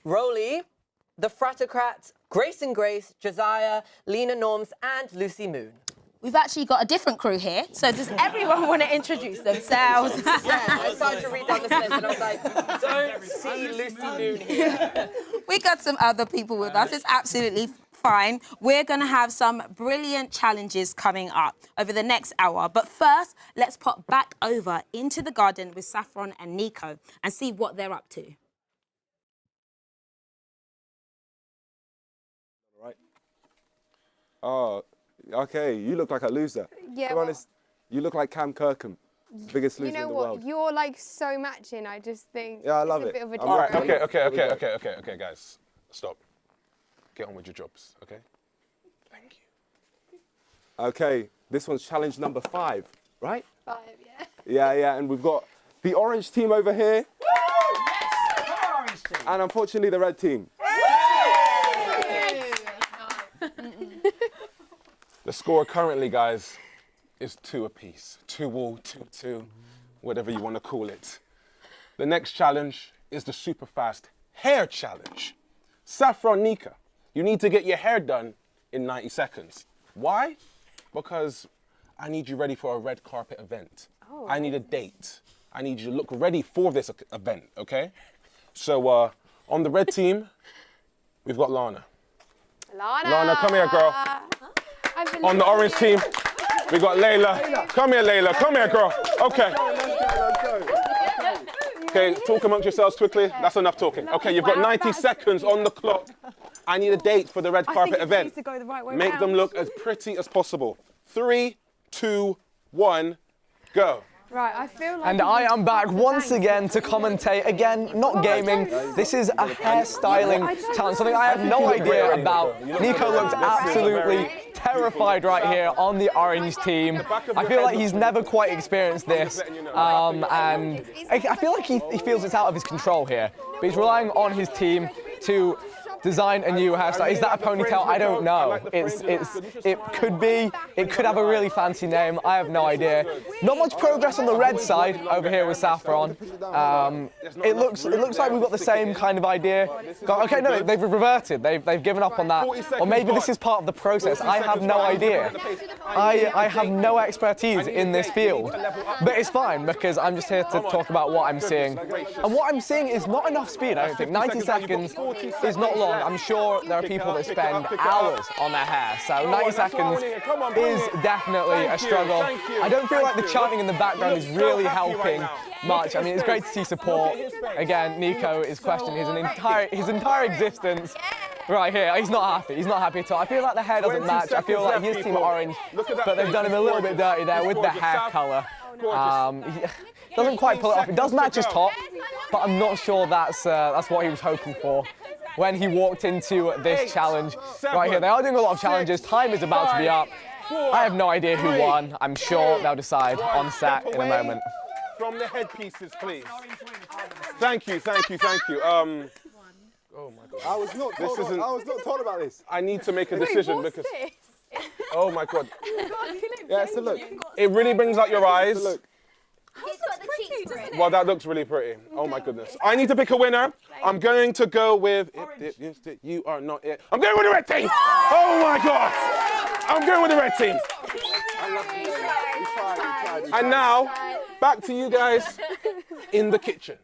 Roly, the Fratocrats, Grace and Grace, Josiah, Lena Norms, and Lucy Moon. We've actually got a different crew here, so does everyone want to introduce themselves? Yeah, I started to read down this list and I was like, don't see Lucy Moon here. We got some other people with us, it's absolutely fine. We're going to have some brilliant challenges coming up over the next hour. But first, let's pop back over into the garden with Saffron and Niko and see what they're up to. Oh, okay, you look like a loser. Yeah, To be honest, you look like Cam Kirkham, biggest loser You know in the what? world. You're like so matching. I just think Yeah, I love it's it. a bit of a All right, difference. Okay, guys, stop. Get on with your jobs, okay? Okay, this one's challenge number 5, right? 5, yeah. Yeah, and we've got the orange team over here. And unfortunately, the red team. The score currently, guys, is 2 apiece. 2-2, 2-2, whatever you want to call it. The next challenge is the super fast hair challenge. Saffron Nika, you need to get your hair done in 90 seconds. Why? Because I need you ready for a red carpet event. Oh, I need a date. I need you to look ready for this event, okay? So on the red team, we've got Lana. Lana, come here, girl. On the orange team, we got Layla. Come here, Layla. Come here, girl. Okay. Okay, talk amongst yourselves quickly. That's enough talking. Okay, you've got 90 seconds on the clock. I need a date for the red carpet event. To go the right way Make them look as pretty as possible. 3, 2, 1, go. Right, I feel like. And I am back once again to commentate. Again, not gaming. This is a hairstyling challenge, something I have no idea about. Niko looks absolutely terrified right here on the orange team. I feel like he's never quite experienced this. And I feel like he feels it's out of his control here. But he's relying on his team to design a new hairstyle. Is that a ponytail? I don't know. It could be. It could have a really fancy name. I have no idea. Not much progress on the red side over here with Saffron. It looks like we've got the same kind of idea. Okay, no, they've reverted. They've given up on that. Or maybe this is part of the process. I have no idea. I have no expertise in this field. But it's fine because I'm just here to talk about what I'm seeing. And what I'm seeing is not enough speed, I don't think. 90 seconds is not long. I'm sure there are people that spend hours on their hair, so 90 seconds is definitely a struggle. I don't feel like the chanting in the background is really helping much. I mean, it's great to see support. Again, Niko is questioning his entire existence right here. He's not happy. He's not happy at all. I feel like the hair doesn't match. I feel like his team are orange, but they've done him a little bit dirty there with the hair colour. He doesn't quite pull it off. It does match his top, but I'm not sure that's what he was hoping for when he walked into this challenge right here. They are doing a lot of challenges. Time is about to be up. I have no idea who won. I'm sure they'll decide on set in a moment. From the headpieces, please. Thank you, thank you, thank you. Oh my God. I was not told about this. I need to make a decision because. Oh my God. Yeah, it's a look. It really brings out your eyes. Look. Well, that looks really pretty. Oh my goodness. I need to pick a winner. I'm going to go with you are not it. I'm going with the red team. Oh my God. I'm going with the red team. And now, back to you guys in the kitchen.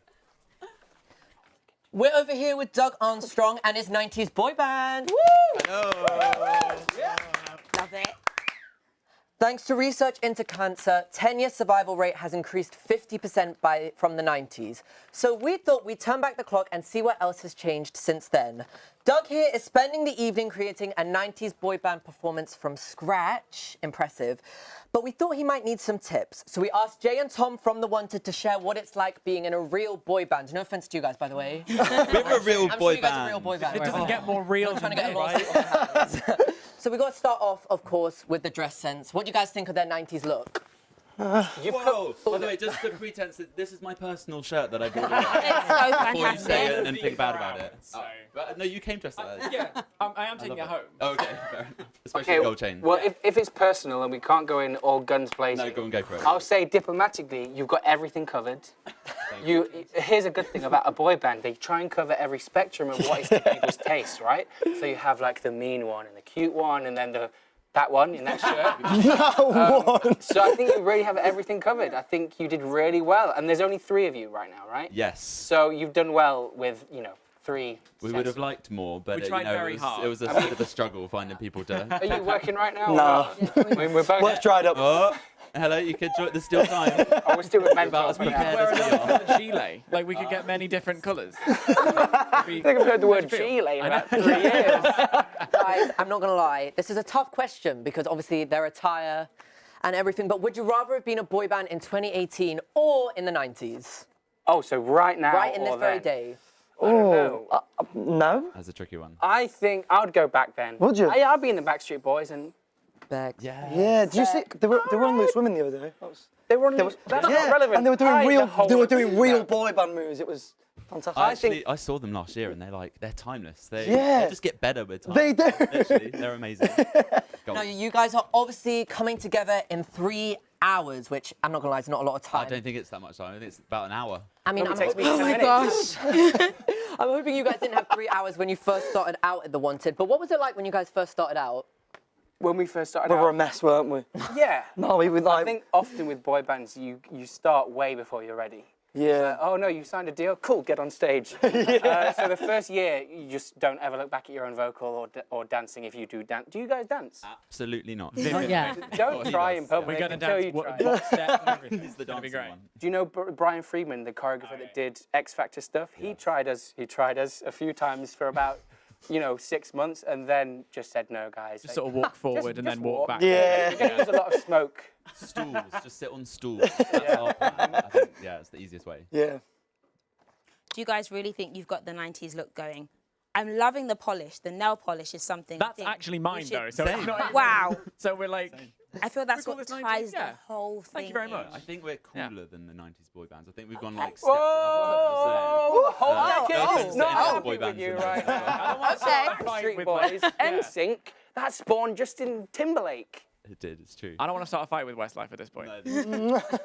We're over here with Doug Armstrong and his 90s boy band. Woo! Love it. Thanks to research into cancer, 10-year survival rate has increased 50% from the 90s. So we thought we'd turn back the clock and see what else has changed since then. Doug here is spending the evening creating a 90s boy band performance from scratch. Impressive. But we thought he might need some tips. So we asked Jay and Tom from The Wanted to share what it's like being in a real boy band. No offense to you guys, by the way. We're a real boy band. It doesn't get more real than that, right? So we got to start off, of course, with the dress sense. What do you guys think of their 90s look? Whoa! By the way, just for pretense, this is my personal shirt that I bought. It's so before you say fantastic. it and think bad about it. But no, you came dressed like that. Yeah, I am taking it home. Okay, fair enough. Especially gold chain. Well, if it's personal and we can't go in all guns blazing, No, go and go for it. I'll say diplomatically, you've got everything covered. Here's a good thing about a boy band: they try and cover every spectrum of what is to people's taste, right? So you have like the mean one and the cute one, and then that one in that shirt. So I think you really have everything covered. I think you did really well, and there's only 3 of you right now, right? Yes. So you've done well with 3. We would have liked more, but We tried very hard. it was a bit of a struggle finding people to. Are you working right now? No. We're both. Work's dried up. Oh, hello, you could join. There's still time. We're still with men. About as prepared Wear as we another are. coloured gilet. Like we could get many different colours. I think I've heard the word gilet in about 3 years. Guys, I'm not going to lie. This is a tough question because obviously their attire and everything, but would you rather have been a boy band in 2018 or in the 90s? Oh, so right now Right in this or very then? day. Oh, no. That's a tricky one. I think I would go back then. Would you? I'd be in the Backstreet Boys and. Yeah, did you see? They were on Loose Women the other day. They were on Loose. That's not relevant. And they were doing real boy band moves. It was fantastic. I saw them last year, and they're timeless. They just get better with time. They do. Literally, they're amazing. Now, you guys are obviously coming together in 3 hours, which I'm not going to lie, is not a lot of time. I don't think it's that much time. I think it's about an hour. I mean, Probably takes me oh 10 my minutes. gosh. I'm hoping you guys didn't have 3 hours when you first started out at The Wanted, but what was it like when you guys first started out? When we first started We out. were a mess, weren't we? Yeah. No, we were like. I think often with boy bands, you start way before you're ready. Yeah. Oh no, you signed a deal? Cool, get on stage. So the first year, you just don't ever look back at your own vocal or dancing if you do dance. Do you guys dance? Absolutely not. Yeah. Don't try in public. We're going to until dance you try. box step and everything. He's the It's gonna be dancing great. one. Do you know Brian Friedman, the choreographer that did X Factor stuff? He tried us a few times for about you know, 6 months, and then just said no, guys. Just sort of walk forward and then walk back. Yeah. You're gonna use a lot of smoke. Stools. Just sit on stools. That's our plan. I think, yeah, it's the easiest way. Yeah. Do you guys really think you've got the 90s look going? I'm loving the polish. The nail polish is something. That's actually mine, though. So it's not even, wow. So we're like. I feel that's what ties the whole thing. Thank you very much. I think we're cooler than the 90s boy bands. I think we've gone like Whoa! steps Hold up. on, not happy with you right now. Okay, Street Boys, NSYNC, that spawned Justin Timberlake. It did, it's true. I don't want to start a fight with Westlife at this point.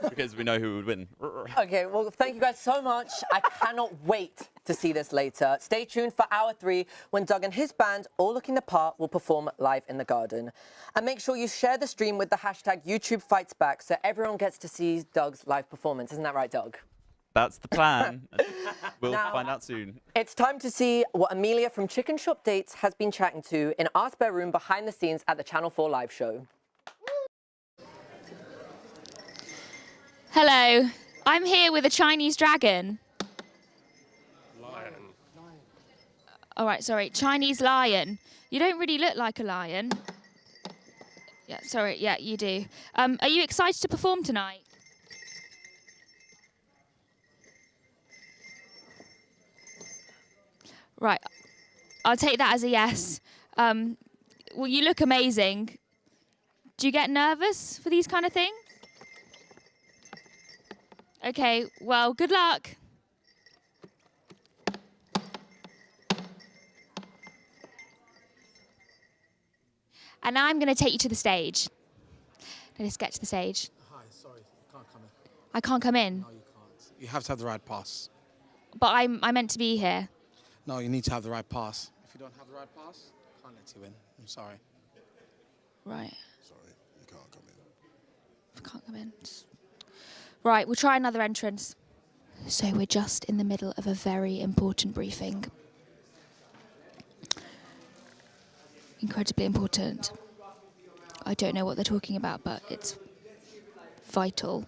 Because we know who would win. Okay, well, thank you guys so much. I cannot wait to see this later. Stay tuned for hour 3 when Doug and his band, all looking the part, will perform live in the garden. And make sure you share the stream with the hashtag YouTube Fights Back so everyone gets to see Doug's live performance. Isn't that right, Doug? That's the plan. We'll find out soon. It's time to see what Amelia from Chicken Shop Dates has been chatting to in our spare room behind the scenes at the Channel 4 live show. Hello, I'm here with a Chinese dragon. Lion. All right, sorry, Chinese lion. You don't really look like a lion. Yeah, sorry, yeah, you do. Are you excited to perform tonight? Right, I'll take that as a yes. Well, you look amazing. Do you get nervous for these kind of things? Okay, well, good luck. And now I'm going to take you to the stage. Let's get to the stage. Hi, sorry, can't come in. I can't come in. No, you can't. You have to have the right pass. But I'm meant to be here. No, you need to have the right pass. If you don't have the right pass, I can't let you in. I'm sorry. Right. Sorry, you can't come in. I can't come in. Right, we'll try another entrance. So we're just in the middle of a very important briefing. Incredibly important. I don't know what they're talking about, but it's vital.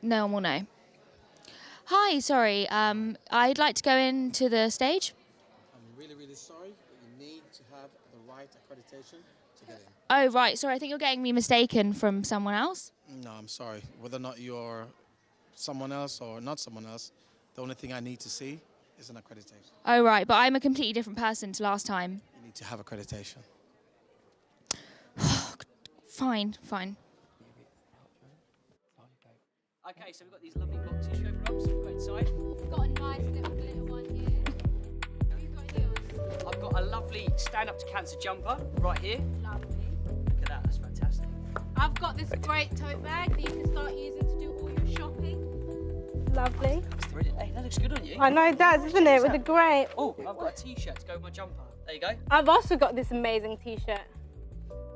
No one will know. Hi, sorry. I'd like to go into the stage. I'm really, really sorry, but you need to have the right accreditation to get in. Oh, right. Sorry, I think you're getting me mistaken from someone else. No, I'm sorry. Whether or not you're someone else or not someone else, the only thing I need to see is an accreditation. Oh, right. But I'm a completely different person to last time. You need to have accreditation. Fine, fine. Okay, so we've got these lovely boxes. Should we open up? So we've got inside. We've got a nice little glitter one here. What have you got here? I've got a lovely Stand Up to Cancer jumper right here. Lovely. Look at that, that's fantastic. I've got this great tote bag that you can start using to do all your shopping. Lovely. That's brilliant. Hey, that looks good on you. I know it does, isn't it? With the grey. Oh, I've got a t-shirt to go with my jumper. There you go. I've also got this amazing t-shirt.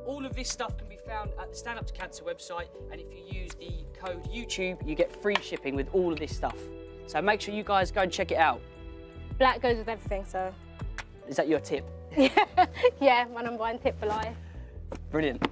All of this stuff can be found at the Stand Up to Cancer website, and if you use the code YouTube, you get free shipping with all of this stuff. So make sure you guys go and check it out. Black goes with everything, so. Is that your tip? Yeah, my number one tip for life. Brilliant.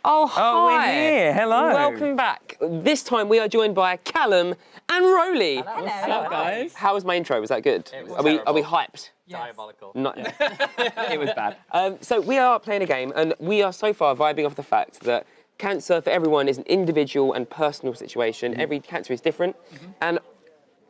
Oh, hi. Oh, we're here. Hello. Welcome back. This time we are joined by Callum and Roly. Hello. What's up, guys? How was my intro? Was that good? It was Are we hyped? Diabolical. Not, it was bad. So we are playing a game, and we are so far vibing off the fact that cancer for everyone is an individual and personal situation. Every cancer is different, and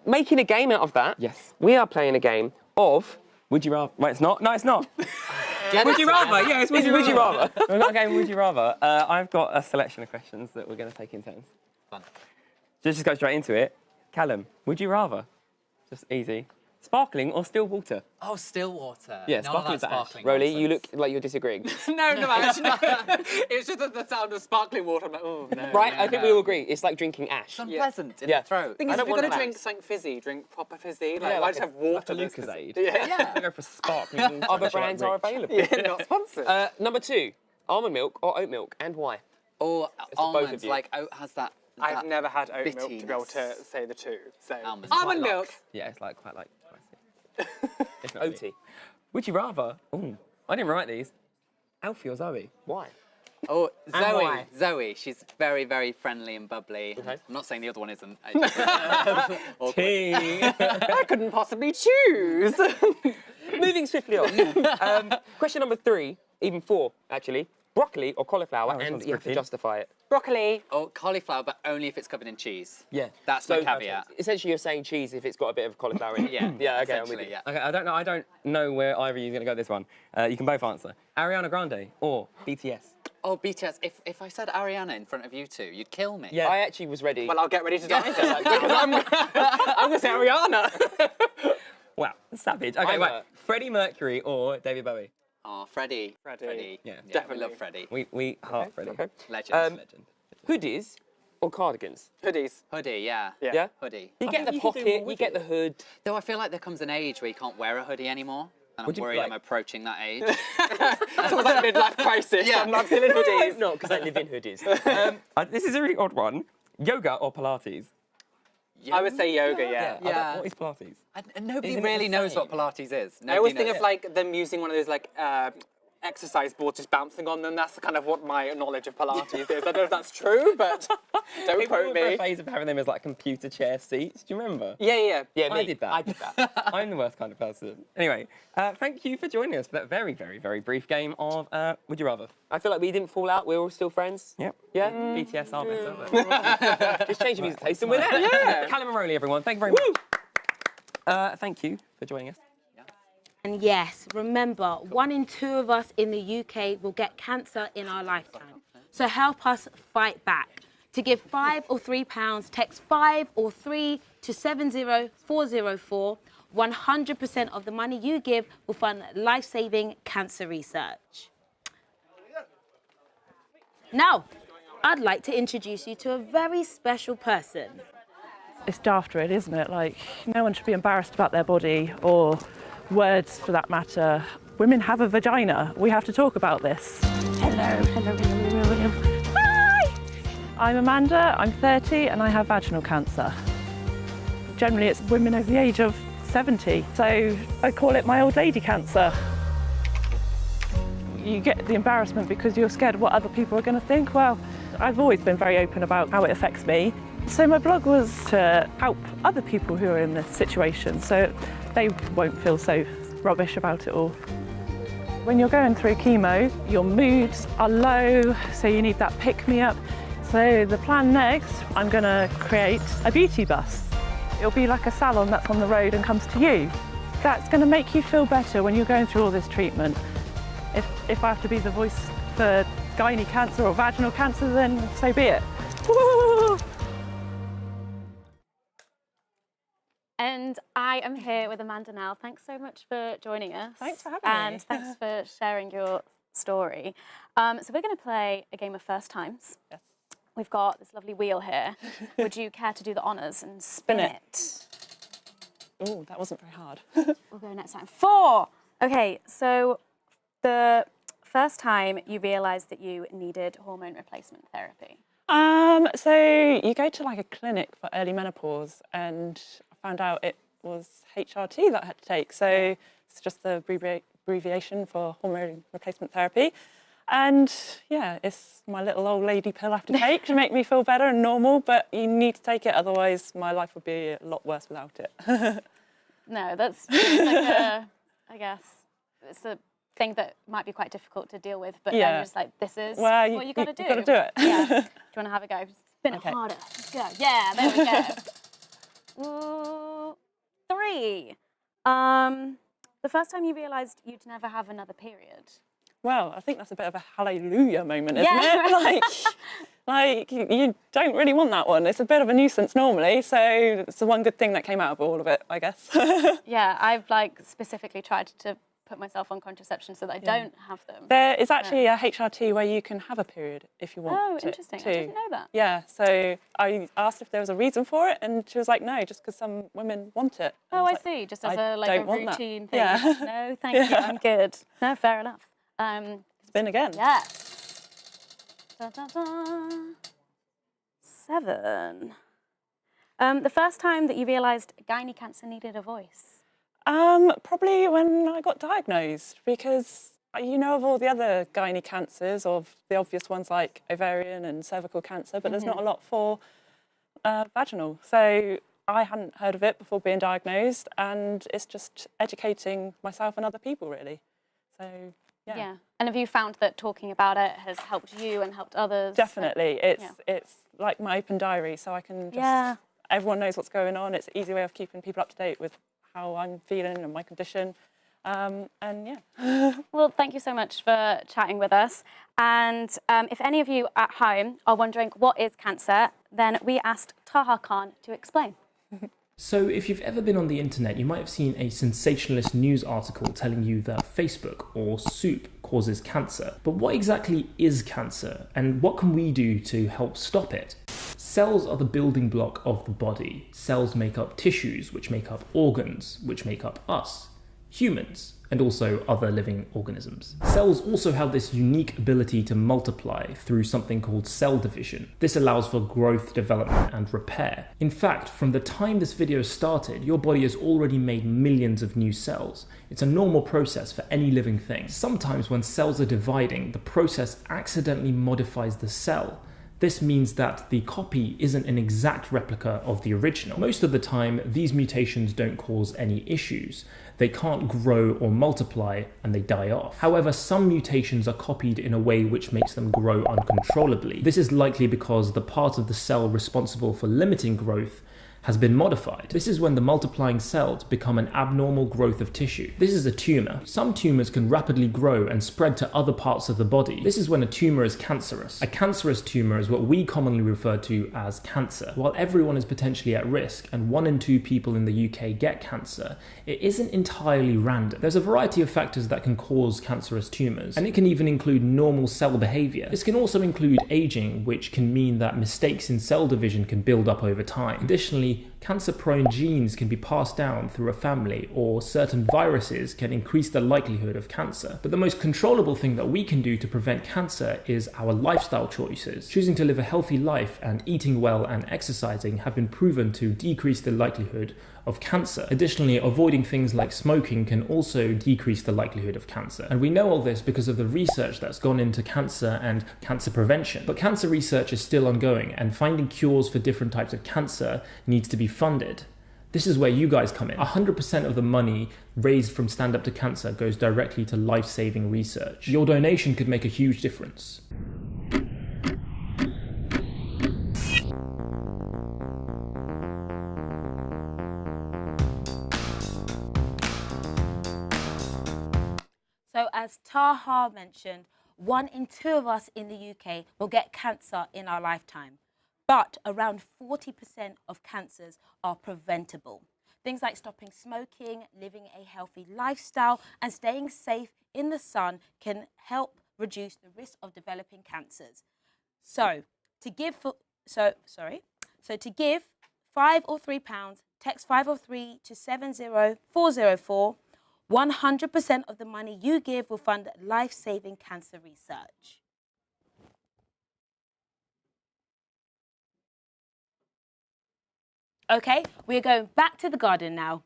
making a game out of that. Yes. We are playing a game of. Would you rather? Wait, it's not. No, it's not. Would you rather? Yeah, it's would you rather. We've got a game. Would you rather? I've got a selection of questions that we're going to take in turns. Fun. Just go straight into it. Callum, would you rather? Just easy. Sparkling or still water? Oh, still water. Yeah, None of sparkling that is the ash. sparkling Roly, nonsense. you look like you're disagreeing. No, actually, it's just the sound of sparkling water. I'm like, oh, no. Right, no, I think no. we all agree. It's like drinking ash. It's unpleasant in the throat. Thing I is, don't if you're want going to drink something fizzy, drink proper fizzy. Like, Yeah, why like just have water? like a Lucozade. Yeah. I go for sparkling water. Other brands are available. Yeah, not sponsored. Number 2, almond milk or oat milk, and why? Or It's for both of almonds, you. like oat has that I've never had oat milk to be able to say the two. So Almond milk. Yeah, it's like quite like spicy. It's not oaty. Would you rather? Ooh, I didn't write these. Alfie or Zoe? Why? Oh, And why? Zoe. She's very, very friendly and bubbly. Okay. I'm not saying the other one isn't. I couldn't possibly choose. Moving swiftly on. Question number 3, even 4, actually. Broccoli or cauliflower, and you have to justify it. Broccoli. Or cauliflower, but only if it's covered in cheese. Yeah. That's the caveat. Essentially, you're saying cheese if it's got a bit of cauliflower in it. Yeah. Yeah, okay, I'm with you. Yeah. Okay, I don't know where either of you is going to go with this one. You can both answer. Ariana Grande or BTS? Oh, BTS. If I said Ariana in front of you two, you'd kill me. Yeah. I actually was ready. Well, I'll get ready to die then, because I'm going to say Ariana. Wow, savage. Okay, right. Freddie Mercury or David Bowie? Oh, Freddie. Yeah, definitely. We love Freddie. We heart Freddie. Okay. Legend. Hoodies or cardigans? Hoodies. Hoodie, yeah. Yeah? Hoodie. You get the pocket, you get the hood. Though I feel like there comes an age where you can't wear a hoodie anymore. And Would I'm you worried like- I'm approaching that age. It's almost like a midlife crisis. Yeah. I'm still in hoodies. No, because I live in hoodies. This is a really odd one. Yoga or Pilates? I would say yoga, yeah. What is Pilates? And nobody Isn't it really the knows same? what Pilates is. I always Nobody think knows. of like them using one of those like exercise boards just bouncing on them. That's kind of what my knowledge of Pilates is. I don't know if that's true, but don't People quote were for a me. phase of having them as like computer chair seats. Do you remember? Yeah. I did that. I'm the worst kind of person. Anyway, thank you for joining us for that very, very, very brief game of Would You Rather. I feel like we didn't fall out. We're all still friends. Yep. Yeah? BTS are better. Just change the music taste and we're there. Yeah. Callum and Rowley, everyone. Thank you very much. Thank you for joining us. And yes, remember, 1 in 2 of us in the UK will get cancer in our lifetime. So help us fight back. To give £5 or £3, text 5 or 3 to 70404. 100% of the money you give will fund life-saving cancer research. Now, I'd like to introduce you to a very special person. It's daft, really, isn't it? Like, no one should be embarrassed about their body or words for that matter. Women have a vagina. We have to talk about this. Hello. Hi! I'm Amanda, I'm 30 and I have vaginal cancer. Generally it's women over the age of 70, so I call it my old lady cancer. You get the embarrassment because you're scared of what other people are going to think. Well, I've always been very open about how it affects me. So my blog was to help other people who are in this situation so they won't feel so rubbish about it all. When you're going through chemo, your moods are low, so you need that pick-me-up. So the plan next, I'm going to create a beauty bus. It'll be like a salon that's on the road and comes to you. That's going to make you feel better when you're going through all this treatment. If I have to be the voice for gynae cancer or vaginal cancer, then so be it. Woo! And I am here with Amanda now. Thanks so much for joining us. Thanks for having me. And thanks for sharing your story. So we're going to play a game of first times. Yes. We've got this lovely wheel here. Would you care to do the honours and spin it? Oh, that wasn't very hard. We'll go next time. 4. Okay, so the first time you realised that you needed hormone replacement therapy. So you go to like a clinic for early menopause and I found out it was HRT that I had to take. So it's just the abbreviation for hormone replacement therapy. And yeah, it's my little old lady pill I have to take to make me feel better and normal, but you need to take it, otherwise my life would be a lot worse without it. No, that's like a, I guess, it's a thing that might be quite difficult to deal with, but then you're just like, this is what you got to do. You've got to do it. Yeah. Do you want to have a go? Spin it harder. Let's go. Yeah, there we go. Ooh, 3. The first time you realised you'd never have another period. Well, I think that's a bit of a hallelujah moment, isn't it? Like you don't really want that one. It's a bit of a nuisance normally, so it's the one good thing that came out of all of it, I guess. Yeah, I've like specifically tried to put myself on contraception so that I don't have them. There is actually a HRT where you can have a period if you want Oh, it interesting. to. I didn't know that. Yeah, so I asked if there was a reason for it, and she was like, no, just because some women want it. And Oh, was I like, see. Just as I a like a don't want that. routine thing. Yeah. No, thank you. I'm good. No, fair enough. Spin again. Yes. Da, da, da. 7. The first time that you realised gynae cancer needed a voice? Probably when I got diagnosed, because you know of all the other gynae cancers, of the obvious ones like ovarian and cervical cancer, but there's not a lot for vaginal. So I hadn't heard of it before being diagnosed, and it's just educating myself and other people, really. So, yeah. And have you found that talking about it has helped you and helped others? Definitely. It's like my open diary, so I can just... Everyone knows what's going on. It's an easy way of keeping people up to date with how I'm feeling and my condition. And yeah. Well, thank you so much for chatting with us. And if any of you at home are wondering what is cancer, then we asked Taha Khan to explain. So if you've ever been on the internet, you might have seen a sensationalist news article telling you that Facebook or soup causes cancer. But what exactly is cancer, and what can we do to help stop it? Cells are the building block of the body. Cells make up tissues, which make up organs, which make up us, humans, and also other living organisms. Cells also have this unique ability to multiply through something called cell division. This allows for growth, development, and repair. In fact, from the time this video started, your body has already made millions of new cells. It's a normal process for any living thing. Sometimes when cells are dividing, the process accidentally modifies the cell. This means that the copy isn't an exact replica of the original. Most of the time, these mutations don't cause any issues. They can't grow or multiply, and they die off. However, some mutations are copied in a way which makes them grow uncontrollably. This is likely because the part of the cell responsible for limiting growth has been modified. This is when the multiplying cells become an abnormal growth of tissue. This is a tumor. Some tumors can rapidly grow and spread to other parts of the body. This is when a tumor is cancerous. A cancerous tumor is what we commonly refer to as cancer. While everyone is potentially at risk, and 1 in 2 people in the UK get cancer, it isn't entirely random. There's a variety of factors that can cause cancerous tumors, and it can even include normal cell behavior. This can also include aging, which can mean that mistakes in cell division can build up over time. Additionally, cancer-prone genes can be passed down through a family, or certain viruses can increase the likelihood of cancer. But the most controllable thing that we can do to prevent cancer is our lifestyle choices. Choosing to live a healthy life and eating well and exercising have been proven to decrease the likelihood of cancer. Additionally, avoiding things like smoking can also decrease the likelihood of cancer. And we know all this because of the research that's gone into cancer and cancer prevention. But cancer research is still ongoing, and finding cures for different types of cancer needs to be funded. This is where you guys come in. 100% of the money raised from Stand Up to Cancer goes directly to life-saving research. Your donation could make a huge difference. So as Taha mentioned, 1 in 2 of us in the UK will get cancer in our lifetime. But around 40% of cancers are preventable. Things like stopping smoking, living a healthy lifestyle, and staying safe in the sun can help reduce the risk of developing cancers. So to give £5 or £3, text 5 or 3 to 70404. 100% of the money you give will fund life-saving cancer research. Okay, we're going back to the garden now.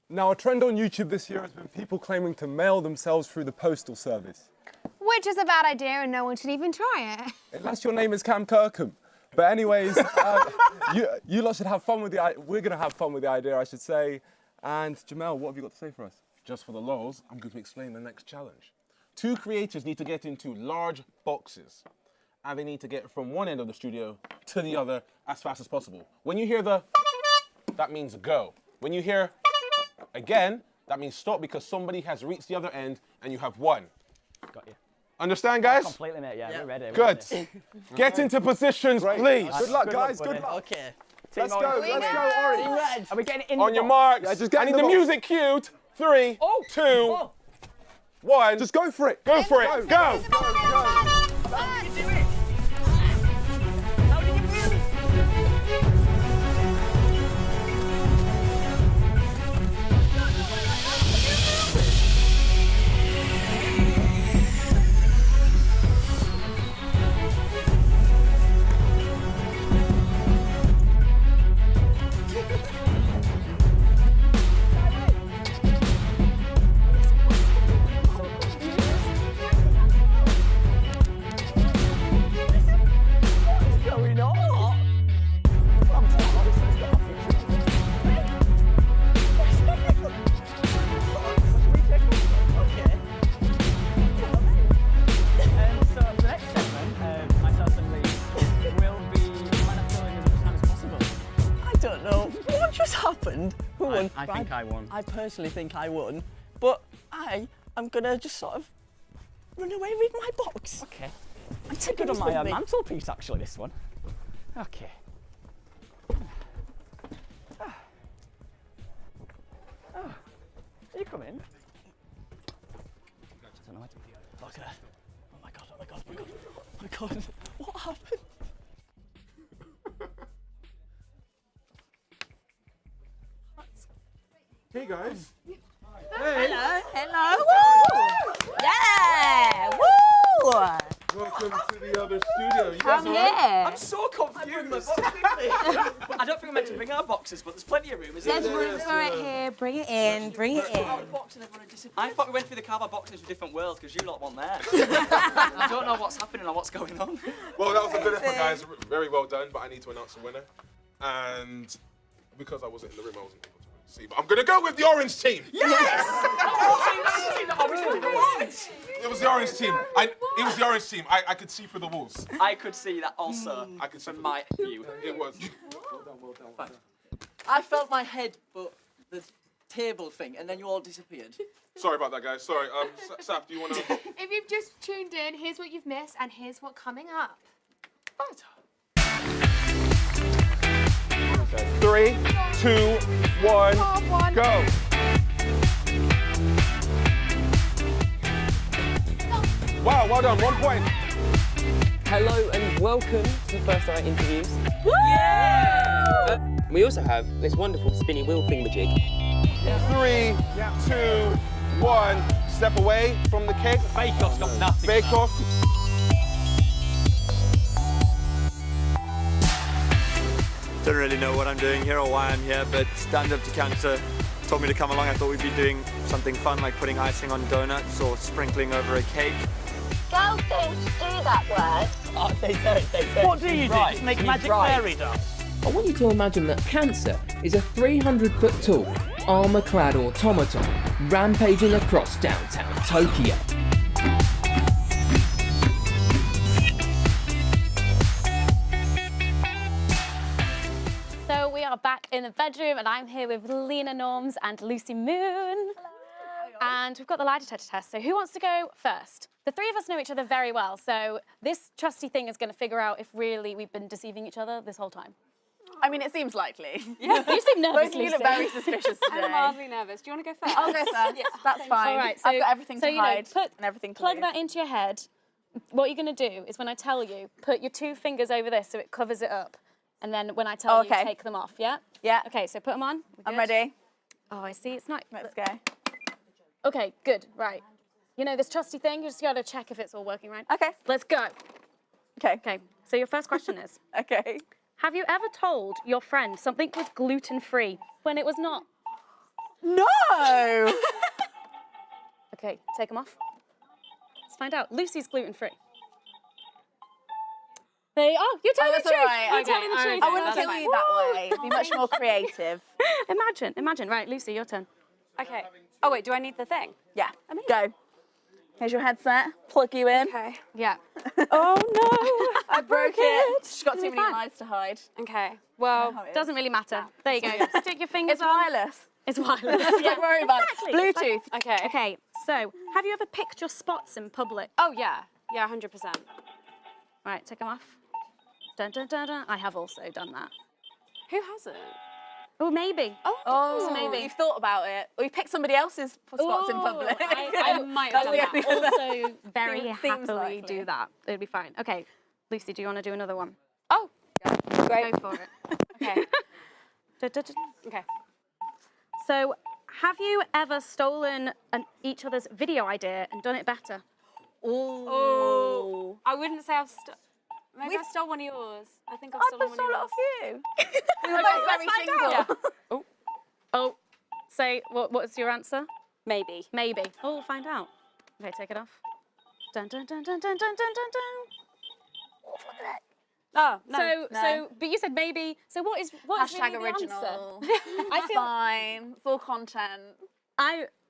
Now, a trend on YouTube this year has been people claiming to mail themselves through the Postal service. Which is a bad idea and no one should even try it. Unless your name is Cam Kirkham. But anyways, you lot should have fun with the idea. We're going to have fun with the idea, I should say. And Jamel, what have you got to say for us? Just for the lols, I'm going to explain the next challenge. 2 creators need to get into large boxes, and they need to get from one end of the studio to the other as fast as possible. When you hear the, that means go. When you hear again, that means stop, because somebody has reached the other end and you have won. Got you. Understand, guys? Completely, mate. Yeah, we're ready. Good. Get into positions, please. Good luck, guys. Good luck. Okay. Let's go, Orange. Are we getting in On your marks. I need the music cued. 3, 2, 1. Just go for it. Go for it. Go. won. I think I won. I personally think I won, but I am gonna just sort of run away with my box. Okay. I'm taking good on my mantelpiece, actually, this one. Okay. Are you coming? I don't know what to do. Okay. Oh my god, oh my god, oh my god. Oh my god. What happened? Hey guys. Hello, hello. Woo! Yeah, woo! Welcome to the other studio. You Come guys all right? here. I'm so confused. I don't think we're meant to bring our boxes, but there's plenty of room, isn't There's there? room for it here. Bring it in, bring it in. I thought we went through the car boxes with different worlds because you lot weren't there. I don't know what's happening or what's going on. Well, that was a good effort, guys. Very well done, but I need to announce the winner. And because I wasn't in the room, I wasn't able to see. But I'm going to go with the orange team. Yes! It was the orange team. It was the orange team. I could see through the walls. I could see that also. I could see from my view. It was. Well done. I felt my head, but the table thing, and then you all disappeared. Sorry about that, guys. Sorry. Saf, do you want to? If you've just tuned in, here's what you've missed, and here's what's coming up. 3, 2, 1, go. Wow, well done. 1 point. Hello and welcome to the first night interviews. Yeah! We also have this wonderful spinny wheel thingamajig. 3, 2, 1. Step away from the cake. Bake-Off's got nothing. Bake-Off. Don't really know what I'm doing here or why I'm here, but Stand Up to Cancer told me to come along. I thought we'd be doing something fun like putting icing on donuts or sprinkling over a cake. Girls don't do that word. Oh, they don't. What do you do? Just make magic fairy dust? I want you to imagine that Cancer is a 300-foot tall, armour-clad automaton rampaging across downtown Tokyo. So we are back in the bedroom, and I'm here with Lena Norms and Lucy Moon. Hello. And we've got the lie detector test. So who wants to go first? The three of us know each other very well, so this trusty thing is going to figure out if really we've been deceiving each other this whole time. I mean, it seems likely. Yeah, you seem nervous, Both of you look very suspicious today. I'm mildly nervous. Do you want to go first? I'll go first. Yeah, that's fine. All right, so, I've got everything to hide and everything to plug lose. that into your head. What you're going to do is when I tell you, put your 2 fingers over this so it covers it up. And then when I tell you, take them off, yeah? Yeah. Okay, so put them on. I'm ready. Oh, I see. It's not... Let's go. Okay, good. Right. You know this trusty thing? You just got to check if it's all working right. Okay. Let's go. Okay. Okay, so your first question is... Okay. Have you ever told your friend something was gluten-free when it was not? No! Okay, take them off. Let's find out. Lucy's gluten-free. You're telling the truth. Right. You're telling the truth. I wouldn't kill you that way. Be much more creative. Imagine. Right, Lucy, your turn. Okay. Oh, wait, do I need the thing? Yeah. Go. Here's your headset. Plug you in. Okay. Yeah. Oh no! I broke it. She's got too many lies to hide. Okay. Well, doesn't really matter. There you go. Stick your fingers It's on. wireless. It's wireless. Don't worry about it. Bluetooth. Okay. Okay. So, have you ever picked your spots in public? Oh, yeah. Yeah, 100%. Right, take them off. Dun, dun, dun, dun. I have also done that. Who hasn't? Oh, maybe. Oh, So maybe. You've thought about it. Or you've picked somebody else's spots in public. I might have done that. Also, very Seems happily likely. do that. It'll be fine. Okay, Lucy, do you want to do another one? Oh, great. Go for it. Okay. Okay. So, have you ever stolen each other's video idea and done it better? Oh. I wouldn't say I've maybe I stole one of yours. I think I've stolen one of yours. off you. We were both very single. Yeah. Oh. Say, what's your answer? Maybe. Maybe. Oh, we'll find out. Okay, take it off. Dun, dun, dun, dun, dun, dun, dun, dun, dun. Oh, no. So, but you said maybe. So what is Hashtag really the original. answer? I feel Fine. Full content.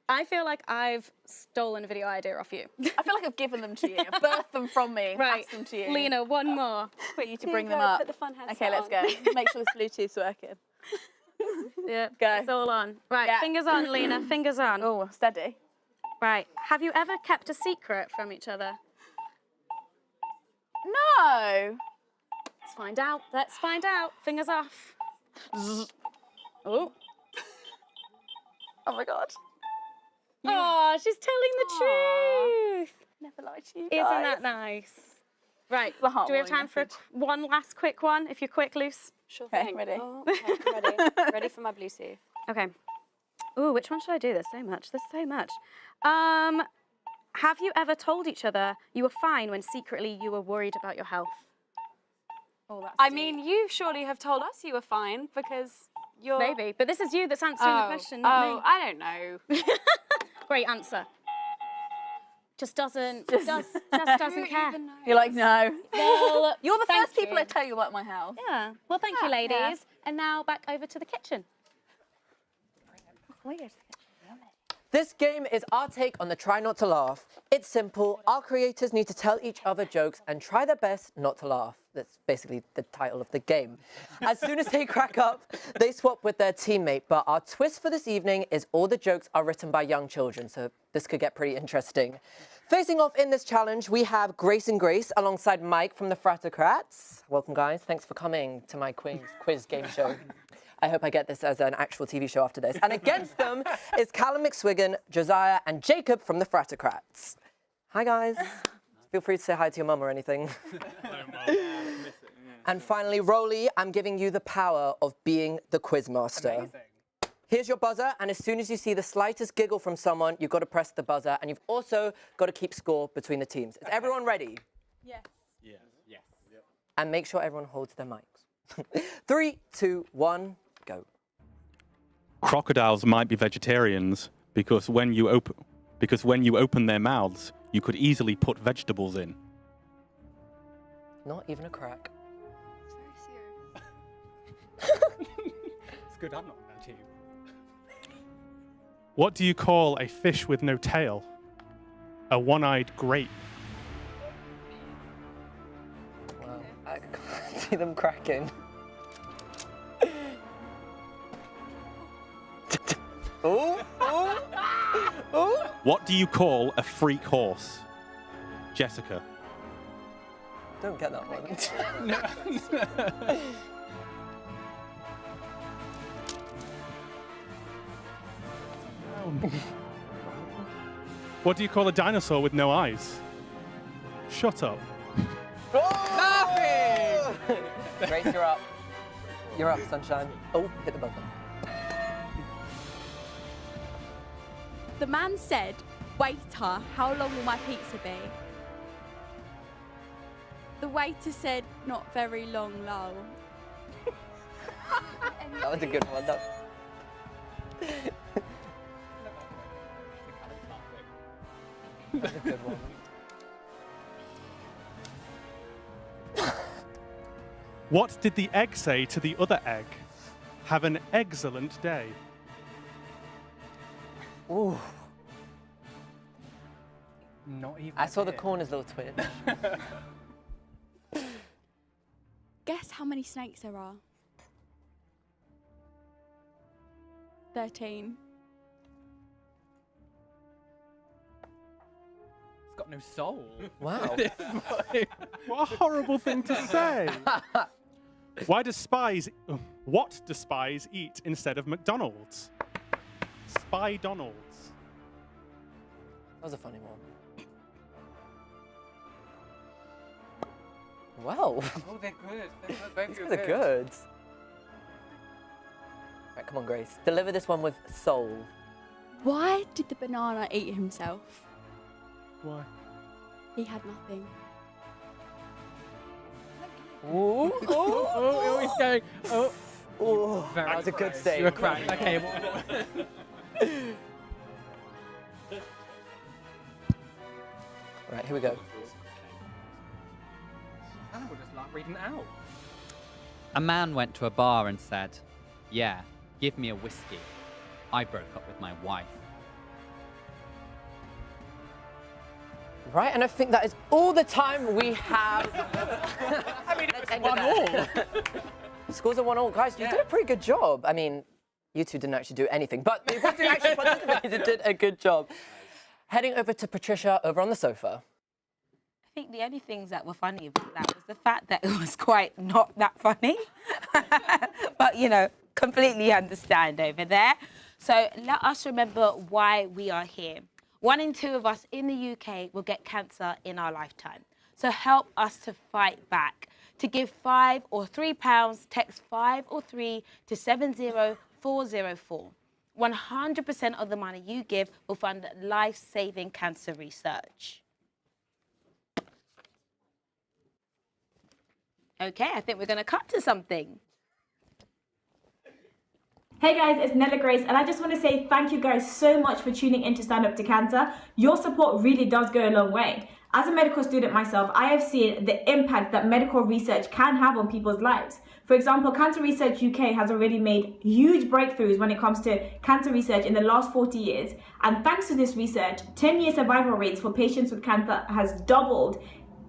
I feel like I've stolen a video idea off you. I feel like I've given them to you. I've birthed them from me. Right. Passed them to you. Lena, one more. For you to Here bring you them go, up. put the fun heads Okay, let's on. go. Make sure this Bluetooth's working. Yeah, go. It's all on. Right, fingers on, Lena, fingers on. Oh, steady. Right, have you ever kept a secret from each other? No. Let's find out. Let's find out. Fingers off. Oh. Oh my God. Oh, she's telling the truth. Never lied to you Isn't guys. that nice? Right, the do we have heartwarming time for one last quick one? If you're quick, Luce. Sure Okay, thing. ready? Oh, okay, ready. Ready for my blue suit. Okay. Ooh, which one should I do? There's so much. There's so much. Have you ever told each other you were fine when secretly you were worried about your health? Oh, that's I mean, you surely have told us you were fine because you're... Maybe, but this is you that's answering the question, not me. I don't know. Great answer. Just doesn't care. You're like, no. Well, you're the thank first people you. I tell you about my health. Yeah. Well, thank you, ladies. Yeah. And now back over to the kitchen. This game is our take on the Try Not to Laugh. It's simple. Our creators need to tell each other jokes and try their best not to laugh. That's basically the title of the game. As soon as they crack up, they swap with their teammate. But our twist for this evening is all the jokes are written by young children, so this could get pretty interesting. Facing off in this challenge, we have Grace and Grace alongside Mike from the Fratocrats. Welcome, guys. Thanks for coming to my quiz game show. I hope I get this as an actual TV show after this. And against them is Callum McSwiggan, Josiah, and Jacob from the Fratocrats. Hi, guys. Feel free to say hi to your mum or anything. And finally, Rolly, I'm giving you the power of being the quizmaster. Amazing. Here's your buzzer, and as soon as you see the slightest giggle from someone, you've got to press the buzzer, and you've also got to keep score between the teams. Is everyone ready? Yes. Yes. Yes. And make sure everyone holds their mics. 3, 2, 1, go. Crocodiles might be vegetarians because when you open their mouths, you could easily put vegetables in. Not even a crack. It's good I'm not that too. What do you call a fish with no tail? A one-eyed grape. Wow, I can't see them cracking. Ooh, ooh, ooh. What do you call a freak horse? Jessica. Don't get that one. No. What do you call a dinosaur with no eyes? Shut up. Nothing! Grace, you're up. You're up, sunshine. Oh, hit the buzzer. The man said, "Waiter, how long will my pizza be?" The waiter said, "Not very long, lol." That was a good one. That was a good one. What did the egg say to the other egg? Have an excellent day. Ooh. Not even. I saw the corner's little twitch. Guess how many snakes there are? 13. It's got no soul. Wow. What a horrible thing to say. What do spies eat instead of McDonald's? Spy Donalds. That was a funny one. Well. Oh, they're good. They're good. Both These of guys are good. Right, come on, Grace. Deliver this one with soul. Why did the banana eat himself? Why? He had nothing. Ooh. Oh, he's going. Oh. Ooh. Very That was a good close. save. You were crying. Okay. Right, here we go. Oh, we're just like reading it out. A man went to a bar and said, "Yeah, give me a whiskey. I broke up with my wife." Right, and I think that is all the time we have. I mean, it's 1-1. Scores are 1-1. Guys, you did a pretty good job. I mean, You two didn't actually do anything, but the ones who actually participated did a good job. Heading over to Patricia over on the sofa. I think the only things that were funny about that was the fact that it was quite not that funny. But, you know, completely understand over there. So let us remember why we are here. 1 in 2 of us in the UK will get cancer in our lifetime. So help us to fight back. To give £5 or £3, text 5 or 3 to 70404. 100% of the money you give will fund life-saving cancer research. Okay, I think we're going to cut to something. Hey guys, it's Nella Grace, and I just want to say thank you guys so much for tuning in to Stand Up to Cancer. Your support really does go a long way. As a medical student myself, I have seen the impact that medical research can have on people's lives. For example, Cancer Research UK has already made huge breakthroughs when it comes to cancer research in the last 40 years. And thanks to this research, 10-year survival rates for patients with cancer has doubled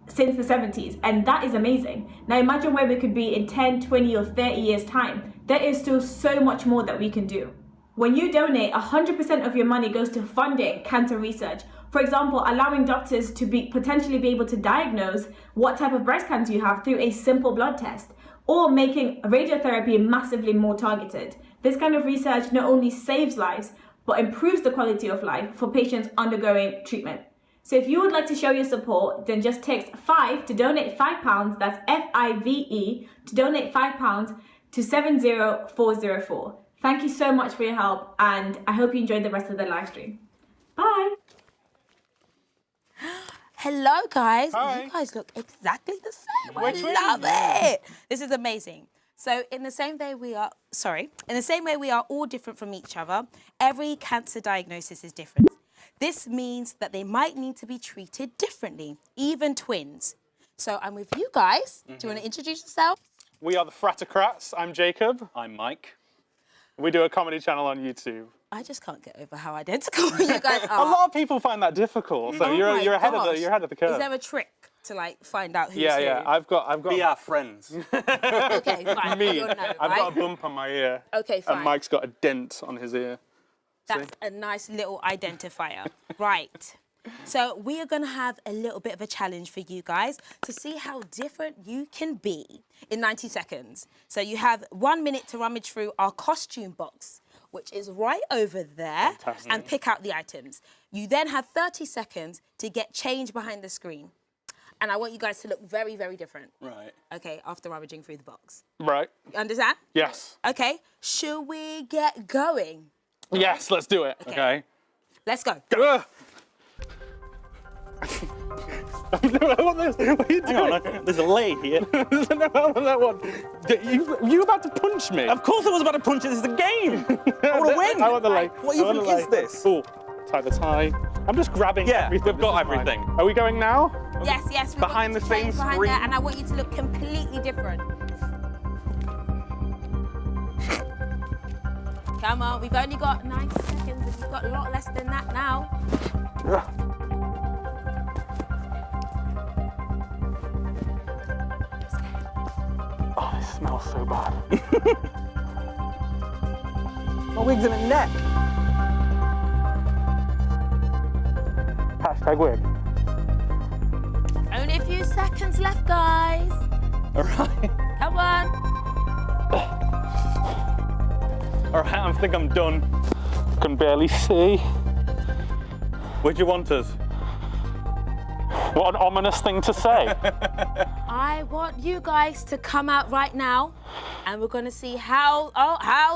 since the 70s, and that is amazing. Now imagine where we could be in 10, 20 or 30 years time. There is still so much more that we can do. When you donate, 100% of your money goes to funding cancer research. For example, allowing doctors to potentially be able to diagnose what type of breast cancer you have through a simple blood test, or making radiotherapy massively more targeted. This kind of research not only saves lives, but improves the quality of life for patients undergoing treatment. So if you would like to show your support, then just text 5 to donate £5, that's FIVE, to donate £5 to 70404. Thank you so much for your help, and I hope you enjoyed the rest of the live stream. Bye. Hello, guys. Hi. You guys look exactly the same. We're I twins. love it. This is amazing. So in the same way we are all different from each other, every cancer diagnosis is different. This means that they might need to be treated differently, even twins. So I'm with you guys. Do you want to introduce yourself? We are the Fratocrats. I'm Jacob. I'm Mike. We do a comedy channel on YouTube. I just can't get over how identical you guys A are. lot of people find that difficult, so Oh you're my ahead gosh. of the curve. Is there a trick to like find out who's Yeah. who? I've got. Be our friends. Okay, fine. Me. You'll know, I've got right? a bump on my ear. Okay, fine. And Mike's got a dent on his ear. That's a nice little identifier. Right. So we are going to have a little bit of a challenge for you guys to see how different you can be in 90 seconds. So you have 1 minute to rummage through our costume box, which is right over there, Fantastic. and pick out the items. You then have 30 seconds to get change behind the screen. And I want you guys to look very, very different. Right. Okay, after rummaging through the box. Right. You understand? Yes. Okay, should we get going? Yes, let's do it. Okay. Let's go. I want this. What are you doing? Hang on, there's a lay here. No, I want that one. You about to punch me? Of course I was about to punch you. This is a game. I want to win. I want the lay. What do you think is this? Oh, tie the tie. I'm just grabbing everything. we've got everything. Are we going now? Yes. We've Behind got the to change scenes behind screen. there, and I want you to look completely different. Come on, we've only got 90 seconds, and you've got a lot less than that now. Oh, this smells so bad. My wig's in a net. Hashtag wig. Only a few seconds left, guys. All right. Come on. All right, I think I'm done. Can barely see. Where do you want us? What an ominous thing to say. I want you guys to come out right now, and we're gonna see how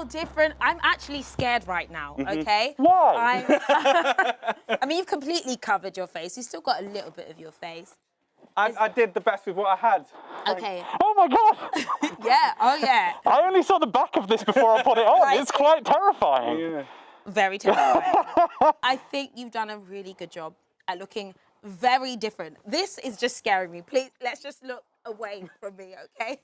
different. I'm actually scared right now. Okay? Why? I mean, you've completely covered your face. You've still got a little bit of your face. I did the best with what I had. Okay. Oh my God! Yeah. Oh yeah. I only saw the back of this before I put it on. It's quite terrifying. Yeah. Very terrifying. I think you've done a really good job at looking very different. This is just scaring me. Please, let's just look away from me, okay?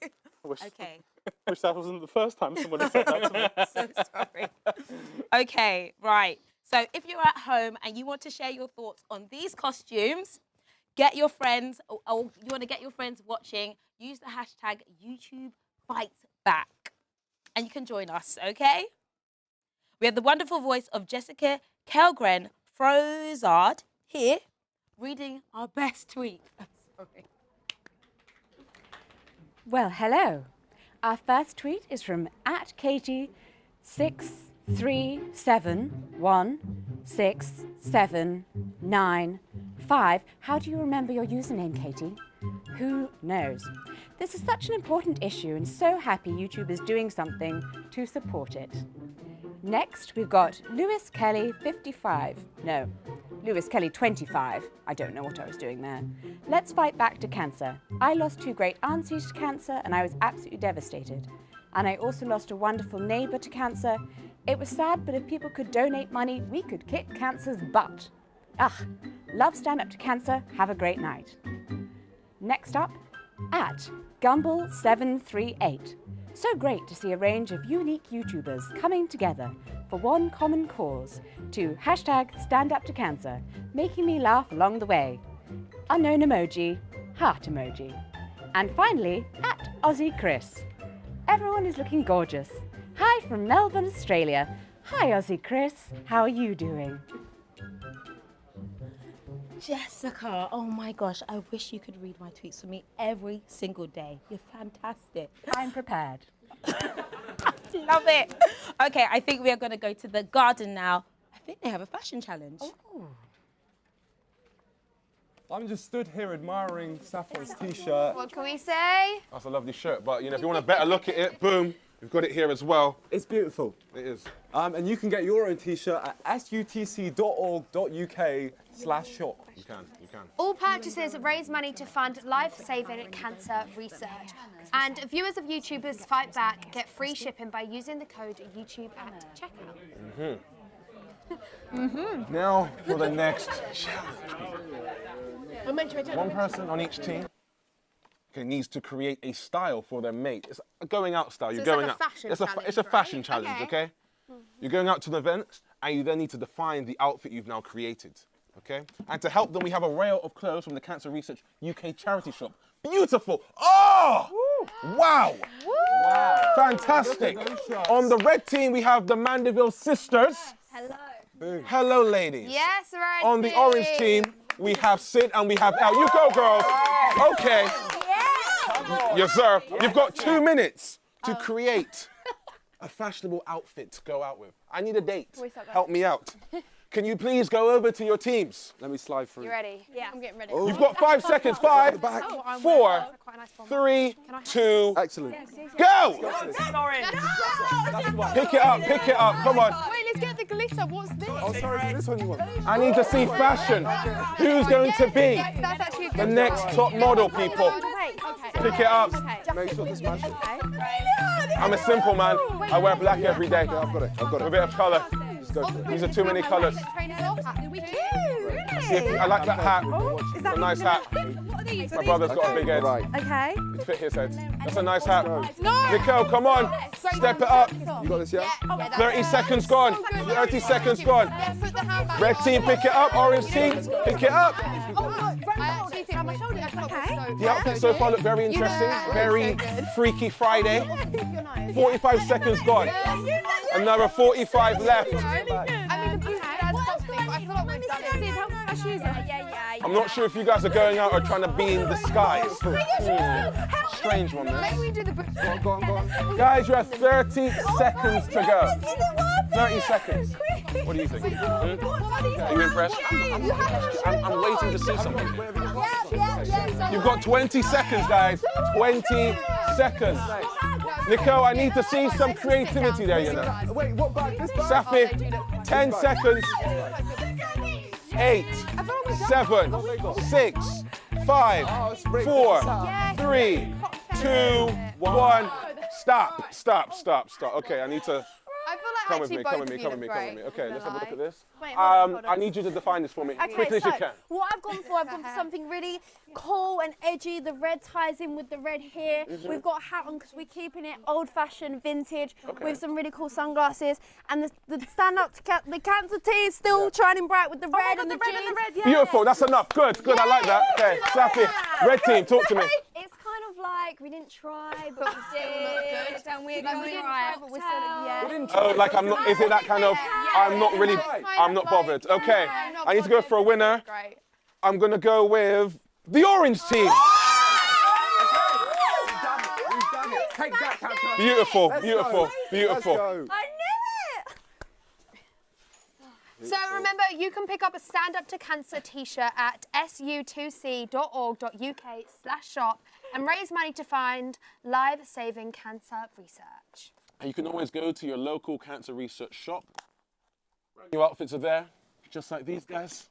Okay. Wish that wasn't the first time somebody said that to me. So sorry. Okay, right. So if you're at home and you want to share your thoughts on these costumes, get your friends, or you want to get your friends watching, use the hashtag YouTube Fight Back. And you can join us, okay? We have the wonderful voice of Jessica Kellgren-Fozard here, reading our best tweet. I'm sorry. Well, hello. Our first tweet is from @Katie63716795. How do you remember your username, Katie? Who knows? This is such an important issue and so happy YouTube is doing something to support it. Next, we've got Lewys Kelly 55. No, Lewys Kelly 25. I don't know what I was doing there. Let's fight back to cancer. I lost 2 great aunties to cancer and I was absolutely devastated. And I also lost a wonderful neighbour to cancer. It was sad, but if people could donate money, we could kick cancer's butt. Love Stand Up to Cancer. Have a great night. Next up, @Gumble738. So great to see a range of unique YouTubers coming together for one common cause to #StandUpToCancer, making me laugh along the way. Unknown emoji, heart emoji. And finally, @AussieChris. Everyone is looking gorgeous. Hi from Melbourne, Australia. Hi, Aussie Chris. How are you doing? Jessica, oh my gosh, I wish you could read my tweets for me every single day. You're fantastic. I'm prepared. Love it. Okay, I think we are going to go to the garden now. I think they have a fashion challenge. Oh. I'm just stood here admiring Saffron's t-shirt. What can we say? That's a lovely shirt, but you know, if you want a better look at it, boom, we've got it here as well. It's beautiful. It is. And you can get your own t-shirt at sutc.org.uk/shop. You can. All purchases raise money to fund life-saving cancer research. And viewers of YouTubers Fight Back get free shipping by using the code YouTube at checkout. Now for the next challenge. One person on each team needs to create a style for their mate. It's a going out style. You're going out. It's a fashion challenge, okay? You're going out to the event, and you then need to define the outfit you've now created, okay? And to help them, we have a rail of clothes from the Cancer Research UK charity shop. Beautiful! Oh! Wow! Wow! Fantastic! On the red team, we have the Mandeville sisters. Hello. Hello, ladies. Yes, red On the orange team, we have Sid and we have Al. You go, girls. Okay. Yes, sir. You've got 2 minutes to create a fashionable outfit to go out with. I need a date. Help me out. Can you please go over to your teams? Let me slide through. You ready? Yeah, I'm getting ready. Oh. You've got 5 seconds. 5, 4, 3, 2, excellent. Go! Orange. Pick it up, pick it up. Come on. Wait, let's get the glitter. What's this? Oh, sorry, this one you want. I need to see fashion. Who's going to be the next top model, people? Pick it up. Make sure this matches. I'm a simple man. I wear black every day. I've got it. With a bit of colour. These are too many colours. See if I like that hat. It's a nice hat. My brother's got a big head. Okay. It's fit his head. That's a nice hat. Nicole, come on. Step it up. You got this, yeah? 30 seconds gone. 30 seconds gone. Red team, pick it up. Orange team, pick it up. The outfits so far look very interesting. Very Freaky Friday. 45 seconds gone. Another 45 left. I'm not sure if you guys are going out or trying to be in disguise. Strange one, man. Go on. Guys, you have 30 seconds to go. 30 seconds. What do you think? Are you impressed? I'm waiting to see something. You've got 20 seconds, guys. 20 seconds. Nico, I need to see some creativity there, you know. Wait, what bag? This bag? Safi, 10 seconds. 8, 7, 6, 5, 4, 3, 2, 1. Stop. Okay, I need to. Come with me. Okay, let's have a look at this. I need you to define this for me quickly as you can. What I've gone for something really cool and edgy. The red ties in with the red hair. We've got a hat on because we're keeping it old-fashioned, vintage, with some really cool sunglasses. And the stand-up to the cancer tee is still shining bright with the red and the jeans. Beautiful, that's enough. Good, I like that. Okay, Safi, red team, talk to me. It's kind of like like, we didn't try, but we did. And we didn't try, but we're still, Oh, like I'm not, is it that kind of, I'm not really, I'm not bothered. Okay, I need to go for a winner. I'm gonna go with the orange team. Beautiful, beautiful, beautiful. So remember, you can pick up a Stand Up to Cancer t-shirt at su2c.org.uk/shop and raise money to fund life-saving cancer research. And you can always go to your local cancer research shop. Your outfits are there, just like these guys.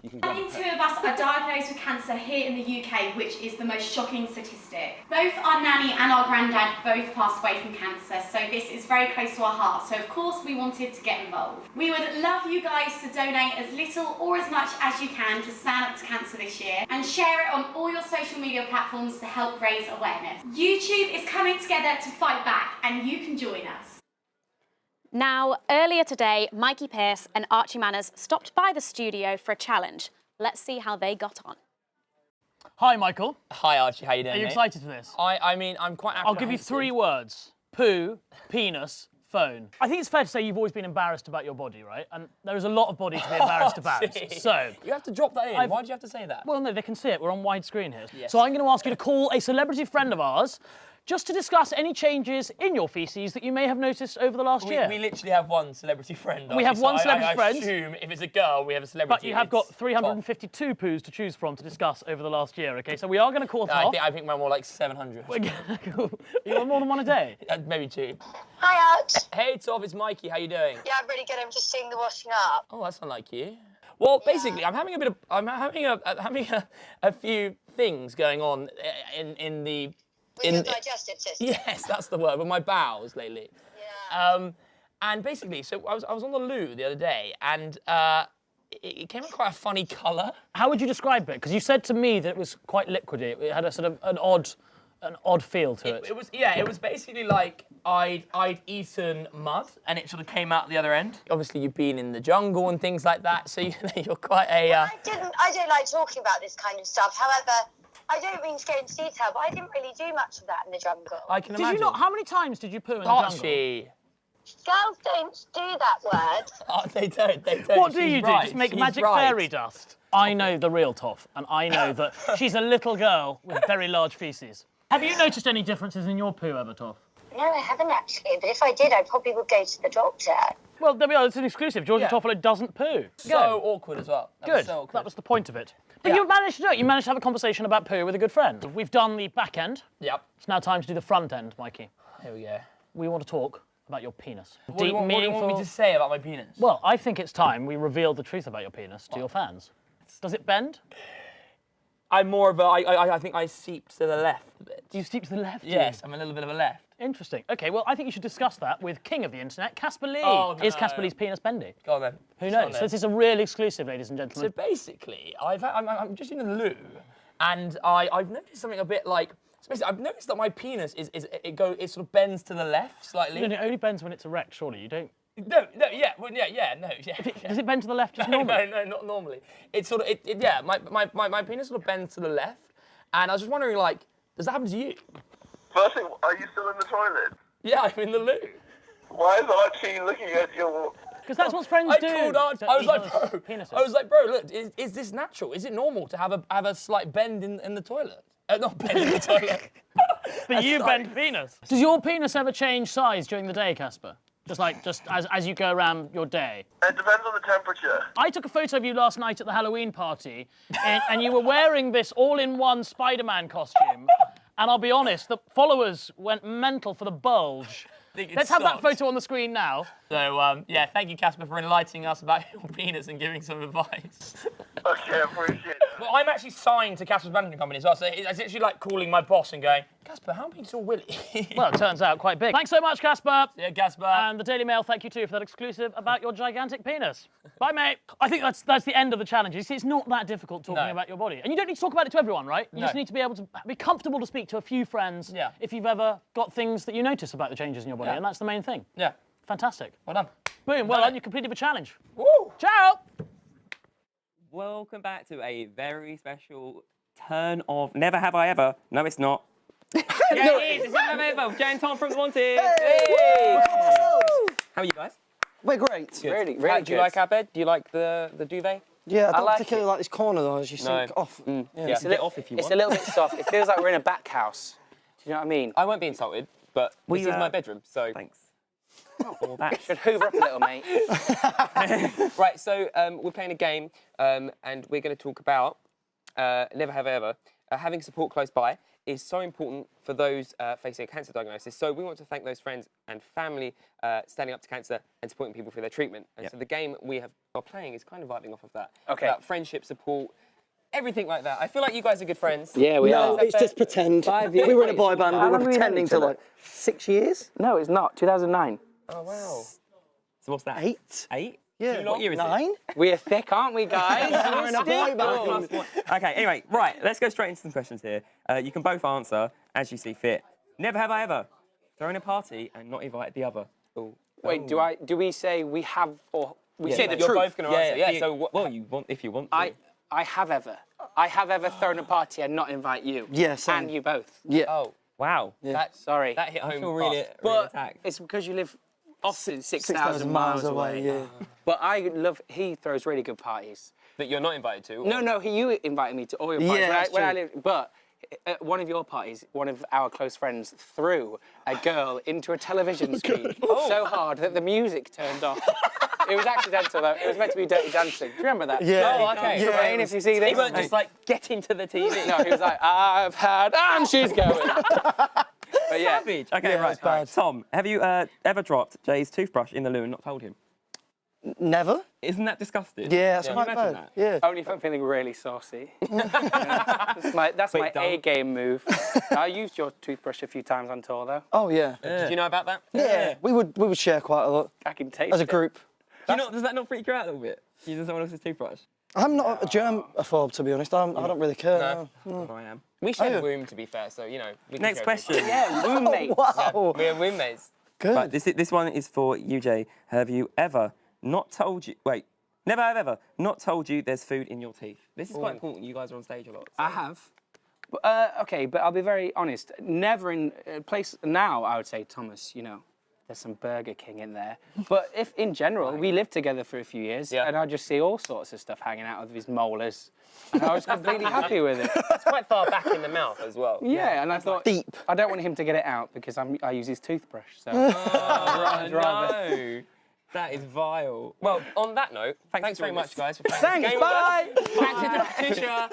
You can grab a Two pair. of us are diagnosed with cancer here in the UK, which is the most shocking statistic. Both our nanny and our granddad both passed away from cancer, so this is very close to our heart. So of course we wanted to get involved. We would love you guys to donate as little or as much as you can to Stand Up to Cancer this year and share it on all your social media platforms to help raise awareness. YouTube is coming together to fight back, and you can join us. Now, earlier today, Mikey Pearce and Archie Manners stopped by the studio for a challenge. Let's see how they got on. Hi, Michael. Hi, Archie. How you doing, Are you mate? excited for this? I mean, I'm quite I'll give you 3 words. Poo, penis, phone. I think it's fair to say you've always been embarrassed about your body, right? And there is a lot of body to be embarrassed about. Gee. So... You have to drop that in. Why do you have to say that? Well, no, they can see it. We're on widescreen here. Yes. So I'm going to ask you to call a celebrity friend of ours just to discuss any changes in your faeces that you may have noticed over the last year. We literally have one celebrity friend. We have Archie, one so celebrity friend. I assume if it's a girl, we have a celebrity. But you have got 352 poos to choose from to discuss over the last year, OK? So we are going to call Toff. I think we're more like 700. You want more than one a day? Maybe 2. Hi, Arch. Hey, Toff, it's Mikey. How you doing? Yeah, I'm really good. I'm just doing the washing up. Oh, that's unlike you. Well, basically, I'm having a few things going on in the. With your digestive system? Yes, that's the word, with my bowels lately. Yeah. And basically, so I was on the loo the other day, and it came in quite a funny colour. How would you describe it? Because you said to me that it was quite liquidy. It had a sort of an odd feel to it. It was basically like I'd eaten mud, and it sort of came out the other end. Obviously, you've been in the jungle and things like that, so you're quite a. I don't like talking about this kind of stuff. However, I don't mean to go into detail, but I didn't really do much of that in the jungle. I can imagine. Did you not? How many times did you poo in the Archie. jungle? Girls don't do that word. Oh, they don't. What do you do? Just make magic fairy dust? I know the real Toff, and I know that she's a little girl with very large faeces. Have you noticed any differences in your poo ever, Toff? No, I haven't actually, but if I did, I probably would go to the doctor. Well, there we are. It's an exclusive. Georgia Toffolo doesn't poo. So awkward as well. Good. So awkward. That was the point of it. But you managed to do it. You managed to have a conversation about poo with a good friend. We've done the back end. Yep. It's now time to do the front end, Mikey. Here we go. We want to talk about your penis. What do you want me to say about my penis? Well, I think it's time we reveal the truth about your penis to your fans. Does it bend? I'm more of a. I think I seep to the left a bit. You seep to the left? Yes, I'm a little bit of a left. Interesting. Okay, well, I think you should discuss that with King of the Internet, Casper Lee. Oh, Is no. Casper Lee's penis bendy? Go on then. Who knows? So this is a real exclusive, ladies and gentlemen. So basically, I'm just in the loo, and I've noticed something a bit like. So basically, I've noticed that my penis it sort of bends to the left slightly. No, it only bends when it's erect, surely. You don't. No, no. Does it bend to the left just normally? No, not normally. It's sort of my penis sort of bends to the left, and I was just wondering, like, does that happen to you? Firstly, are you still in the toilet? Yeah, I'm in the loo. Why is Archie looking at your... Because that's what friends do. I called Archie. I was like, bro, look, is this natural? Is it normal to have a slight bend in the toilet? Not bend in the toilet. But you bend penis. Does your penis ever change size during the day, Casper? Just as you go around your day? It depends on the temperature. I took a photo of you last night at the Halloween party, and you were wearing this all-in-one Spider-Man costume. And I'll be honest, the followers went mental for the bulge. Let's have that photo on the screen now. So, yeah, thank you, Casper, for enlightening us about your penis and giving some advice. Okay, I appreciate it. Well, I'm actually signed to Casper's management company as well, so it's literally like calling my boss and going, Casper, how big is your willy? Well, it turns out quite big. Thanks so much, Casper. Yeah, Casper. And the Daily Mail, thank you too for that exclusive about your gigantic penis. Bye, mate. I think that's the end of the challenge. You see, it's not that difficult talking about your body. And you don't need to talk about it to everyone, right? You just need to be able to be comfortable to speak to a few friends if you've ever got things that you notice about the changes in your body, and that's the main thing. Yeah. Fantastic. Well done. Boom, well done, you completed the challenge. Woo! Ciao! Welcome back to a very special turn of Never Have I Ever. No, it's not. Yeah, it is. It's Never Have Ever. Jay and Tom from The Wanted. Hey. How are you guys? We're great. Good. Really Do you like our bed? Do you like the duvet? Yeah, I don't particularly like this corner though, as you sink off. Yeah, It's get off if you want. It's a little bit soft. It feels like we're in a back house. Do you know what I mean? I won't be insulted, but this is my bedroom, so... Thanks. All that. Should hoover up a little, mate. Right, so we're playing a game, and we're going to talk about Never Have Ever. Having support close by is so important for those facing a cancer diagnosis. So we want to thank those friends and family standing up to cancer and supporting people through their treatment. And so the game we are playing is kind of vibing off of that. Okay. About friendship, support, everything like that. I feel like you guys are good friends. Yeah, we are. No, it's just pretend. 5 years. We were in a boy band. How We were long have we known pretending each to other? like 6 years. No, it's not. 2009. Oh, wow. So what's that? 8. 8? Yeah. What year is 9. it? We're thick, aren't we, guys? We're in a boy band. Okay, anyway, right, let's go straight into some questions here. You can both answer as you see fit. Never have I ever thrown a party and not invited the other. Ooh. Wait, do we say we have or we say the you're truth? both going to answer. Yeah, so well, if you want to. I have ever thrown a party and not invite you. Yes. And you both. Yeah. Oh, wow. Yeah. Sorry. That hit home. I feel really but attacked. it's because you live often 6,000 miles away. Yeah. But he throws really good parties. That you're not invited to? Or? No, you invited me to all your parties Yeah, when I lived. But at one of your parties, one of our close friends threw a girl into a television screen so hard that the music turned off. It was accidental though. It was meant to be Dirty Dancing. Do you remember that? Yeah. Oh, okay. Yeah. Rain, if you see this. He weren't just like, get into the TV. No, he was like, I've had, and she's going. But yeah. Savage. Okay, Yeah, right. it's bad. Tom, have you ever dropped Jay's toothbrush in the loo and not told him? Never. Isn't that disgusting? Yeah, that's Can quite you imagine bad. that? Yeah. Only if I'm feeling really saucy. That's my A-game move. I used your toothbrush a few times on tour, though. Oh yeah. Did you know about that? Yeah. We would share quite a lot I can taste as a group. Does that not freak you out a little bit? Using someone else's toothbrush? I'm not a germaphobe, to be honest. I don't really care. No. I am. We share a room, to be fair, so, you know. We can Next share question. Yeah, roommates. Wow. We're roommates. Good. Right, this one is for you, Jay. Have you ever not told you... Wait. Never have ever not told you there's food in your teeth. This is quite important. You guys are on stage a lot. So. I have. Okay, but I'll be very honest. Never in a place now, I would say, Thomas, you know, there's some Burger King in there. But if, in general, we lived together for a few years, and I just see all sorts of stuff hanging out of his molars. And I was completely happy with it. It's quite far back in the mouth as well. Yeah, and I thought, deep. I don't want him to get it out because I use his toothbrush. So Oh, no. That is vile. Well, on that note, thanks very much, guys, for playing this game bye! with us. Patricia.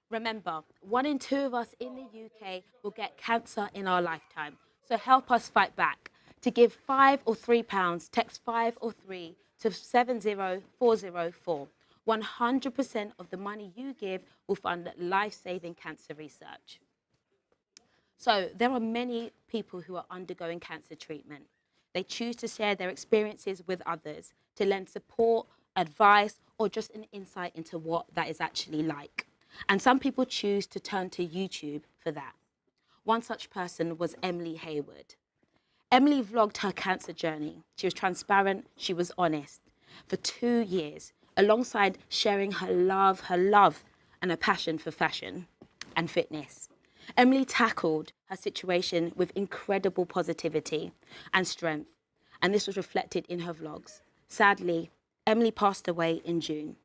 Remember, 1 in 2 of us in the UK will get cancer in our lifetime. So help us fight back. To give £5 or £3, text 5 or 3 to 70404. 100% of the money you give will fund life-saving cancer research. So there are many people who are undergoing cancer treatment. They choose to share their experiences with others, to lend support, advice, or just an insight into what that is actually like. And some people choose to turn to YouTube for that. One such person was Emily Hayward. Emily vlogged her cancer journey. She was transparent, she was honest. For 2 years, alongside sharing her love, and her passion for fashion and fitness. Emily tackled her situation with incredible positivity and strength, and this was reflected in her vlogs. Sadly, Emily passed away in June.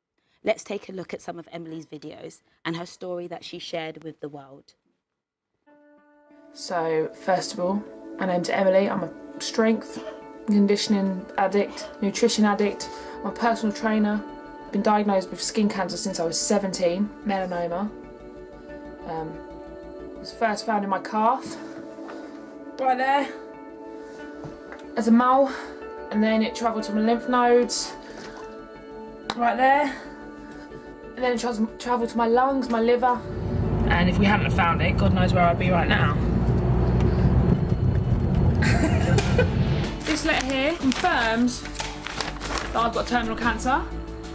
Let's take a look at some of Emily's videos and her story that she shared with the world. So, first of all, my name's Emily. I'm a strength and conditioning addict, nutrition addict. I'm a personal trainer. I've been diagnosed with skin cancer since I was 17, melanoma. It was first found in my calf, right there, as a mole, and then it travelled to my lymph nodes, right there, and then it travelled to my lungs, my liver, and if we hadn't have found it, God knows where I'd be right now. This letter here confirms that I've got terminal cancer.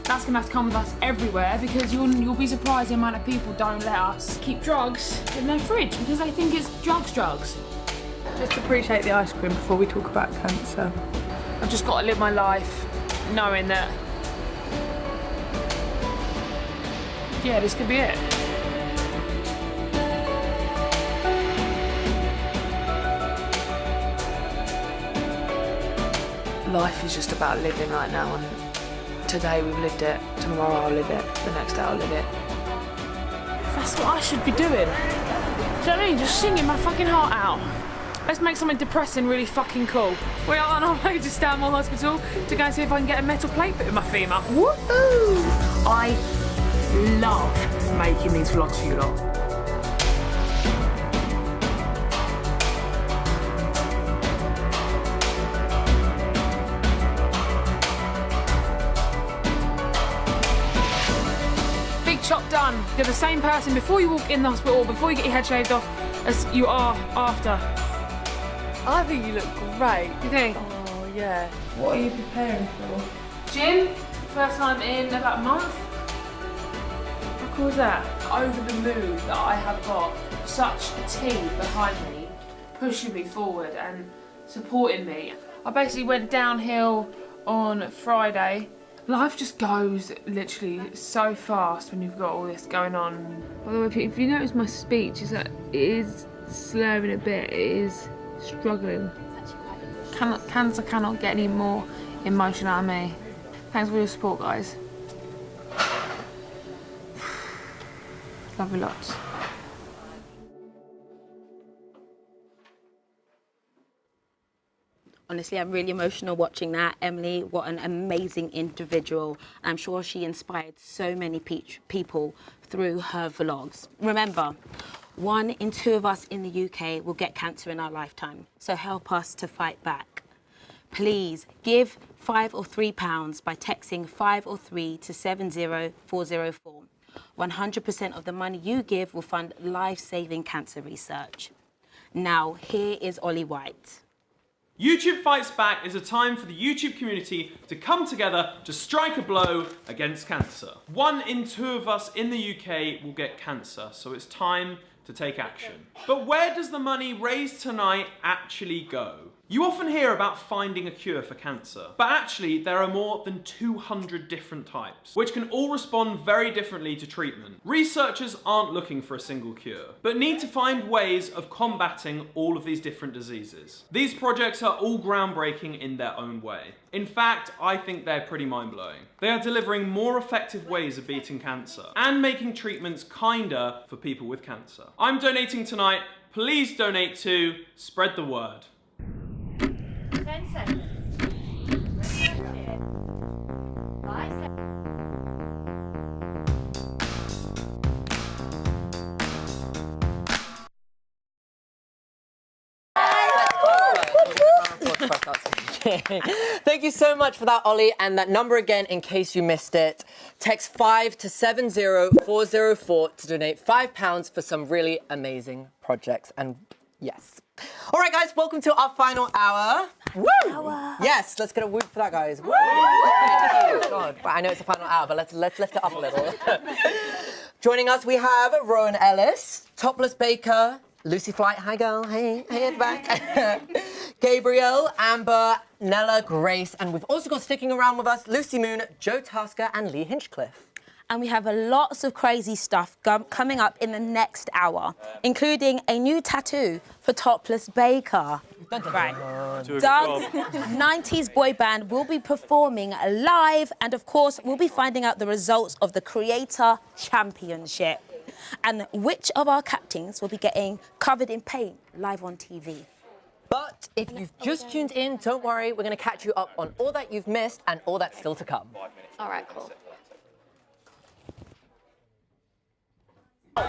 That's going to have to come with us everywhere because you'll be surprised the amount of people don't let us keep drugs in their fridge because they think it's drugs. Just appreciate the ice cream before we talk about cancer. I've just got to live my life knowing that, yeah, this could be it. life is just about living right now, and today we've lived it, tomorrow I'll live it, the next day I'll live it. That's what I should be doing. Do you know what I mean? Just singing my fucking heart out. Let's make something depressing really fucking cool. We are on our way to Stanmore Hospital to go and see if I can get a metal plate put in my femur. Woohoo! I love making these vlogs for you lot. Chop done. You're the same person before you walk in the hospital or before you get your head shaved off as you are after. I think you look great. You think? Oh, yeah. What are you preparing for? Gym. First time in about a month. How cool is that? Over the moon that I have got such a team behind me, pushing me forward and supporting me. I basically went downhill on Friday. Life just goes literally so fast when you've got all this going on. By the way, if you notice my speech, is that it is slurring a bit, it is struggling. Cancer cannot get any more emotion out of me. Thanks for your support, guys. Love you lots. Honestly, I'm really emotional watching that. Emily, what an amazing individual. I'm sure she inspired so many people through her vlogs. Remember, 1 in 2 of us in the UK will get cancer in our lifetime, so help us to fight back. Please give £5 or £3 by texting 5 or 3 to 70404. 100% of the money you give will fund life-saving cancer research. Now, here is Ollie White. YouTube Fights Back is a time for the YouTube community to come together to strike a blow against cancer. 1 in 2 of us in the UK will get cancer, so it's time to take action. But where does the money raised tonight actually go? You often hear about finding a cure for cancer, but actually there are more than 200 different types, which can all respond very differently to treatment. Researchers aren't looking for a single cure, but need to find ways of combating all of these different diseases. These projects are all groundbreaking in their own way. In fact, I think they're pretty mind-blowing. They are delivering more effective ways of beating cancer and making treatments kinder for people with cancer. I'm donating tonight. Please donate to spread the word. 10 seconds. 5 seconds. Thank you so much for that, Ollie. And that number again, in case you missed it, text 5 to 70404 to donate £5 for some really amazing projects. And yes. All right, guys, welcome to our final hour. Woo! Yes, let's get a whoop for that, guys. Woo! God. Right, I know it's a final hour, but let's lift it up a little. Joining us, we have Rowan Ellis, Topless Baker, Lucy Flight, hi girl, hey at the back. Gabriel, Amber, Nella, Grace, and we've also got sticking around with us Lucy Moon, Joe Tasker, and Lee Hinchcliffe. And we have lots of crazy stuff coming up in the next hour, including a new tattoo for Topless Baker. Right. Doug's 90s boy band will be performing live, and of course, we'll be finding out the results of the Creator Championship and which of our captains will be getting covered in paint live on TV. But if you've just tuned in, don't worry, we're going to catch you up on all that you've missed and all that's still to come. All right, cool. No.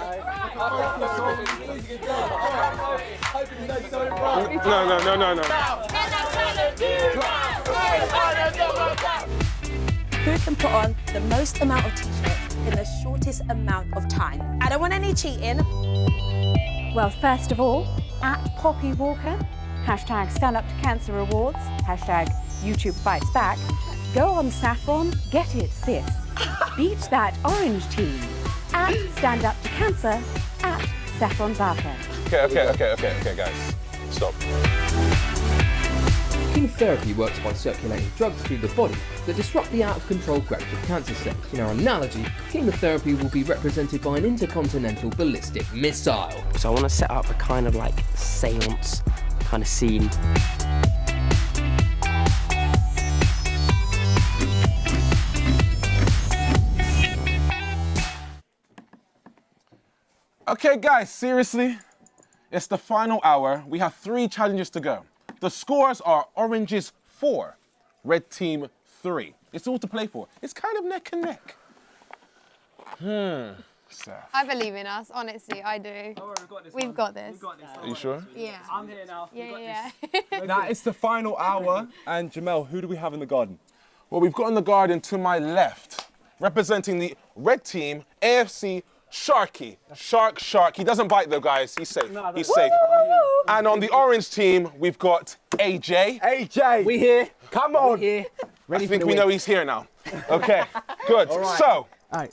Who can put on the most amount of t-shirts in the shortest amount of time? I don't want any cheating. Well, first of all, at Poppy Walker, hashtag Stand Up to Cancer Awards, hashtag YouTube Fights Back, go on Saffron, get it, sis. Beat that orange team. At Stand Up to Cancer, at Saffron Barker. Okay, guys. Stop. Chemotherapy works by circulating drugs through the body that disrupt the out-of-control growth of cancer cells. In our analogy, chemotherapy will be represented by an intercontinental ballistic missile. So I want to set up a kind of like seance kind of scene. Okay, guys, seriously, it's the final hour. We have 3 challenges to go. The scores are oranges 4, red team 3. It's all to play for. It's kind of neck and neck. Seth. I believe in us, honestly, I do. Don't worry, We've got this. Are you sure? Yeah. I'm here now. Yeah. Now it's the final hour, and Jamel, who do we have in the garden? Well, we've got in the garden to my left, representing the red team, AFC Sharky. Shark. He doesn't bite though, guys. He's safe. He's safe. And on the orange team, we've got AJ. AJ! We here. Come on! We here. I think we know he's here now. Okay, good. right. So, All right.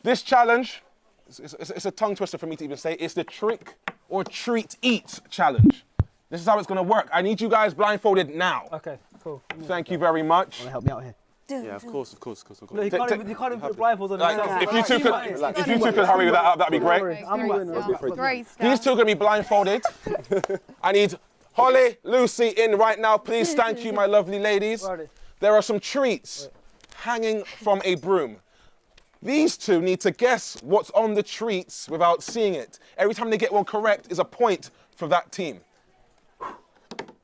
this challenge, it's a tongue twister for me to even say, it's the trick or treat eat challenge. This is how it's gonna work. I need you guys blindfolded now. Okay, cool. Thank you very much. Want to help me out here? Yeah, of course. No, you can't even put blindfolds on Like, if you two could hurry with that up, that'd be great. Great stuff. These two are gonna be blindfolded. I need Holly, Lucy in right now, please. Thank you, my lovely ladies. There are some treats hanging from a broom. These two need to guess what's on the treats without seeing it. Every time they get one correct is a point for that team.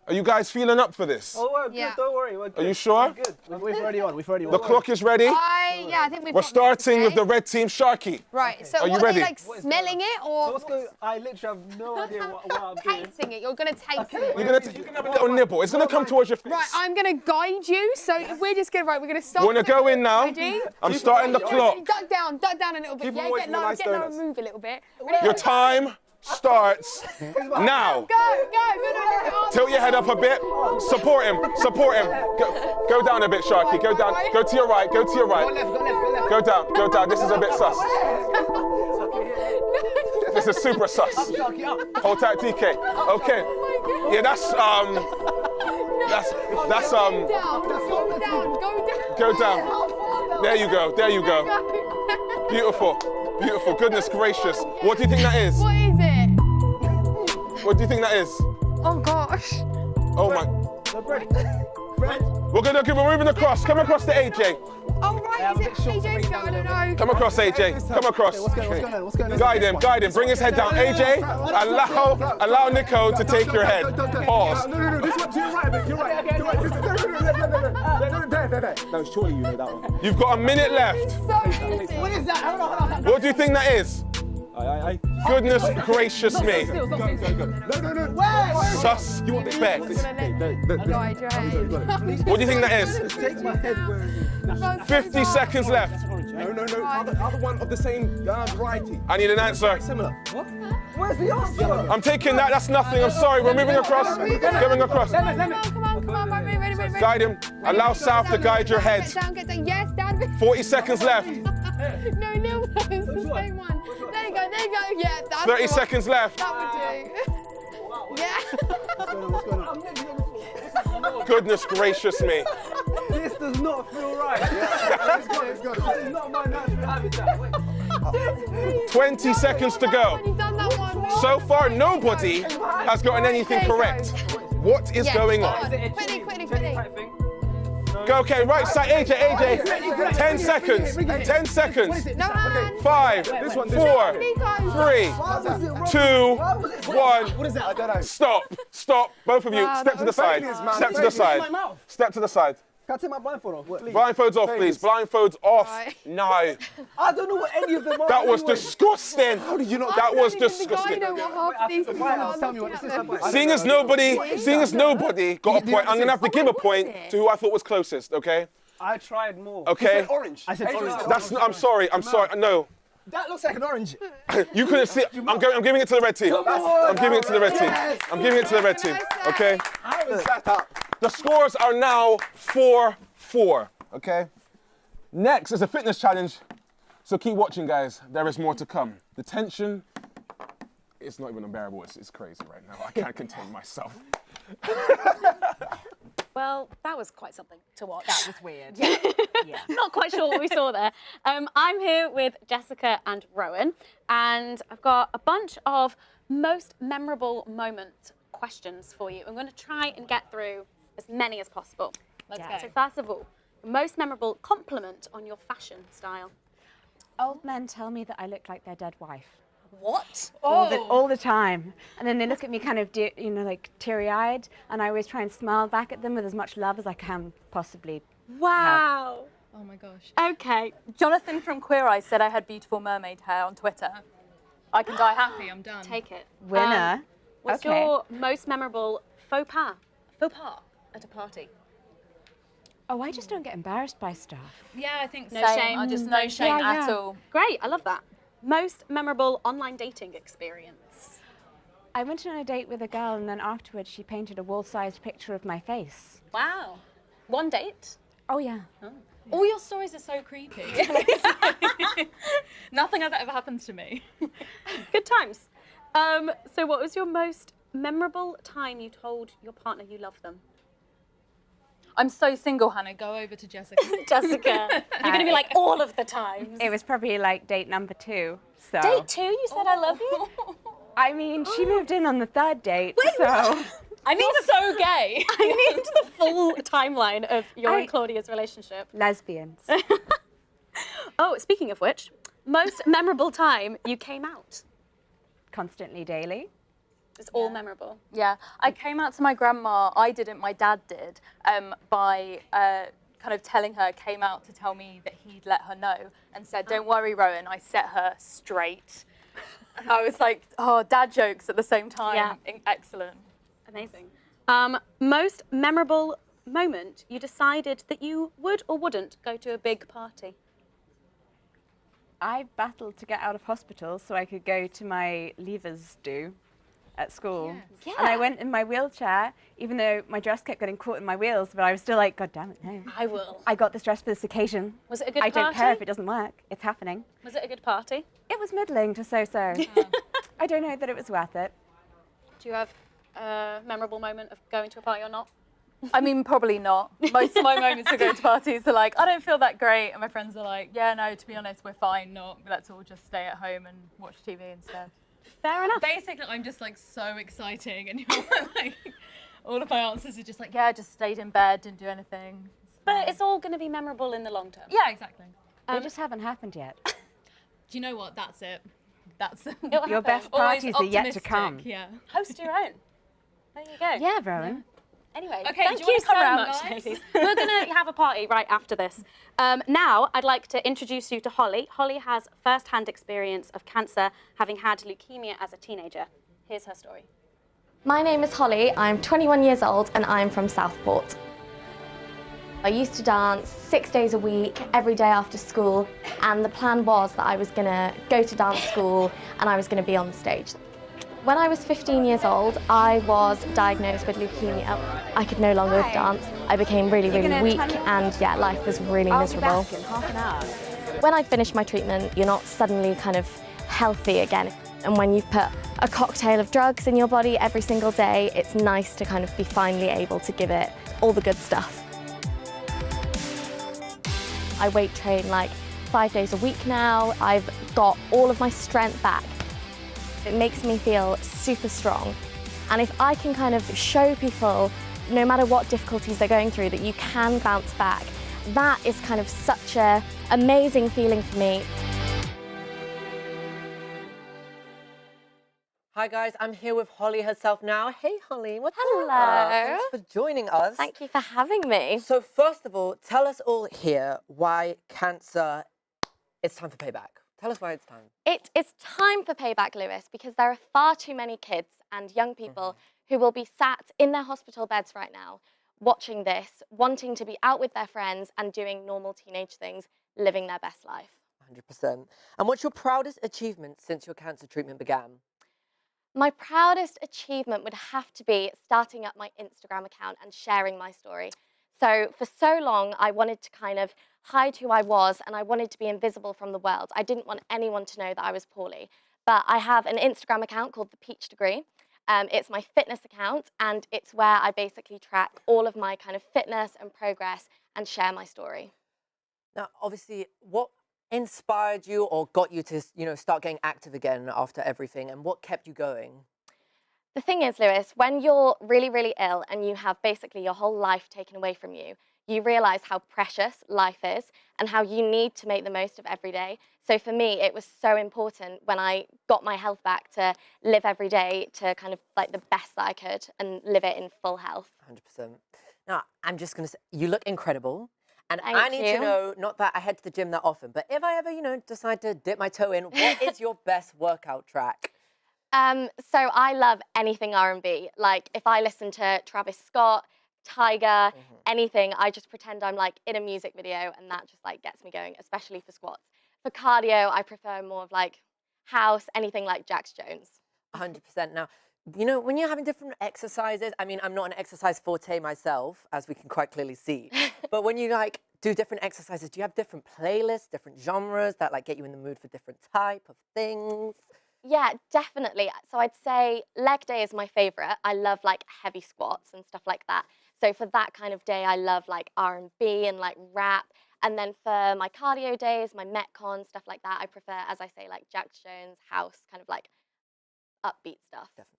Are you guys feeling up for this? Oh, we're good. Don't worry. We're good. Are you sure? We're good. We've already on. The clock is ready. Yeah, I think we've We're got this, starting with okay? the red team, Sharky. Right, so Are you what ready? are you, like, smelling it, or? So what's going I literally have no idea what I'm doing. Tasting it, you're gonna taste it. You can have a little nibble. It's gonna come towards your face. Right, I'm gonna guide you, so we're just gonna, we're gonna start. You wanna go in now? Ready? I'm starting the clock. Duck down a little bit. Keep Yeah, away get from the low, nice get low and donuts. move a little bit. Your time starts now. Go. Tilt your head up a bit. Support him. Go down a bit, Sharky. Go down. Go to your right. Go left. Go down. This is a bit sus. This is super sus. Hold tight, TK. Okay. Yeah, go down. There you go. Beautiful. Goodness gracious. What do you think that is? What is it? What do you think that is? Oh gosh. Oh my. We're moving across. Come across to AJ. Oh right, is it AJ's go? I don't know. Come across, AJ. Come across. What's going on? Guide him. Bring his head down. AJ, allow Niko to take your head. Pause. No, this one to your right, you're right. There. No, surely you know that one. You've got a minute left. What is that? Hold on. What do you think that is? Aye. Goodness gracious me. Go. No. Suspect. Guide your head. What do you think that is? Take my head where 50 seconds left. No. Other one of the same variety. I need an answer. Similar. What? Where's the answer? I'm taking that. That's nothing. I'm sorry. We're moving across. Going across. Come on. Ready. Guide him. Allow South to guide your head. Get down. Yes, down. 40 seconds left. No, it's the same one. There you go. Yeah, that's 30 seconds left. That would do. Yeah. What's going on? Goodness gracious me. This does not feel right. Let's go. This is not my natural habitat. Wait. 20 seconds to go. So far, nobody has gotten anything correct. What is going on? Quickly. Go, okay, right side, AJ. 10 seconds. 10 seconds. No hands. 5, 4, 3, 2, 1. What is that? I don't know. Stop. Both of you. Step to the side. Step to the side. Can I take my blindfold off? Blindfolds off, please. Blindfolds off. No. I don't know what any of them are. That was disgusting. How did you not? That was disgusting. Tell me what this is. Seeing as nobody got a point, I'm gonna have to give a point to who I thought was closest. Okay. I tried more. Okay. Orange. I said orange. I'm sorry. No. That looks like an orange. You couldn't see it. I'm giving it to the red team. I'm giving it to the red team. Okay. How is that up? The scores are now 4-4. Okay. Next is a fitness challenge. So keep watching, guys. There is more to come. The tension, it's not even unbearable. It's crazy right now. I can't contain myself. Well, that was quite something to watch. That was weird. Yeah. Not quite sure what we saw there. I'm here with Jessica and Rowan, and I've got a bunch of most memorable moment questions for you. I'm going to try and get through as many as possible. Let's go. So first of all, most memorable compliment on your fashion style. Old men tell me that I look like their dead wife. What? All the time. And then they look at me kind of, like teary-eyed, and I always try and smile back at them with as much love as I can possibly Wow. Oh my gosh. Okay. Jonathan from Queer Eye said I had beautiful mermaid hair on Twitter. I can die happy. I'm done. Take it. Winner. What's Okay. your most memorable faux pas? Faux pas at a party? Oh, I just don't get embarrassed by stuff. Yeah, I think No same. shame. I just no shame Yeah, at yeah. all. Great. I love that. Most memorable online dating experience? I went on a date with a girl, and then afterwards she painted a wall-sized picture of my face. Wow. One date? Oh, yeah. Oh. All your stories are so creepy. Nothing of that ever happens to me. Good times. So what was your most memorable time you told your partner you love them? I'm so single, Hannah. Go over to Jessica. Jessica. You're going to be like all of the times. It was probably like date number 2. So. Date 2? You said I love you? I mean, she moved in on the 3rd date, Wait, so. what? I need so gay. I need the full timeline of your and Claudia's relationship. Lesbians. Oh, speaking of which, most memorable time you came out? Constantly, daily. It's all memorable. Yeah, I came out to my grandma. I didn't. My dad did. By kind of telling her, came out to tell me that he'd let her know, and said, "Don't worry, Rowan. I set her straight." And I was like, "Oh, dad jokes at the same time. Yeah. Excellent, amazing." Most memorable moment you decided that you would or wouldn't go to a big party? I battled to get out of hospital so I could go to my leavers do at school. Yeah. And I went in my wheelchair, even though my dress kept getting caught in my wheels, but I was still like, God damn it, no. I will. I got this dress for this occasion. Was it a good I party? don't care if it doesn't work. It's happening. Was it a good party? It was middling to so-so. I don't know that it was worth it. Do you have a memorable moment of going to a party or not? I mean, probably not. Most of my moments of going to parties are like, I don't feel that great, and my friends are like, yeah, no, to be honest, we're fine. Not. Let's all just stay at home and watch TV instead. Fair enough. Basically, I'm just like so exciting, and you're like, all of my answers are just like, yeah, just stayed in bed, didn't do anything. But it's all going to be memorable in the long term. Yeah, exactly. They just haven't happened yet. Do you know what? That's it. That's it. Your best parties are yet to come. Yeah. Host your own. There you go. Yeah, Rowan. Yeah. Anyway, Okay, thank do you you wanna come so round, much, guys? ladies. We're going to have a party right after this. Now, I'd like to introduce you to Holly. Holly has first-hand experience of cancer, having had leukemia as a teenager. Here's her story. My name is Holly. I'm 21 years old and I'm from Southport. I used to dance 6 days a week, every day after school, and the plan was that I was going to go to dance school and I was going to be on the stage. When I was 15 years old, I was diagnosed with leukemia. I could no longer dance. I became really, really weak, and yeah, life was really miserable. I'll be back in half an hour. When I finished my treatment, you're not suddenly kind of healthy again. And when you've put a cocktail of drugs in your body every single day, it's nice to kind of be finally able to give it all the good stuff. I weight train like 5 days a week now. I've got all of my strength back. It makes me feel super strong. And if I can kind of show people, no matter what difficulties they're going through, that you can bounce back, that is kind of such an amazing feeling for me. Hi guys, I'm here with Holly herself now. Hey Holly, what's Hello. up? Thanks for joining us. Thank you for having me. So first of all, tell us all here why cancer, it's time for payback. Tell us why it's time. It's time for payback, Lewis, because there are far too many kids and young people who will be sat in their hospital beds right now, watching this, wanting to be out with their friends and doing normal teenage things, living their best life. 100%. And what's your proudest achievement since your cancer treatment began? My proudest achievement would have to be starting up my Instagram account and sharing my story. So for so long, I wanted to kind of hide who I was and I wanted to be invisible from the world. I didn't want anyone to know that I was poorly. But I have an Instagram account called The Peach Degree. It's my fitness account and it's where I basically track all of my kind of fitness and progress and share my story. Now, obviously, what inspired you or got you to, start getting active again after everything, and what kept you going? The thing is, Lewis, when you're really, really ill and you have basically your whole life taken away from you, you realise how precious life is and how you need to make the most of every day. So for me, it was so important when I got my health back to live every day to kind of like the best that I could and live it in full health. 100%. Now, I'm just going to say, you look incredible. And Thank I need to you. know, not that I head to the gym that often, but if I ever, you know, decide to dip my toe in, what is your best workout track? So I love anything R&B. Like if I listen to Travis Scott, Tiger, anything, I just pretend I'm like in a music video and that just like gets me going, especially for squats. For cardio, I prefer more of like house, anything like Jax Jones. 100%. Now, you know, when you're having different exercises, I mean, I'm not an exercise forte myself, as we can quite clearly see, but when you like do different exercises, do you have different playlists, different genres that like get you in the mood for different type of things? Yeah, definitely. So I'd say leg day is my favourite. I love like heavy squats and stuff like that. So for that kind of day, I love like R&B and like rap. And then for my cardio days, my Metcon, stuff like that, I prefer, as I say, like Jax Jones, house, kind of like upbeat stuff. Definitely.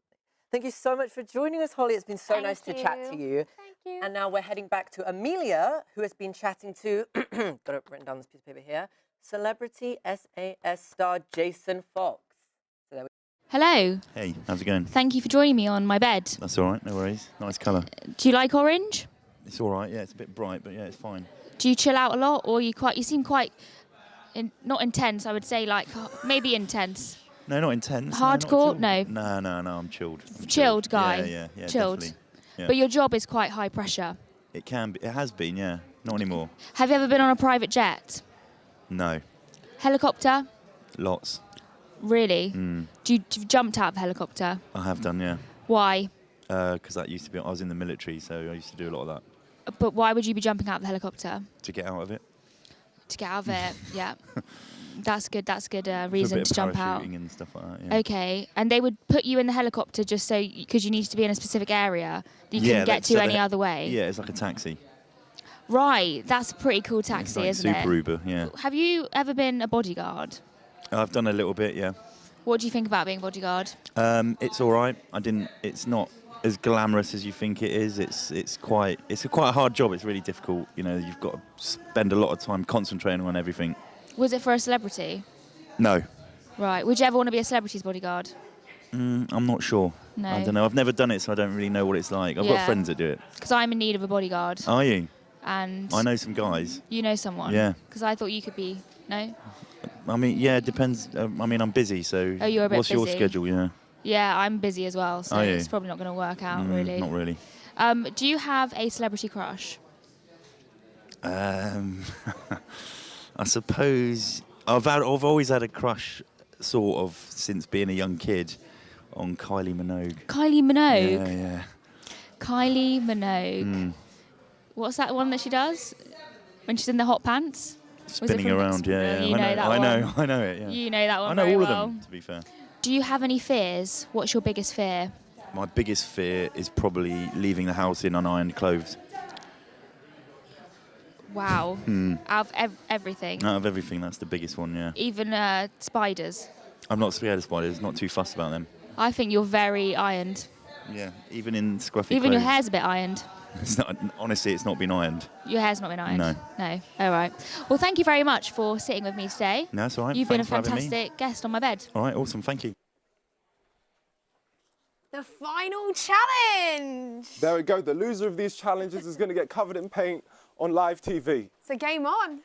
Thank you so much for joining us, Holly. It's been so Thank nice to chat to you. Thank you. And now we're heading back to Amelia, who has been chatting to, got it written down on this piece of paper here, celebrity SAS star Jason Fox. So there we Hello. Hey, how's it going? Thank you for joining me on my bed. That's all right, no worries. Nice colour. Do you like orange? It's all right, yeah, it's a bit bright, but yeah, it's fine. Do you chill out a lot, or you seem quite, not intense, I would say, like maybe intense. No, not intense. Hardcore? No. No, I'm chilled. Chilled guy? Yeah, chilled. definitely. Yeah. But your job is quite high pressure. It can be, it has been, yeah. Not anymore. Have you ever been on a private jet? No. Helicopter? Lots. Really? Mm. You've jumped out of a helicopter? I have done, yeah. Why? Because that used to be, I was in the military, so I used to do a lot of that. But why would you be jumping out of the helicopter? To get out of it. To get out of it, yeah. That's good reason For a bit to of jump out. parachuting and stuff like that, yeah. Okay, and they would put you in the helicopter just so, because you needed to be in a specific area that you couldn't get to any other way? Yeah, it's like a taxi. Right, that's a pretty cool taxi, Like isn't Super it? Uber, yeah. Have you ever been a bodyguard? I've done a little bit, yeah. What do you think about being a bodyguard? It's all right. It's not as glamorous as you think it is. It's quite a hard job. It's really difficult. You know, you've got to spend a lot of time concentrating on everything. Was it for a celebrity? No. Right. Would you ever want to be a celebrity's bodyguard? I'm not sure. No. I don't know. I've never done it, so I don't really know what it's like. I've got friends that do it. Because I'm in need of a bodyguard. Are you? And I know some guys. You know someone? Yeah. Because I thought you could be. No? I mean, yeah, it depends. I mean, I'm busy, so. Oh, you're a bit What's your busy. schedule? Yeah. Yeah, I'm busy as well, so Are you? it's probably not going to work out, really. Not really. Do you have a celebrity crush? I suppose I've always had a crush, sort of, since being a young kid, on Kylie Minogue. Kylie Minogue? Yeah. Kylie Minogue. What's that one that she does? When she's in the hot pants? Was it Spinning from- around, yeah. You know that one. I know it, yeah. You know that one I know very all well. of them, to be fair. Do you have any fears? What's your biggest fear? My biggest fear is probably leaving the house in unironed clothes. Wow. Out of everything? Out of everything, that's the biggest one, yeah. Even spiders? I'm not scared of spiders, not too fussed about them. I think you're very ironed. Yeah, even in scruffy Even your clothes. hair's a bit ironed. It's not, honestly, it's not been ironed. Your hair's not been ironed? No. No. All right. Well, thank you very much for sitting with me today. No, that's all right. You've Thanks been a for having me. fantastic guest on my bed. All right, awesome, thank you. The final challenge. There we go. The loser of these challenges is going to get covered in paint on live TV. So game on.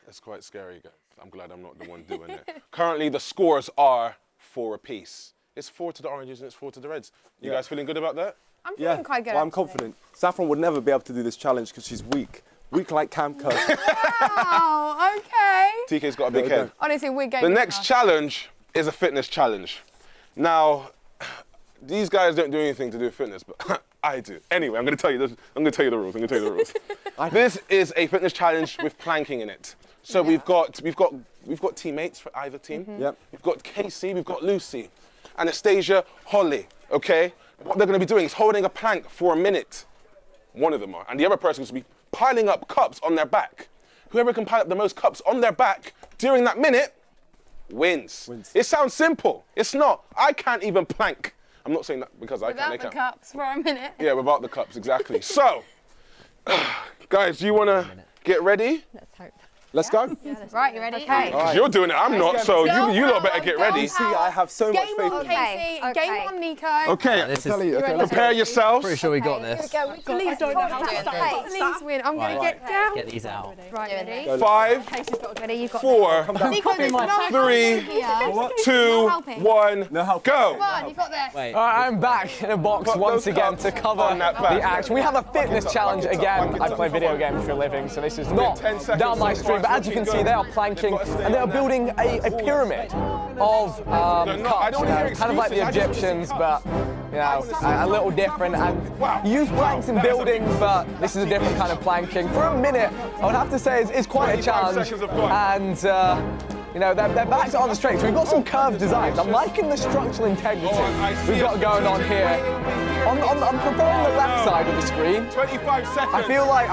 That's quite scary, guys. I'm glad I'm not the one doing it. Currently, the scores are 4 apiece. It's 4 to the oranges and it's 4 to the reds. You guys feeling good about that? I'm feeling quite good. Well, I'm confident. Saffron would never be able to do this challenge because she's weak. Weak like Cam Kerr. Oh, okay. TK's got a big head. Honestly, we're game. The next challenge is a fitness challenge. Now, these guys don't do anything to do with fitness, but I do. Anyway, I'm going to tell you this. I'm going to tell you the rules. This is a fitness challenge with planking in it. So we've got teammates for either team. Yep. We've got Casey, we've got Lucy, Anastasia, Holly. Okay. What they're going to be doing is holding a plank for a minute. One of them are, and the other person is going to be piling up cups on their back. Whoever can pile up the most cups on their back during that minute wins. It sounds simple. It's not. I can't even plank. I'm not saying that because I can't. Without the cups for a minute. Yeah, without the cups, exactly. So, Guys, do you want to get ready? Let's hope. Let's go. Right, you ready? Okay. Because you're doing it, I'm not, so you lot better get ready. See, I have so much faith on, in you. Casey. Game on, Nico. Okay, prepare yourselves. Pretty sure we got this. Please don't know how to start. Please win. I'm going to get down. Get these out. Right, ready? 5, 4, 3, 2, 1, go. Come on, you got this. All right, I'm back in a box once again to cover the action. We have a fitness challenge again. I play video games for a living, so this is not down my street. But as you can see, they are planking and they are building a pyramid of cups, kind of like the Egyptians, but you know, a little different. And you use planks in building, but this is a different kind of planking. For a minute, I would have to say it's quite a challenge. And you know, their backs are on the straight, so we've got some curved designs. I'm liking the structural integrity we've got going on here. I'm preferring the left side of the screen. 25 seconds. I feel like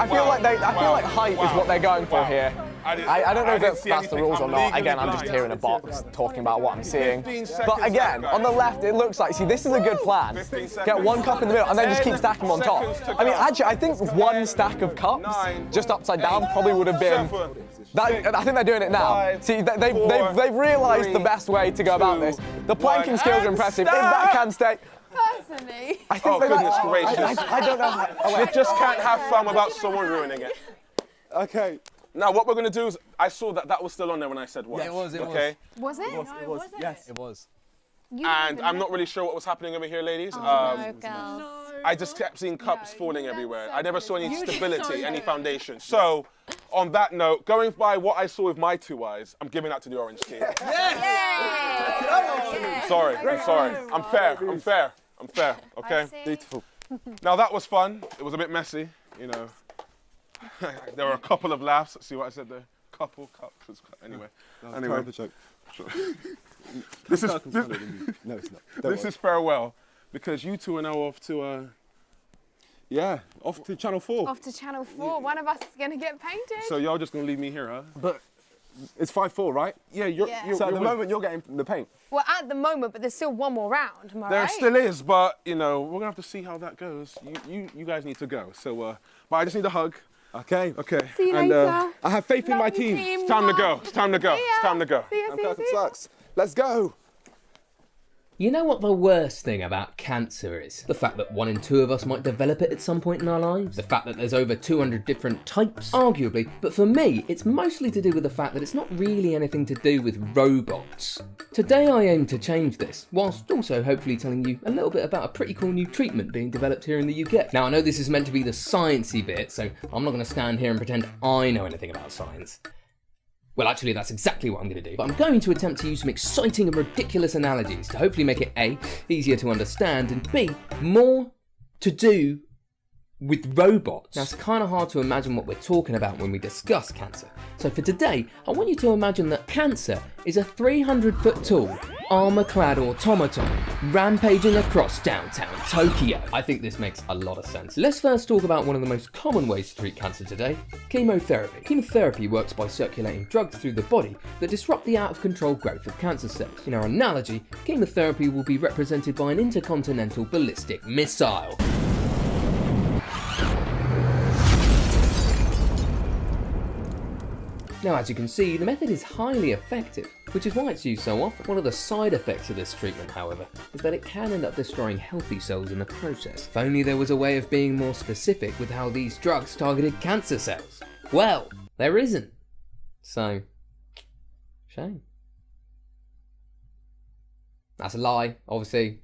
height is what they're going for here. I don't know if that's the rules or not. Again, I'm just here in a box talking about what I'm seeing. But again, on the left, it looks like, see, this is a good plan. Get one cup in the middle and then just keep stacking them on top. I mean, actually, I think one stack of cups, just upside down, probably would have been... I think they're doing it now. See, they've realised the best way to go about this. The planking skills are impressive. If that can stay... Personally. I think goodness gracious. I don't know how... You just can't have fun without someone ruining it. Okay. Now, what we're going to do is, I saw that was still on there when I said watch. Yeah, it was, okay? Was it? It was. Yes, it was. And I'm not really sure what was happening over here, ladies. I just kept seeing cups falling everywhere. I never saw any stability, any foundation. So, on that note, going by what I saw with my 2 eyes, I'm giving that to the orange team. Yes! Sorry. I'm fair, okay? Beautiful. Now, that was fun. It was a bit messy, you know. There were a couple of laughs. See what I said there? Couple cups. Anyway. Sure. This is no, it's not. This is farewell, because you two are now off to off to Channel 4. Off to Channel 4. One of us is going to get painted. So y'all just gonna leave me here, huh? But it's 5-4, right? Yeah, you're so at the moment you're getting the paint. Well, at the moment, but there's still one more round. Am I There right? still is, but you know we're gonna have to see how that goes. You guys need to go. So, but I just need a hug. Okay. See you and, later. I have faith in my team. It's time to go. It's time to go. It's time to go. Let's go. You know what the worst thing about cancer is? The fact that 1 in 2 of us might develop it at some point in our lives. The fact that there's over 200 different types, arguably. But for me, it's mostly to do with the fact that it's not really anything to do with robots. Today I aim to change this, whilst also hopefully telling you a little bit about a pretty cool new treatment being developed here in the UK. Now I know this is meant to be the sciencey bit, so I'm not going to stand here and pretend I know anything about science. Well, actually, that's exactly what I'm going to do. But I'm going to attempt to use some exciting and ridiculous analogies to hopefully make it A, easier to understand, and B, more to do with robots. Now, it's kind of hard to imagine what we're talking about when we discuss cancer. So for today, I want you to imagine that cancer is a 300-foot tall, armour-clad automaton rampaging across downtown Tokyo. I think this makes a lot of sense. Let's first talk about one of the most common ways to treat cancer today, chemotherapy. Chemotherapy works by circulating drugs through the body that disrupt the out-of-control growth of cancer cells. In our analogy, chemotherapy will be represented by an intercontinental ballistic missile. Now, as you can see, the method is highly effective, which is why it's used so often. One of the side effects of this treatment, however, is that it can end up destroying healthy cells in the process. If only there was a way of being more specific with how these drugs targeted cancer cells. Well, there isn't. So, shame. That's a lie, obviously.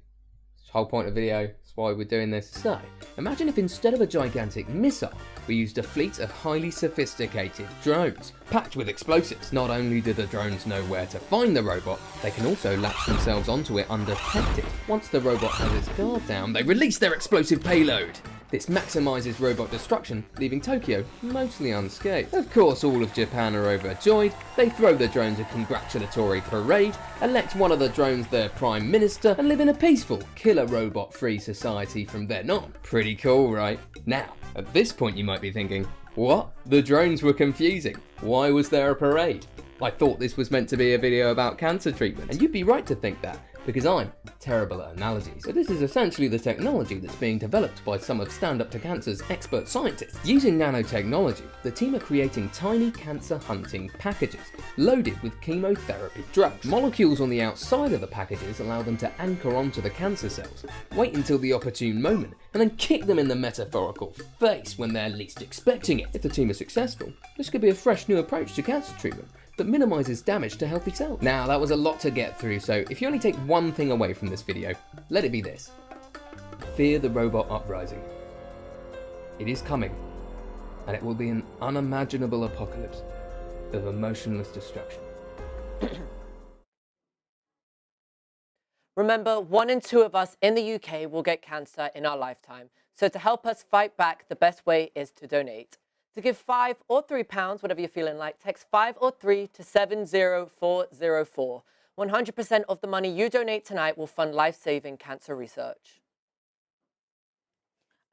It's the whole point of the video. That's why we're doing this. So, imagine if instead of a gigantic missile, we used a fleet of highly sophisticated drones, packed with explosives. Not only do the drones know where to find the robot, they can also latch themselves onto it undetected. Once the robot has its guard down, they release their explosive payload. This maximises robot destruction, leaving Tokyo mostly unscathed. Of course, all of Japan are overjoyed. They throw the drones a congratulatory parade, elect one of the drones their prime minister, and live in a peaceful, killer robot-free society from then on. Pretty cool, right? Now, at this point you might be thinking, what? The drones were confusing. Why was there a parade? I thought this was meant to be a video about cancer treatment, and you'd be right to think that. because I'm terrible at analogies. But this is essentially the technology that's being developed by some of Stand Up to Cancer's expert scientists. Using nanotechnology, the team are creating tiny cancer hunting packages loaded with chemotherapy drugs. Molecules on the outside of the packages allow them to anchor onto the cancer cells, wait until the opportune moment, and then kick them in the metaphorical face when they're least expecting it. If the team is successful, this could be a fresh new approach to cancer treatment that minimises damage to healthy cells. Now, that was a lot to get through, so if you only take one thing away from this video, let it be this. Fear the robot uprising. It is coming, and it will be an unimaginable apocalypse of emotionless destruction. Remember, 1 in 2 of us in the UK will get cancer in our lifetime. So to help us fight back, the best way is to donate. To give £5 or £3, whatever you're feeling like, text 5 or 3 to 70404. 100% of the money you donate tonight will fund life-saving cancer research.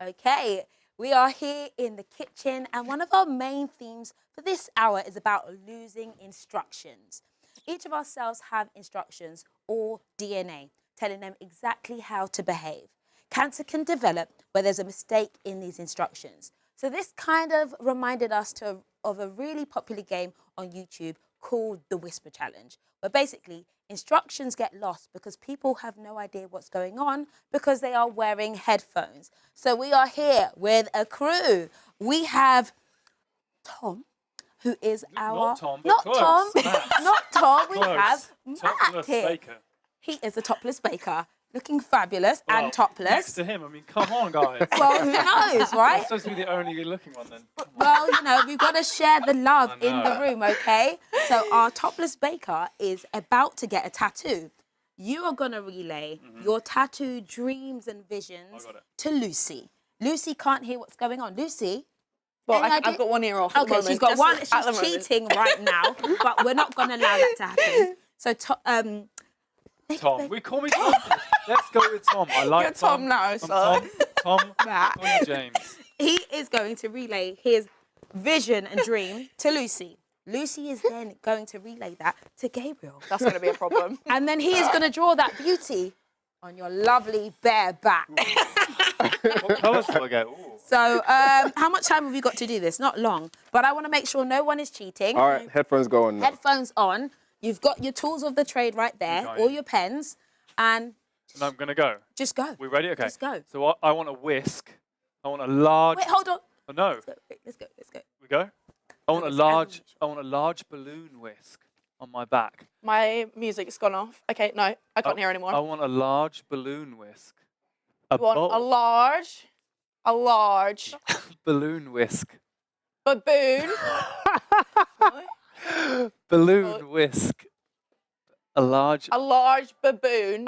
Okay, we are here in the kitchen, and one of our main themes for this hour is about losing instructions. Each of our cells have instructions or DNA telling them exactly how to behave. Cancer can develop where there's a mistake in these instructions. So this kind of reminded us of a really popular game on YouTube called the Whisper Challenge, where basically instructions get lost because people have no idea what's going on because they are wearing headphones. So we are here with a crew. We have Tom, who is our... Not Tom, but not close. Tom, not Tom. We Close. have Matt Topless here. baker. He is a topless baker, looking fabulous Well, and topless. Next to him, I mean, come on, guys. Well, who knows, right? I'm supposed to be the only good-looking one, then. Well, you know, we've got to share the love in the room, okay? So our topless baker is about to get a tattoo. You are going to relay your tattoo dreams and visions to Lucy. Lucy can't hear what's going on. Lucy? Well, I've got one ear off. Okay, she's got one. She's cheating right now, but we're not going to allow that to happen. So, Tom, we call me Tom. Let's go with Tom. I like You're Tom now, so. Tom, Matt. call you James. He is going to relay his vision and dream to Lucy. Lucy is then going to relay that to Gabriel. That's going to be a problem. And then he is going to draw that beauty on your lovely bare back. What colours do I get? Ooh. So, how much time have we got to do this? Not long, but I want to make sure no one is cheating. All right, headphones go on now. Headphones on. You've got your tools of the trade right there, all your pens, and... And I'm going to go. Just go. We ready? Okay. Just go. So I want a whisk. I want a large... Wait, hold on. Oh, no. Let's go. Let's go. Let's go. We go? I want a large balloon whisk on my back. My music's gone off. Okay, no, I can't hear anymore. I want a large balloon whisk. You want a large balloon whisk. baboon. Balloon whisk. A large baboon.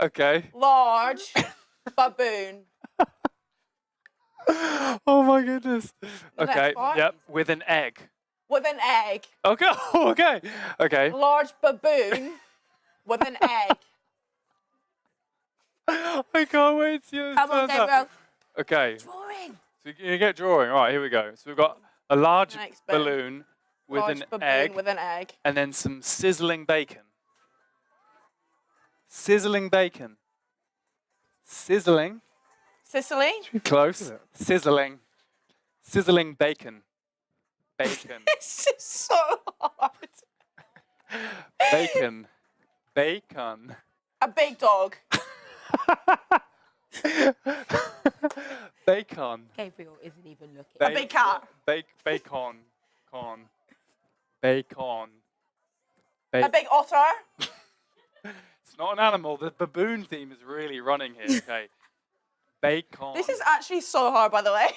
Okay. Large baboon. Oh my goodness. The Okay. next part? Yep. With an egg. With an egg. Okay. Okay. Okay. Large baboon with an egg. I can't wait to see how this Come on, turns out. Gabriel. Okay. Drawing. So you get drawing. All right, here we go. So we've got a large Next bit. balloon with Large an baboon egg. with an egg. And then some sizzling bacon. Sizzling bacon. Sizzling. Sicily. Close. Sizzling. Sizzling bacon. Bacon. This is so hard. Bacon. Bacon. A big dog. Bacon. Gabriel isn't even looking. A big cat. Bacon. Con. Bacon. A big otter. It's not an animal. The baboon theme is really running here. Okay. Bacon. This is actually so hard, by the way.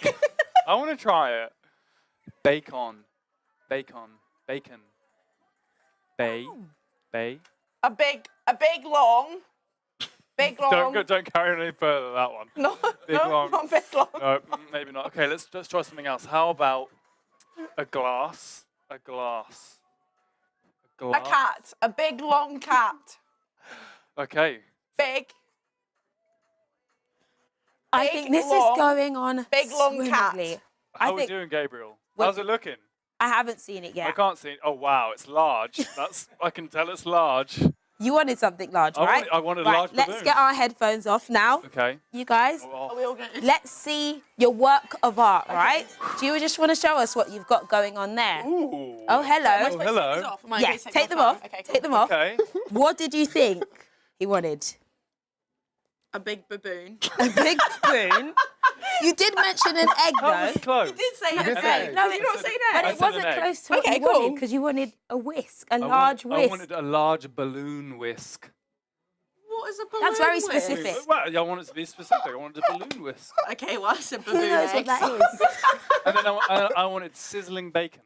I want to try it. Bacon. Bacon. Bacon. Bay. A big long. Big long. Don't carry on any further that one. No, Big long. not big long. No, maybe not. Okay, let's try something else. How about a glass? A glass. A cat. A big long cat. Okay. Big. I think this is going on Big long cat. swimmingly. How are we doing, Gabriel? How's it looking? I haven't seen it yet. I can't see it. Oh, wow, it's large. I can tell it's large. You wanted something large, right? I wanted a large Let's balloon. get our headphones off now. Okay. You guys, Are we all getting... let's see your work of art, right? Do you just want to show us what you've got going on there? Ooh. Oh, hello. Am I supposed to take these off? Am I Yes, going to take them my off. phone? Okay, Take them off. Okay. What did you think he wanted? A big baboon. A big baboon? You did mention an egg, though. That was close. You did say No, an did egg. say- No, you not say But that. it wasn't close to what Okay, you wanted, cool. because you wanted a whisk, a large whisk. I wanted a large balloon whisk. What is a balloon That's very whisk? specific. Well, I wanted to be specific. I wanted a balloon whisk. Okay, well, it's a baboon Who knows what egg. that is? And then I wanted sizzling bacon.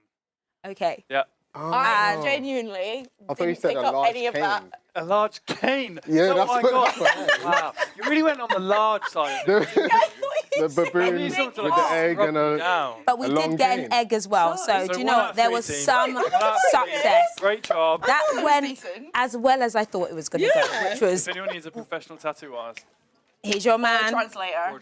Okay. Yeah. I And- genuinely I thought you didn't said pick a up large any of cane. that. A large cane. Yeah, Is that that's what I what got. Wow. You really went on the large side. The baboon with the egg and a But we did get an egg as well, so do you know what? There was some success. Great job. That went as well as I thought it was going to go, which was, If anyone needs a professional tattoo artist. he's your man. Translator.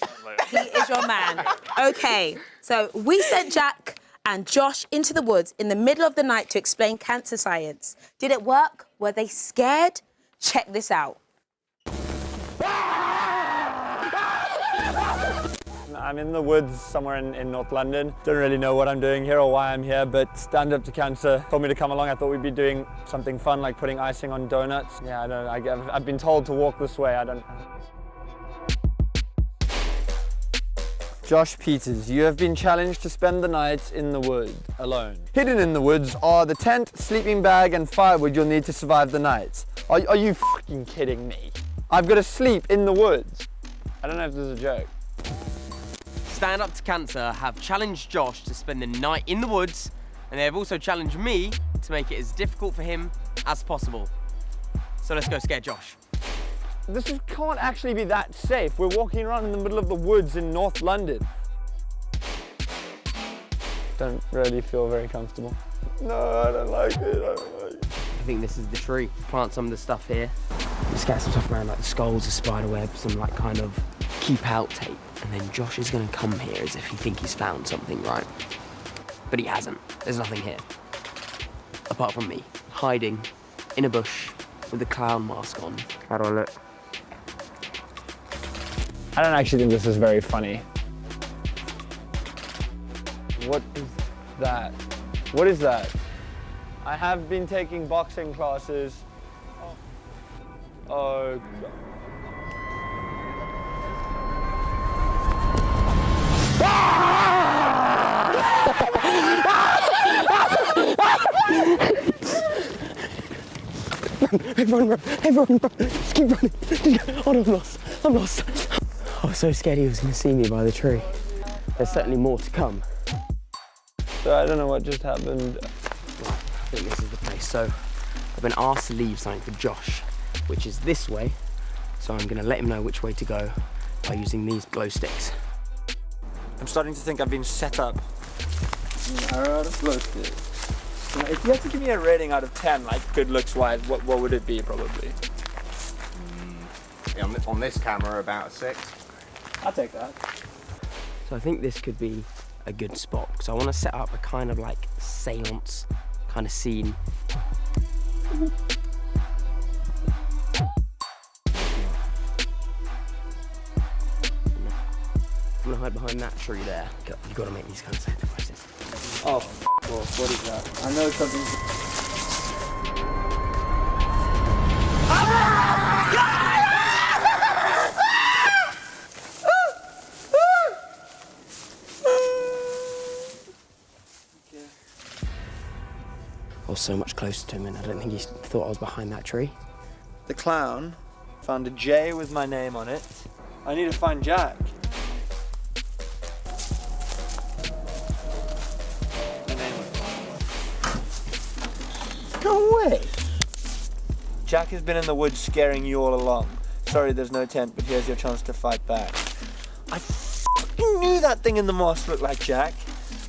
He is your man. Okay, so we sent Jack and Josh into the woods in the middle of the night to explain cancer science. Did it work? Were they scared? Check this out. I'm in the woods somewhere in North London. Don't really know what I'm doing here or why I'm here, but Stand Up to Cancer told me to come along. I thought we'd be doing something fun like putting icing on donuts. Yeah, I don't know. I've been told to walk this way. I don't. Josh Peters, you have been challenged to spend the night in the woods alone. Hidden in the woods are the tent, sleeping bag, and firewood you'll need to survive the night. Are you fucking kidding me? I've got to sleep in the woods. I don't know if this is a joke. Stand Up to Cancer have challenged Josh to spend the night in the woods, and they have also challenged me to make it as difficult for him as possible. So let's go scare Josh. Can't actually be that safe. We're walking around in the middle of the woods in North London. Don't really feel very comfortable. No, I don't like it. I don't like it. I think this is the tree. Plant some of the stuff here. Just get some stuff around like the skulls, the spider web, some like kind of keep out tape. And then Josh is gonna come here as if he thinks he's found something, right? But he hasn't. There's nothing here. Apart from me, hiding in a bush with a clown mask on. How do I look? I don't actually think this is very funny. What is that? What is that? I have been taking boxing classes. Oh. Everyone run! Everyone run! Just keep running! Oh, no, I'm lost! I'm lost! I was so scared he was going to see me by the tree. There's certainly more to come. So I don't know what just happened. Right, I think this is the place. So I've been asked to leave something for Josh, which is this way. So I'm going to let him know which way to go by using these glow sticks. I'm starting to think I've been set up. Alright, glow sticks. If you had to give me a rating out of 10, like good looks wise, what would it be probably? Yeah, on this camera, about a 6. I'll take that. So I think this could be a good spot because I want to set up a kind of like seance kind of scene. I'm gonna hide behind that tree there. You've got to make these kind of sacrifices. Oh, off. What is that? I know something. I was so much closer to him and I don't think he thought I was behind that tree. The clown found a J with my name on it. I need to find Jack. My name on it. No way! Jack has been in the woods scaring you all along. Sorry there's no tent, but here's your chance to fight back. I f***ing knew that thing in the moss looked like Jack.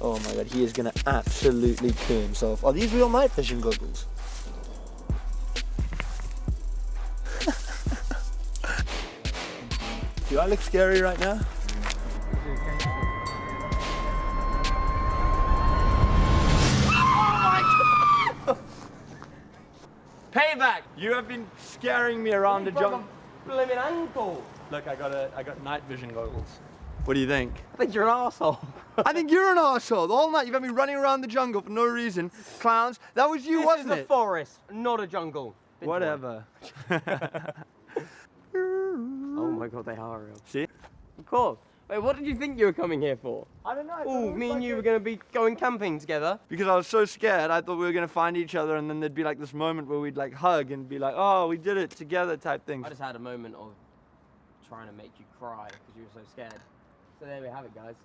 Oh my god, he is gonna absolutely poo himself. Are these real night fishing goggles? Do I look scary right now? payback. You have been scaring me around the jungle. Blimmin' ankle. Look, I got night vision goggles. What do you think? I think you're an arsehole. I think you're an arsehole. The whole night you've had me running around the jungle for no reason. Clowns. That was you, wasn't This is it? a forest, not a jungle. Whatever. Oh my god, they are real. See? Of course. Wait, what did you think you were coming here for? I don't know. Oh, me and you were going to be going camping together. Because I was so scared, I thought we were going to find each other and then there'd be like this moment where we'd like hug and be like, oh, we did it together type thing. I just had a moment of trying to make you cry because you were so scared. So there we have it, guys.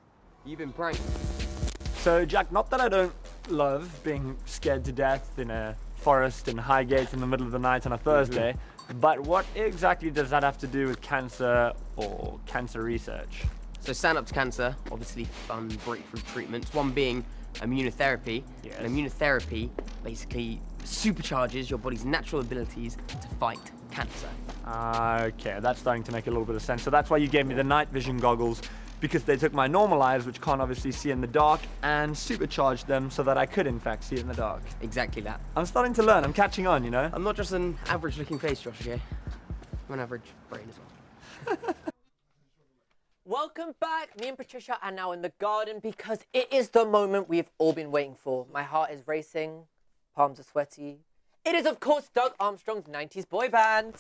You've been pranked. So, Jack, not that I don't love being scared to death in a forest in Highgate in the middle of the night on a Thursday, but what exactly does that have to do with cancer or cancer research? So stand up to cancer, obviously fun breakthrough treatments, one being immunotherapy. Yes. And immunotherapy basically supercharges your body's natural abilities to fight cancer. Okay, that's starting to make a little bit of sense. So that's why you gave me the night vision goggles, because they took my normal eyes, which can't obviously see in the dark, and supercharged them so that I could in fact see in the dark. Exactly that. I'm starting to learn, I'm catching on, you know? I'm not just an average looking face, Josh, okay? I'm an average brain as well. Welcome back. Me and Patricia are now in the garden because it is the moment we've all been waiting for. My heart is racing, palms are sweaty. It is, of course, Doug Armstrong's 90s boy band.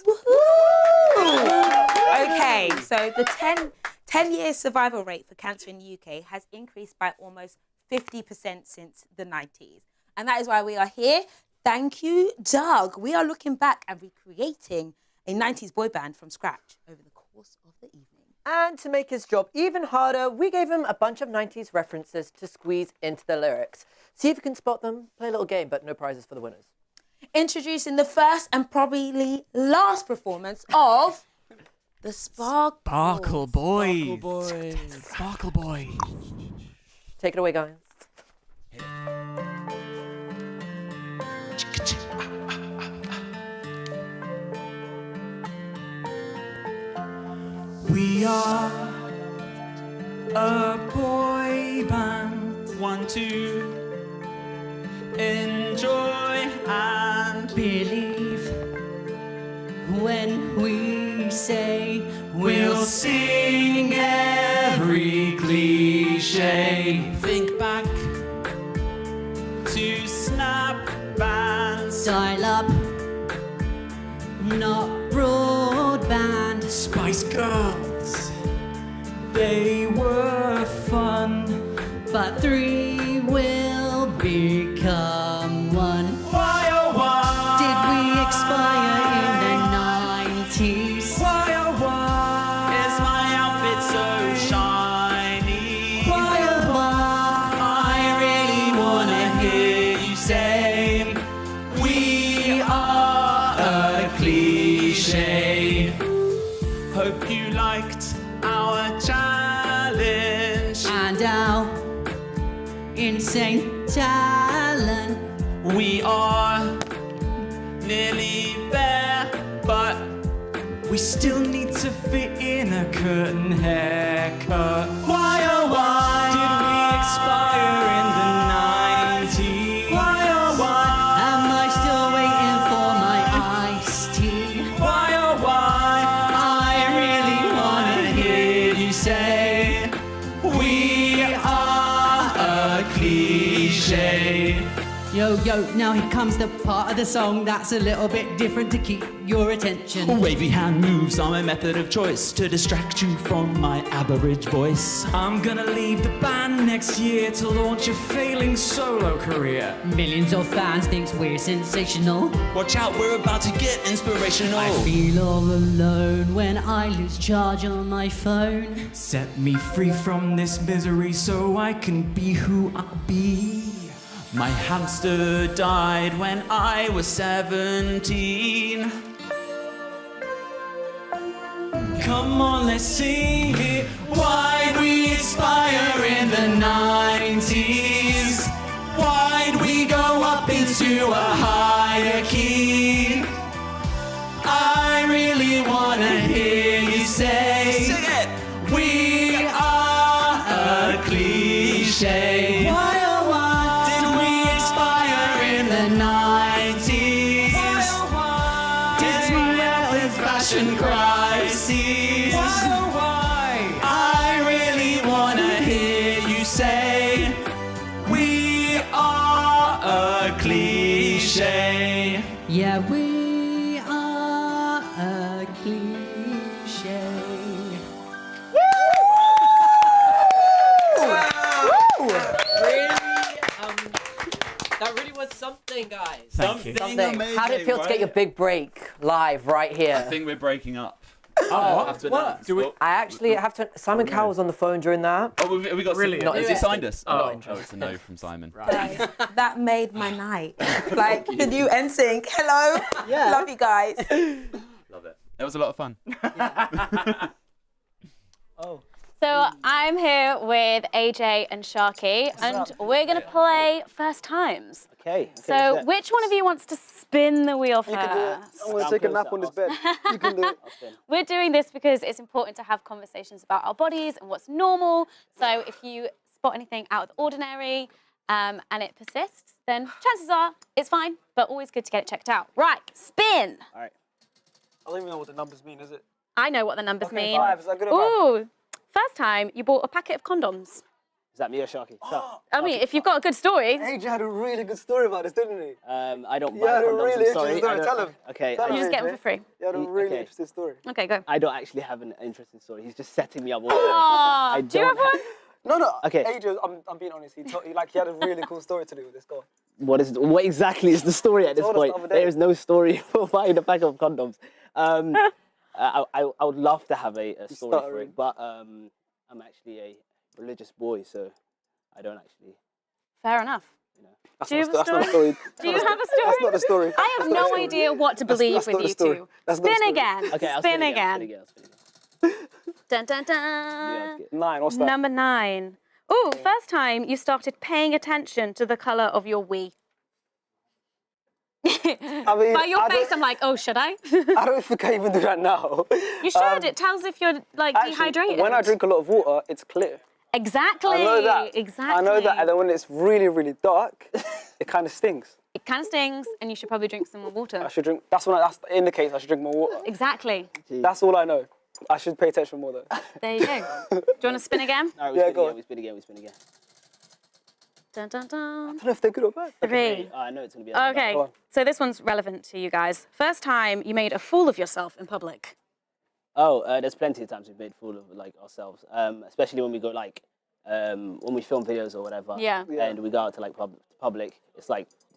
Okay, so the 10-year survival rate for cancer in the UK has increased by almost 50% since the 90s. And that is why we are here. Thank you, Doug. We are looking back and recreating a 90s boy band from scratch over the course of the evening. And to make his job even harder, we gave him a bunch of 90s references to squeeze into the lyrics. See if you can spot them, play a little game, but no prizes for the winners. Introducing the first and probably last performance of the Sparkle Boys. Sparkle Boys. Take it away, guys. We are a boy band, one to enjoy and believe. When we say we'll sing every cliche, think back to snap bands, dial up, not broadband. Spice Girls, they were fun, but three will become one. Why oh why did we expire in the 90s? Why oh why is my outfit so shiny? Why oh why I really wanna hear you say we are a cliche. Hope you liked our challenge and our insane talent. We are nearly there, but we still need to fit in a curtain haircut. Why oh why did we expire in the 90s? Why oh why am I still waiting for my iced tea? Why oh why I really wanna hear you say we are a cliche. Yo, now here comes the part of the song that's a little bit different to keep your attention. Wavy hand moves are my method of choice to distract you from my average voice. I'm gonna leave the band next year to launch a failing solo career. Millions of fans think we're sensational. Watch out, we're about to get inspirational. I feel all alone when I lose charge on my phone. Set me free from this misery so I can be who I be. My hamster died when I was 17. Come on, let's sing it. Why'd we expire in the 90s? Why'd we go up into a higher key? I really wanna hear you say, sing it. We are a cliche. Why there's fashion crises. Why, oh why? I really wanna hear you say we are a cliche. Yeah, we are a cliche. That really was something, guys. Thank you. Something. How did it feel to get your big break live right here? I think we're breaking up. Oh, what? Do we? I actually have to. Simon Cowell was on the phone during that. Oh, we got Really? Not, has he signed us? Not Oh, interested. it's a no from Simon. Guys, that made my night. Like the new NSYNC. Hello. Yeah. Love you guys. Love it. It was a lot of fun. Oh. So I'm here with AJ and Sharky, and we're going to play first times. Okay. So which one of you wants to spin the wheel first? I'm going to take a nap on this bed. You can do it. We're doing this because it's important to have conversations about our bodies and what's normal. So if you spot anything out of the ordinary and it persists, then chances are it's fine, but always good to get it checked out. Right, spin. All right. I don't even know what the numbers mean, is it? I know what the numbers mean. 5. Is that good or bad? Ooh, first time you bought a packet of condoms. Is that me or Sharky? I mean, if you've got a good story. AJ had a really good story about this, didn't he? I don't You buy had a condoms, really I'm interesting sorry. story. Tell him. Okay. Tell You him, just get them AJ. for free. You had a really Okay. interesting story. Okay, go. I don't actually have an interesting story. He's just setting me up. Aw, do you have one? No. Okay. AJ, I'm being honest. He had a really cool story to do with this girl. What exactly is the story at this Told us the point? other day. There is no story for buying a pack of condoms. I would love to have a story for stuttering. it, but I'm actually a religious boy, so I don't actually. Fair enough. That's Do you have not a story? story. Do you have a story? That's not the story. I have no idea what to believe that's with not the you story. two. That's not the Spin story. again. Okay, I'll Spin spin again. again. Dun dun dun. 9. What's that? Number 9. Ooh, first time you started paying attention to the colour of your wee. I mean, By your I face, don't- I'm like, oh, should I? I don't think I even do that now. You should. It tells if you're like Actually, dehydrated. when I drink a lot of water, it's clear. Exactly. I know that. Exactly. I know that. And then when it's really, really dark, it kind of stings. It kind of stings, and you should probably drink some more water. I should drink. That indicates I should drink more water. Exactly. That's all I know. I should pay attention more though. There you go. Do you want to spin again? No, Yeah, go on. we spin again. Dun dun dun. I don't know if they're good or bad. 3. I know it's gonna be. Okay, Go on. so this one's relevant to you guys. First time you made a fool of yourself in public. Oh, there's plenty of times we've made fool of ourselves, especially when we go when we film videos or whatever. Yeah. And we go out to public. It's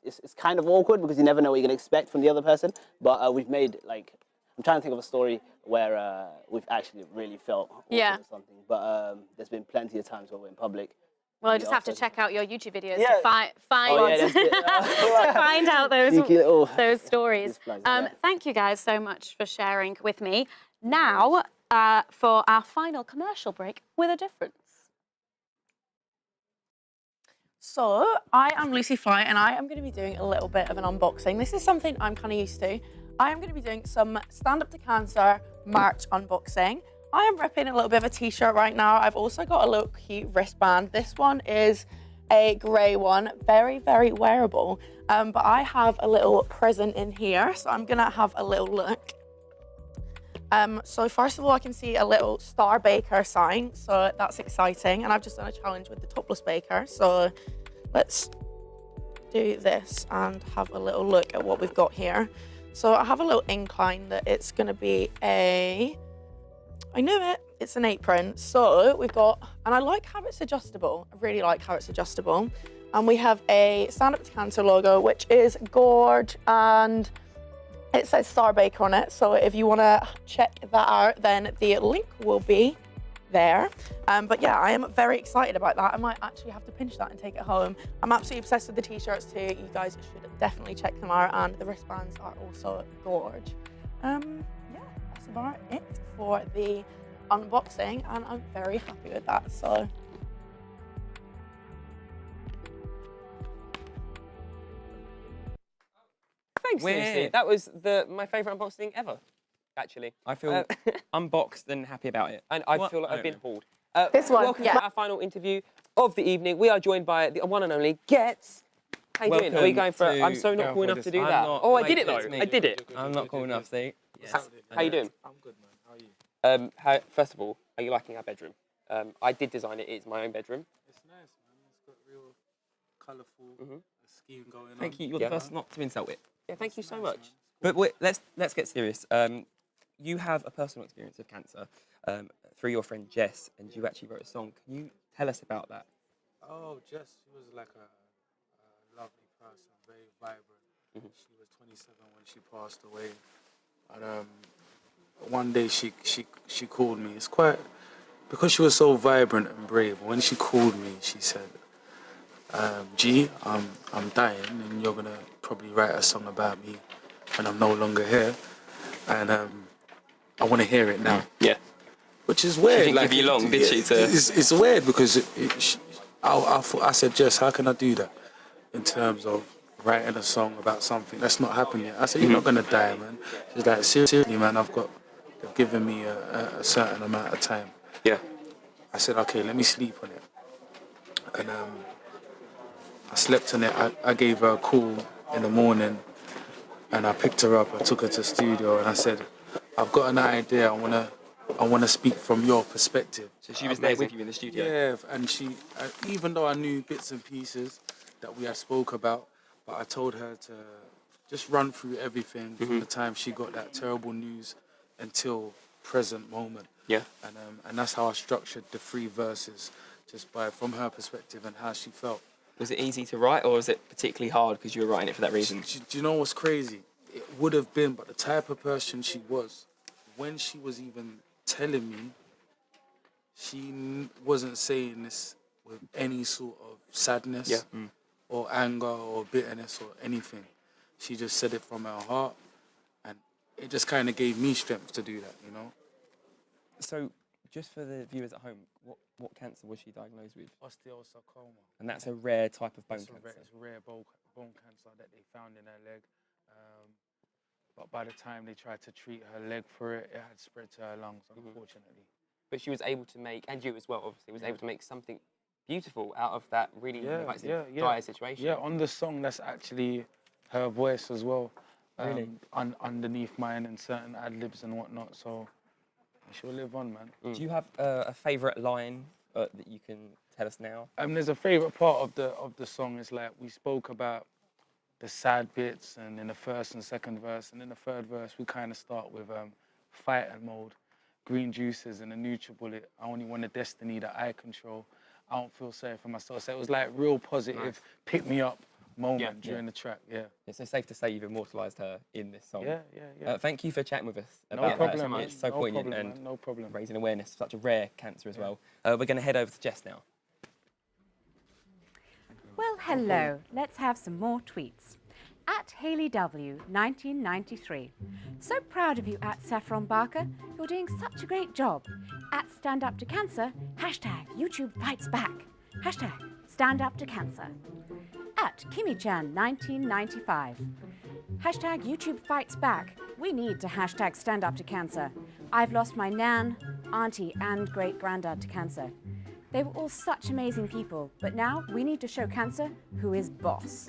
it's kind of awkward because you never know what you're gonna expect from the other person. But we've made I'm trying to think of a story where we've actually really felt awkward Yeah. or something. But there's been plenty of times where we're in public. Well, I We just have to also- check out your YouTube videos Yeah. to find Oh, yeah, that's it. to find out Sneaky little- those stories. These flags, yeah. Thank you guys so much for sharing with me. Now, for our final commercial break with a difference. So, I am Lucy Fly and I am going to be doing a little bit of an unboxing. This is something I'm kind of used to. I am going to be doing some Stand Up to Cancer merch unboxing. I am ripping a little bit of a t-shirt right now. I've also got a little cute wristband. This one is a grey one, very, very wearable. But I have a little present in here, so I'm going to have a little look. So first of all, I can see a little Star Baker sign, so that's exciting. And I've just done a challenge with the Topless Baker, so let's do this and have a little look at what we've got here. So I have a little incline that it's going to be I knew it, it's an apron. So we've got, and I like how it's adjustable. I really like how it's adjustable. And we have a Stand Up to Cancer logo, which is gorge, and it says Star Baker on it. So if you want to check that out, then the link will be there. But yeah, I am very excited about that. I might actually have to pinch that and take it home. I'm absolutely obsessed with the t-shirts too. You guys should definitely check them out, and the wristbands are also gorge. Yeah, that's about it for the unboxing, and I'm very happy with that. So Thanks, Lucy. That was my favourite unboxing ever, actually. I feel unboxed and happy about it. And I What? feel like I I've been don't hauled. This one, Welcome yeah. to our final interview of the evening. We are joined by the one and only Getz. How you doing? Are we going for? I'm so not cool enough to do that. Oh, I did it though. I did it. I'm not cool enough, see? Yes. How you doing? I'm good, man. How are you? First of all, are you liking our bedroom? I did design it. It's my own bedroom. It's nice, man. It's got real colourful scheme going on. Thank you. You're the first not to insult it. Yeah, thank you so much. But wait, let's get serious. You have a personal experience of cancer through your friend Jess, and you actually wrote a song. Can you tell us about that? Oh, Jess, she was like a lovely person, very vibrant. She was 27 when she passed away. And one day she called me. It's quite, because she was so vibrant and brave, when she called me, she said, G, I'm dying, and you're gonna probably write a song about me when I'm no longer here. And I want to hear it now. Yeah. Which is weird. She didn't give you long, did she? It's weird because I said, Jess, how can I do that in terms of writing a song about something that's not happened yet? I said, you're not going to die, man. She's like, seriously, man, they've given me a certain amount of time. Yeah. I said, okay, let me sleep on it. And I slept on it. I gave her a call in the morning, and I picked her up. I took her to the studio, and I said, I've got an idea. I want to speak from your perspective. So she was there with you in the studio? Yeah, and she, even though I knew bits and pieces that we had spoke about, but I told her to just run through everything from the time she got that terrible news until present moment. Yeah. And that's how I structured the 3 verses, just from her perspective and how she felt. Was it easy to write, or was it particularly hard because you were writing it for that reason? Do you know what's crazy? It would have been, but the type of person she was, when she was even telling me, she wasn't saying this with any sort of sadness or anger or bitterness or anything. She just said it from her heart, and it just kind of gave me strength to do that, you know? So, just for the viewers at home, what cancer was she diagnosed with? Osteosarcoma. And that's a rare type of bone cancer? It's a rare bone cancer that they found in her leg. But by the time they tried to treat her leg for it, it had spread to her lungs, unfortunately. But she was able to make, and you as well, obviously, was able to make something beautiful out of that really dire situation. Yeah, on the song, that's actually her voice as well. Really? Underneath mine and certain ad-libs and whatnot, so she'll live on, man. Do you have a favourite line that you can tell us now? There's a favourite part of the song. Is like we spoke about the sad bits, and in the first and second verse, and in the third verse we kind of start with fighter mode, green juices and a NutriBullet. I only want a destiny that I control. I don't feel sorry for myself. So it was like real positive, pick me up moment during the track. Yeah. So safe to say you've immortalised her in this song. Yeah. Thank you for chatting with us No about problem, that. man. It's so No poignant problem, and man. No problem. raising awareness of such a rare cancer as well. We're going to head over to Jess now. Well, hello. Let's have some more tweets. At Hayley W, 1993. So proud of you at Saffron Barker. You're doing such a great job. At Stand Up to Cancer, hashtag YouTube Fights Back. Hashtag Stand Up to Cancer. At Kimmy-chan, 1995. Hashtag YouTube Fights Back. We need to hashtag Stand Up to Cancer. I've lost my nan, auntie, and great-granddad to cancer. They were all such amazing people, but now we need to show cancer who is boss.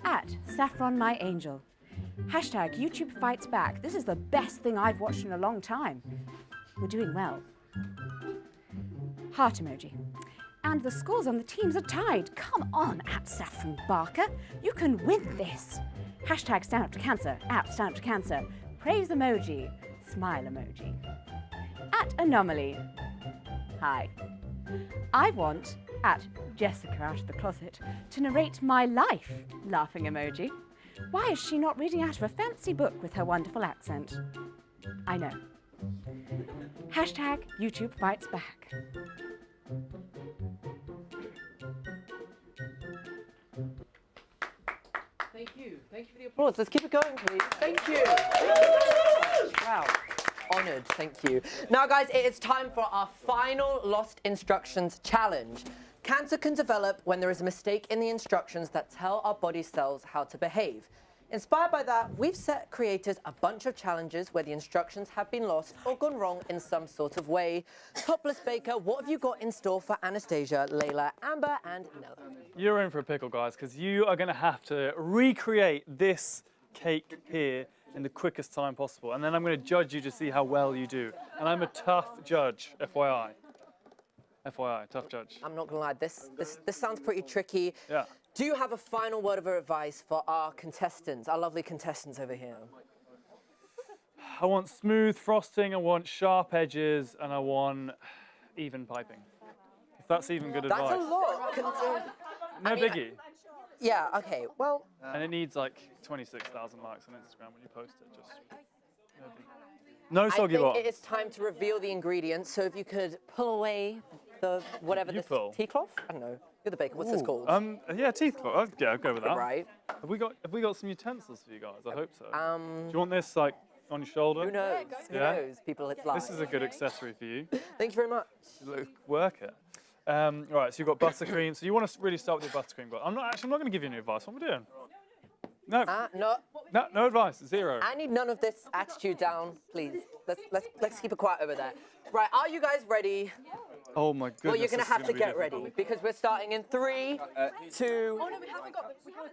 At Saffron My Angel. Hashtag YouTube Fights Back. This is the best thing I've watched in a long time. We're doing well. Heart emoji. And the scores on the teams are tied. Come on, at Saffron Barker. You can win this. Hashtag Stand Up to Cancer. At Stand Up to Cancer. Praise emoji. Smile emoji. At Anomaly. Hi. I want, at Jessica out of the closet, to narrate my life. Laughing emoji. Why is she not reading out of a fancy book with her wonderful accent? I know. Hashtag YouTube Fights Back. Thank you. Thank you for the applause. Let's keep it going, please. Thank you. Wow. Honoured, thank you. Now, guys, it is time for our final Lost Instructions challenge. Cancer can develop when there is a mistake in the instructions that tell our body cells how to behave. Inspired by that, we've set creators a bunch of challenges where the instructions have been lost or gone wrong in some sort of way. Topless Baker, what have you got in store for Anastasia, Layla, Amber, and Nella? You're in for a pickle, guys, because you are going to have to recreate this cake here in the quickest time possible. And then I'm going to judge you to see how well you do. And I'm a tough judge, FYI. FYI, tough judge. I'm not gonna lie, this sounds pretty tricky. Yeah. Do you have a final word of advice for our contestants, our lovely contestants over here? I want smooth frosting, I want sharp edges, and I want even piping. If that's even good advice. That's a lot. No biggie. Yeah, okay, well. And it needs like 26,000 likes on Instagram when you post it. Just no soggy I bottom. think it is time to reveal the ingredients, so if you could pull away the whatever this tea cloth? I don't know. You're the baker. What's this called? Yeah, teeth cloth. Yeah, I'll go with that. Right. Have we got some utensils for you guys? I hope so. Do you want this like on your shoulder? Who knows? Yeah? Who knows? People, it's live. This is a good accessory for you. Thank you very much. Work it. Right, so you've got buttercream. So you want to really start with your buttercream. But I'm not going to give you any advice. What am I doing? No. No advice. Zero. I need none of this attitude down, please. Let's keep it quiet over there. Right, are you guys ready? Oh my goodness. Well, you're gonna this is have to be get difficult. ready because we're starting in 3, 2. Oh no, we haven't copied this. What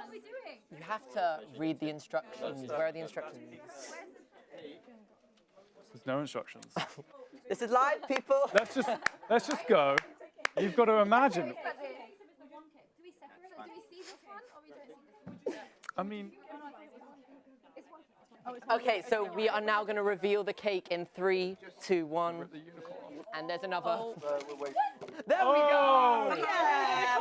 are we doing? You have to read the instructions. Where are the instructions? There's no instructions. This is live, people. Let's just go. You've got to imagine. I mean. Okay, so we are now going to reveal the cake in 3, 2, 1. And there's another. Oh. There we go! Yeah!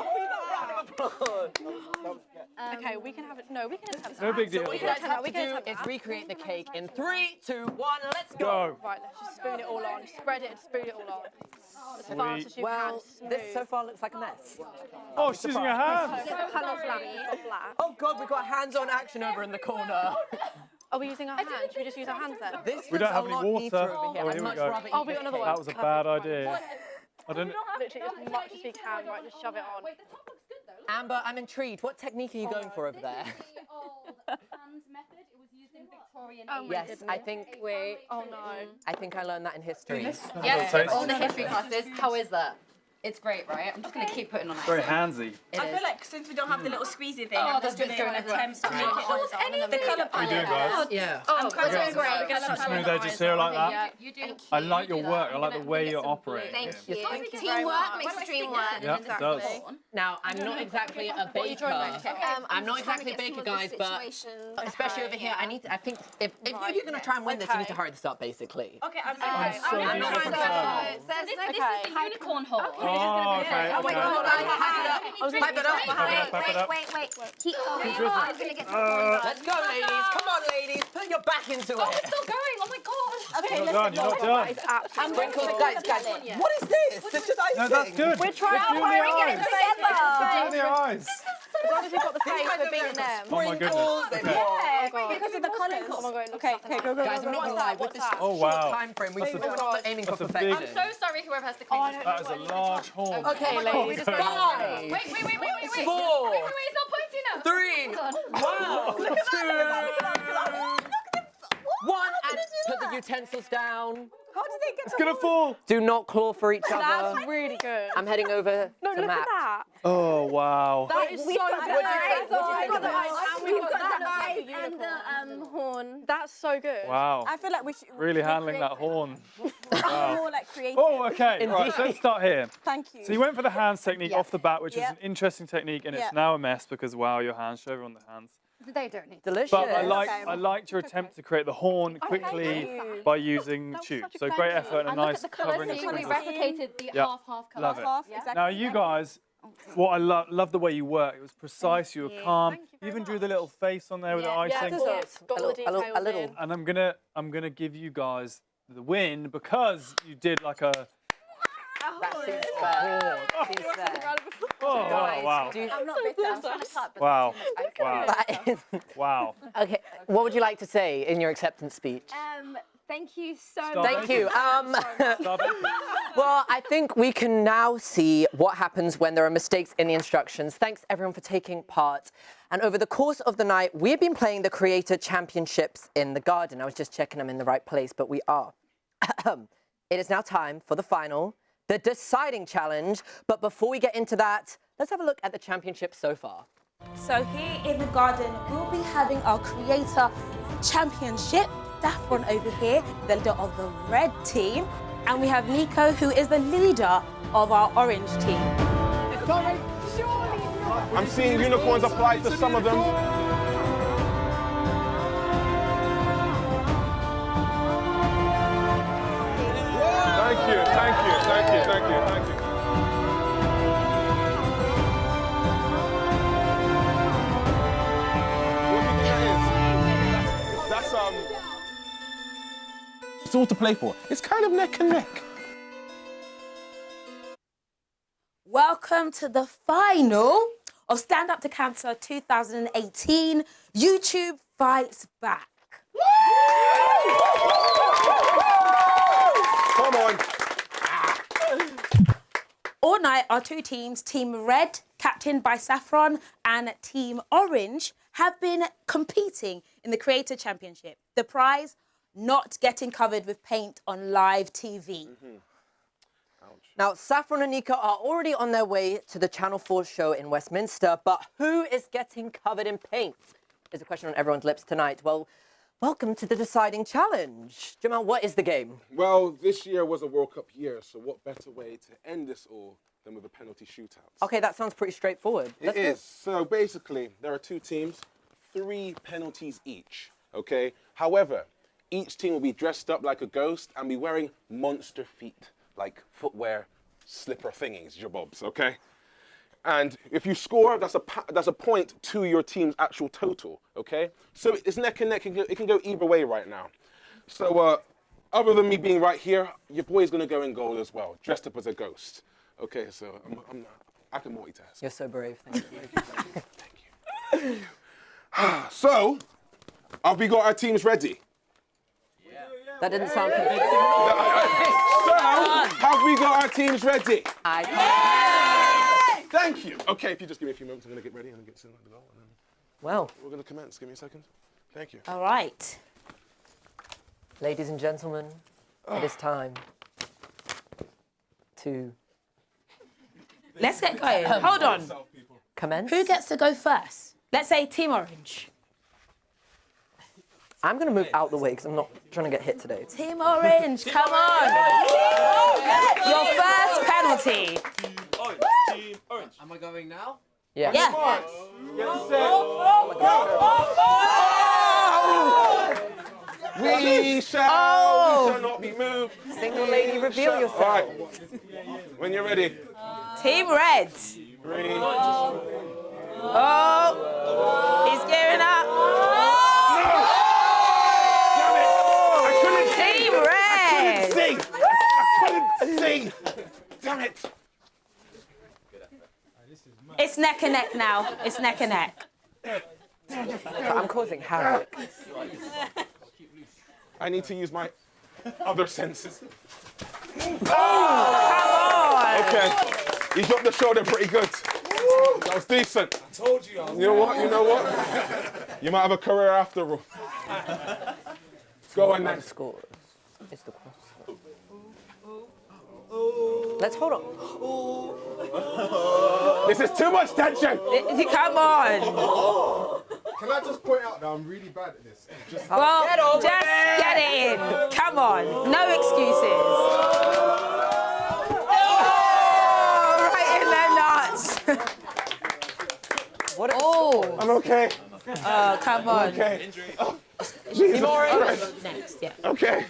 Okay, we can have it. No, we can just have it. No big deal. So what you guys have to do is recreate the cake in 3, 2, 1. Let's Go. Right, let's just spoon it all on. Spread it and spoon it all on. As fast as you Well, can. this so far looks like a mess. Oh, she's using her hands. Oh God, we've got hands-on action over in the corner. Are we using our hands? Should we just use our hands then? We don't have any water. over here. Oh, I'd here we much go. rather Oh, eat we got this another cake. one. That was a bad idea. I don't. Literally as much as we can, right? Just shove it on. Amber, I'm intrigued. What technique are you going for over there? Yes, I think. Wait. Oh no. I think I learned that in history. Yes, all the history classes. How is that? It's great, right? I'm just going to keep putting on Very icing. handsy. I feel like since we don't have the little squeezy thing, I'm just going to attempt to make it the colour How you doing, guys? Yeah. I'm quite doing great. Some smooth edges here like that. You do. I like your work. I like the way you're operating. Thank you. Teamwork makes the dream work. Yeah, it does. Now, I'm not exactly a baker. I'm not exactly a baker, guys, but especially over here, I think if you're going to try and win this, you need to hurry this up, basically. Okay, I'm so I'm not deeply trying concerned. This is the unicorn hole. Oh, okay. Oh, wait, okay. hold on. Pipe it up. Wait. drizzling. Let's go, ladies. Come on, ladies. Put your back into it. Oh, it's still going. Oh my god. Okay, you're not done. Sprinkles, guys. What is this? It's just icing. No, that's good. We're trying Let's do to the get it eyes. together. Let's do the eyes. As long as we've got the face, we're beating them. Oh my goodness. Okay. Yeah, because of the colours. Oh my god. Okay, go. Guys, I'm not gonna lie. With this short time frame, we're not aiming for perfection. I'm so sorry, whoever has the cleanest. That is a large horn. Okay, ladies. 5. Wait. 4. It's not pointing up. 3. Wow. 2. 1. And put the utensils down. How did they get It's gonna fall. Do not claw for each other. That's really good. I'm heading over No, to look Matt. at that. Oh wow. That is so good. We've got the eyes and the horn. That's so good. Wow. I feel like we should Really handling that horn. more like creative. Oh, okay. Right, so let's start here. Thank you. So you went for the hands technique Yeah. off the bat, which is Yeah. an interesting technique, and Yeah. it's now a mess because wow, your hands. Show everyone the hands. They don't need Delicious. But I Okay. liked your attempt to create the horn quickly you. by using shoot. So great effort and a nice covering. So we of replicated the Yeah. half colour. Love it. Half, exactly. Now you guys, what I love the way you work. It was precise. You were calm. You even drew the little face on there with the icing. Got all the details in. And I'm gonna give you guys the win because you did like a. That seems fair. Seems fair. Oh wow! I'm not bitter. I'm trying to cut. Wow! That is- Wow! Okay, what would you like to say in your acceptance speech? Thank you so Stop. much. Thank you. Stop it. Well, I think we can now see what happens when there are mistakes in the instructions. Thanks everyone for taking part. And over the course of the night, we've been playing the Creator Championships in the garden. I was just checking I'm in the right place, but we are. It is now time for the final, the deciding challenge. But before we get into that, let's have a look at the championship so far. So here in the garden, we'll be having our creator Championship. Saffron over here, the leader of the red team. And we have Niko, who is the leader of our orange team. I'm seeing unicorns apply to some of them. Thank you, thank you, thank you, thank you, thank you. What do you think that is? That's it's all to play for. It's kind of neck and neck. Welcome to the final of Stand Up to Cancer 2018. YouTube Fights Back. Come on. All night, our two teams, Team Red, captained by Saffron, and Team Orange, have been competing in the Creator Championship. The prize, not getting covered with paint on live TV. Now, Saffron and Niko are already on their way to the Channel 4 show in Westminster, but who is getting covered in paint? Is a question on everyone's lips tonight. Well, welcome to the deciding challenge. Jamal, what is the game? Well, this year was a World Cup year, so what better way to end this all than with a penalty shootout? Okay, that sounds pretty straightforward. It is. So basically, there are two teams, 3 penalties each, okay? However, each team will be dressed up like a ghost and be wearing monster feet, like footwear, slipper thingies, jabobs, okay? And if you score, that's a point to your team's actual total, okay? So it's neck and neck. It can go either way right now. So other than me being right here, your boy's gonna go in goal as well, dressed up as a ghost. Okay, so I can multitask. You're so brave. Thank you. Thank you. So, have we got our teams ready? That didn't sound convincing. So, have we got our teams ready? Thank you. Okay, if you just give me a few moments, I'm going to get ready and get to the goal. And then well, we're going to commence. Give me a second. Thank you. All right. Ladies and gentlemen, it is time to... Let's get going. Hold on. Commence? Who gets to go first? Let's say Team Orange. I'm going to move out the way because I'm not trying to get hit today. Team Orange, come on. Your first penalty. Team Orange. Am I going now? Yeah. Yeah. We shall not be moved. Single lady, reveal yourself. All right. When you're ready. Team Red. 3. Oh, he's gearing up. Team Red. I couldn't see. Damn it. It's neck and neck now. It's neck and neck. I'm causing havoc. I need to use my other senses. Oh, come on. Okay. He dropped the shoulder pretty good. That was decent. I told you. You know what? You know what? You might have a career after all. Go on then. Scores. It's the cross. Let's hold on. This is too much tension. Come on. Can I just point out that I'm really bad at this? Well, just get it in. Come on. No excuses. Oh, right in their nuts. What? Oh. I'm okay. Oh, come on. I'm okay. Oh, Team Orange. Right. Next, yeah. Okay.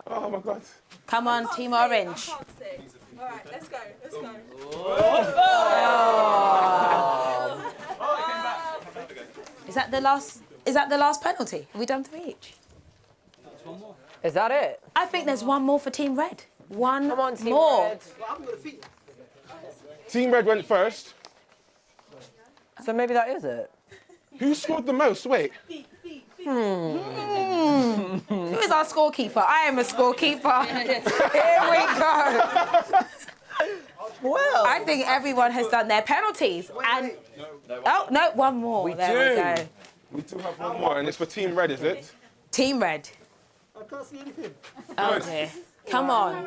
Oh my God. Come on, Team Orange. All right, let's go. Let's go. Is that the last? Is that the last penalty? Have we done 3 each? Is that it? I think there's one more for Team Red. One Come on, Team more. Red. Team Red went first. So maybe that is it. Who scored the most? Wait. Who is our scorekeeper? I am a scorekeeper. Here we go. Well, I think everyone has done their penalties. And oh no, one more. We there we go. We do have one more, and it's for Team Red, is it? Team Red. I can't see anything. Oh dear. Come on.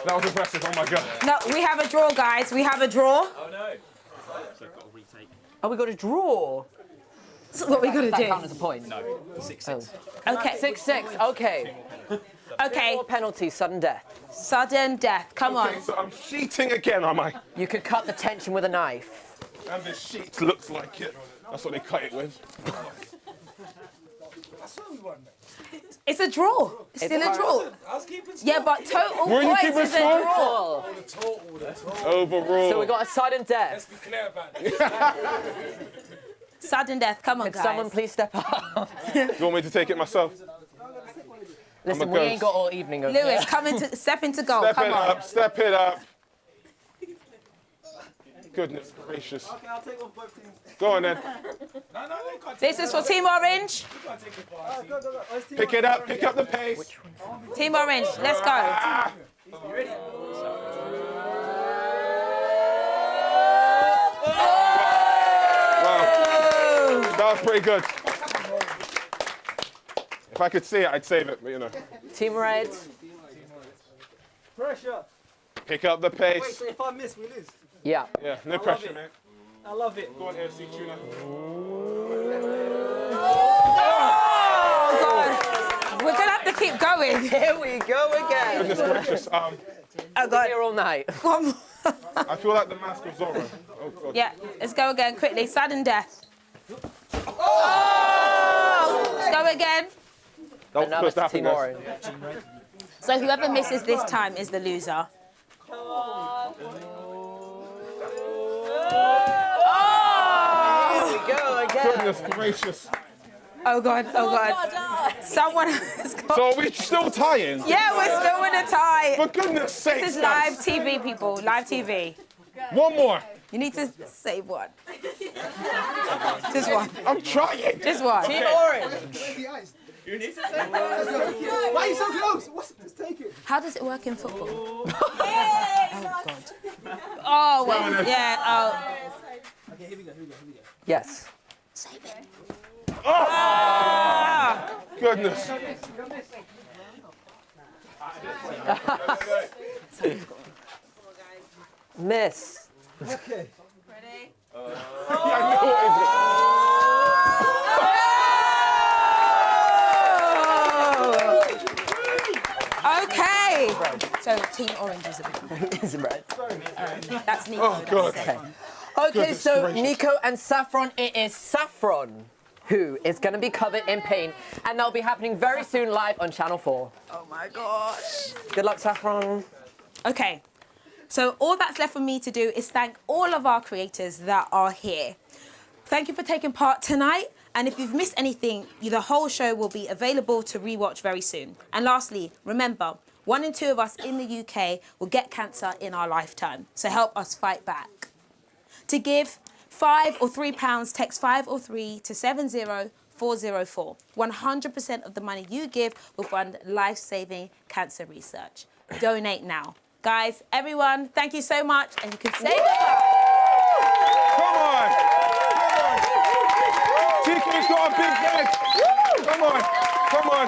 That was impressive. Oh my God. No, we have a draw, guys. We have a draw. Oh no. Oh, we got a draw. That's what we got to Does that do. count as a point? No, 6-6. Okay. 6-6, okay. Okay. More penalty, sudden death. Sudden death, come on. So I'm cheating again, am I? You could cut the tension with a knife. And this sheet looks like it. That's what they cut it with. It's a draw. It's still a draw. Yeah, but total Were you points keeping is a score? draw. Overrule. So we got a sudden death. Let's be clear about it. Sudden death, come on, Could guys. someone please step up? You want me to take it myself? Listen, a we ghost. ain't got all evening over Lewis, here. step into goal. Step Come it on. up, step it up. Goodness gracious. Okay, I'll take off both teams. Go on then. No, they can't This is for Team Orange. Pick it up, pick up the pace. Team Orange, let's go. Wow. That was pretty good. If I could see it, I'd save it, but you know. Team Red. Pressure. Pick up the pace. Wait, so if I miss, we lose? Yeah. Yeah, no pressure, man. I love it. Go on, AFC Tuna. Oh, God. We're going to have to keep going. Here we go again. Goodness gracious. Oh, God. Here all night. One more. I feel like the mask of Zorro. Oh, God. Yeah, let's go again quickly. Sudden death. Oh! Let's go again. That was supposed to happen, Team guys. Orange. So whoever misses this time is the loser. Here we go again. Goodness gracious. Oh, God. Oh, God. Someone has got... So are we still tying? Yeah, we're still in a tie. For goodness sake. This is live TV, people. Live TV. One more. You need to save one. Just one. I'm trying. Just one. Team Orange. You need to say Why are you so close? Just take it. How does it work in football? Oh, God. Oh, well, yeah. Oh. Okay, here we go. Yes. Save it. Oh! Goodness. Miss. Okay. Okay. So Team Orange is a bit. Is red. That's Niko. Oh, God. Okay, Goodness so gracious. Niko and Saffron, it is Saffron who is going to be covered in paint, and that'll be happening very soon live on Channel 4. Oh, my gosh. Good luck, Saffron. Okay. So all that's left for me to do is thank all of our creators that are here. Thank you for taking part tonight. And if you've missed anything, the whole show will be available to rewatch very soon. And lastly, remember, 1 in 2 of us in the UK will get cancer in our lifetime. So help us fight back. To give £5 or £3, text 5 or 3 to 70404. 100% of the money you give will fund life-saving cancer research. Donate now. Guys, everyone, thank you so much, and you can save it. Come on! TK's got a big head! Come on! Come on!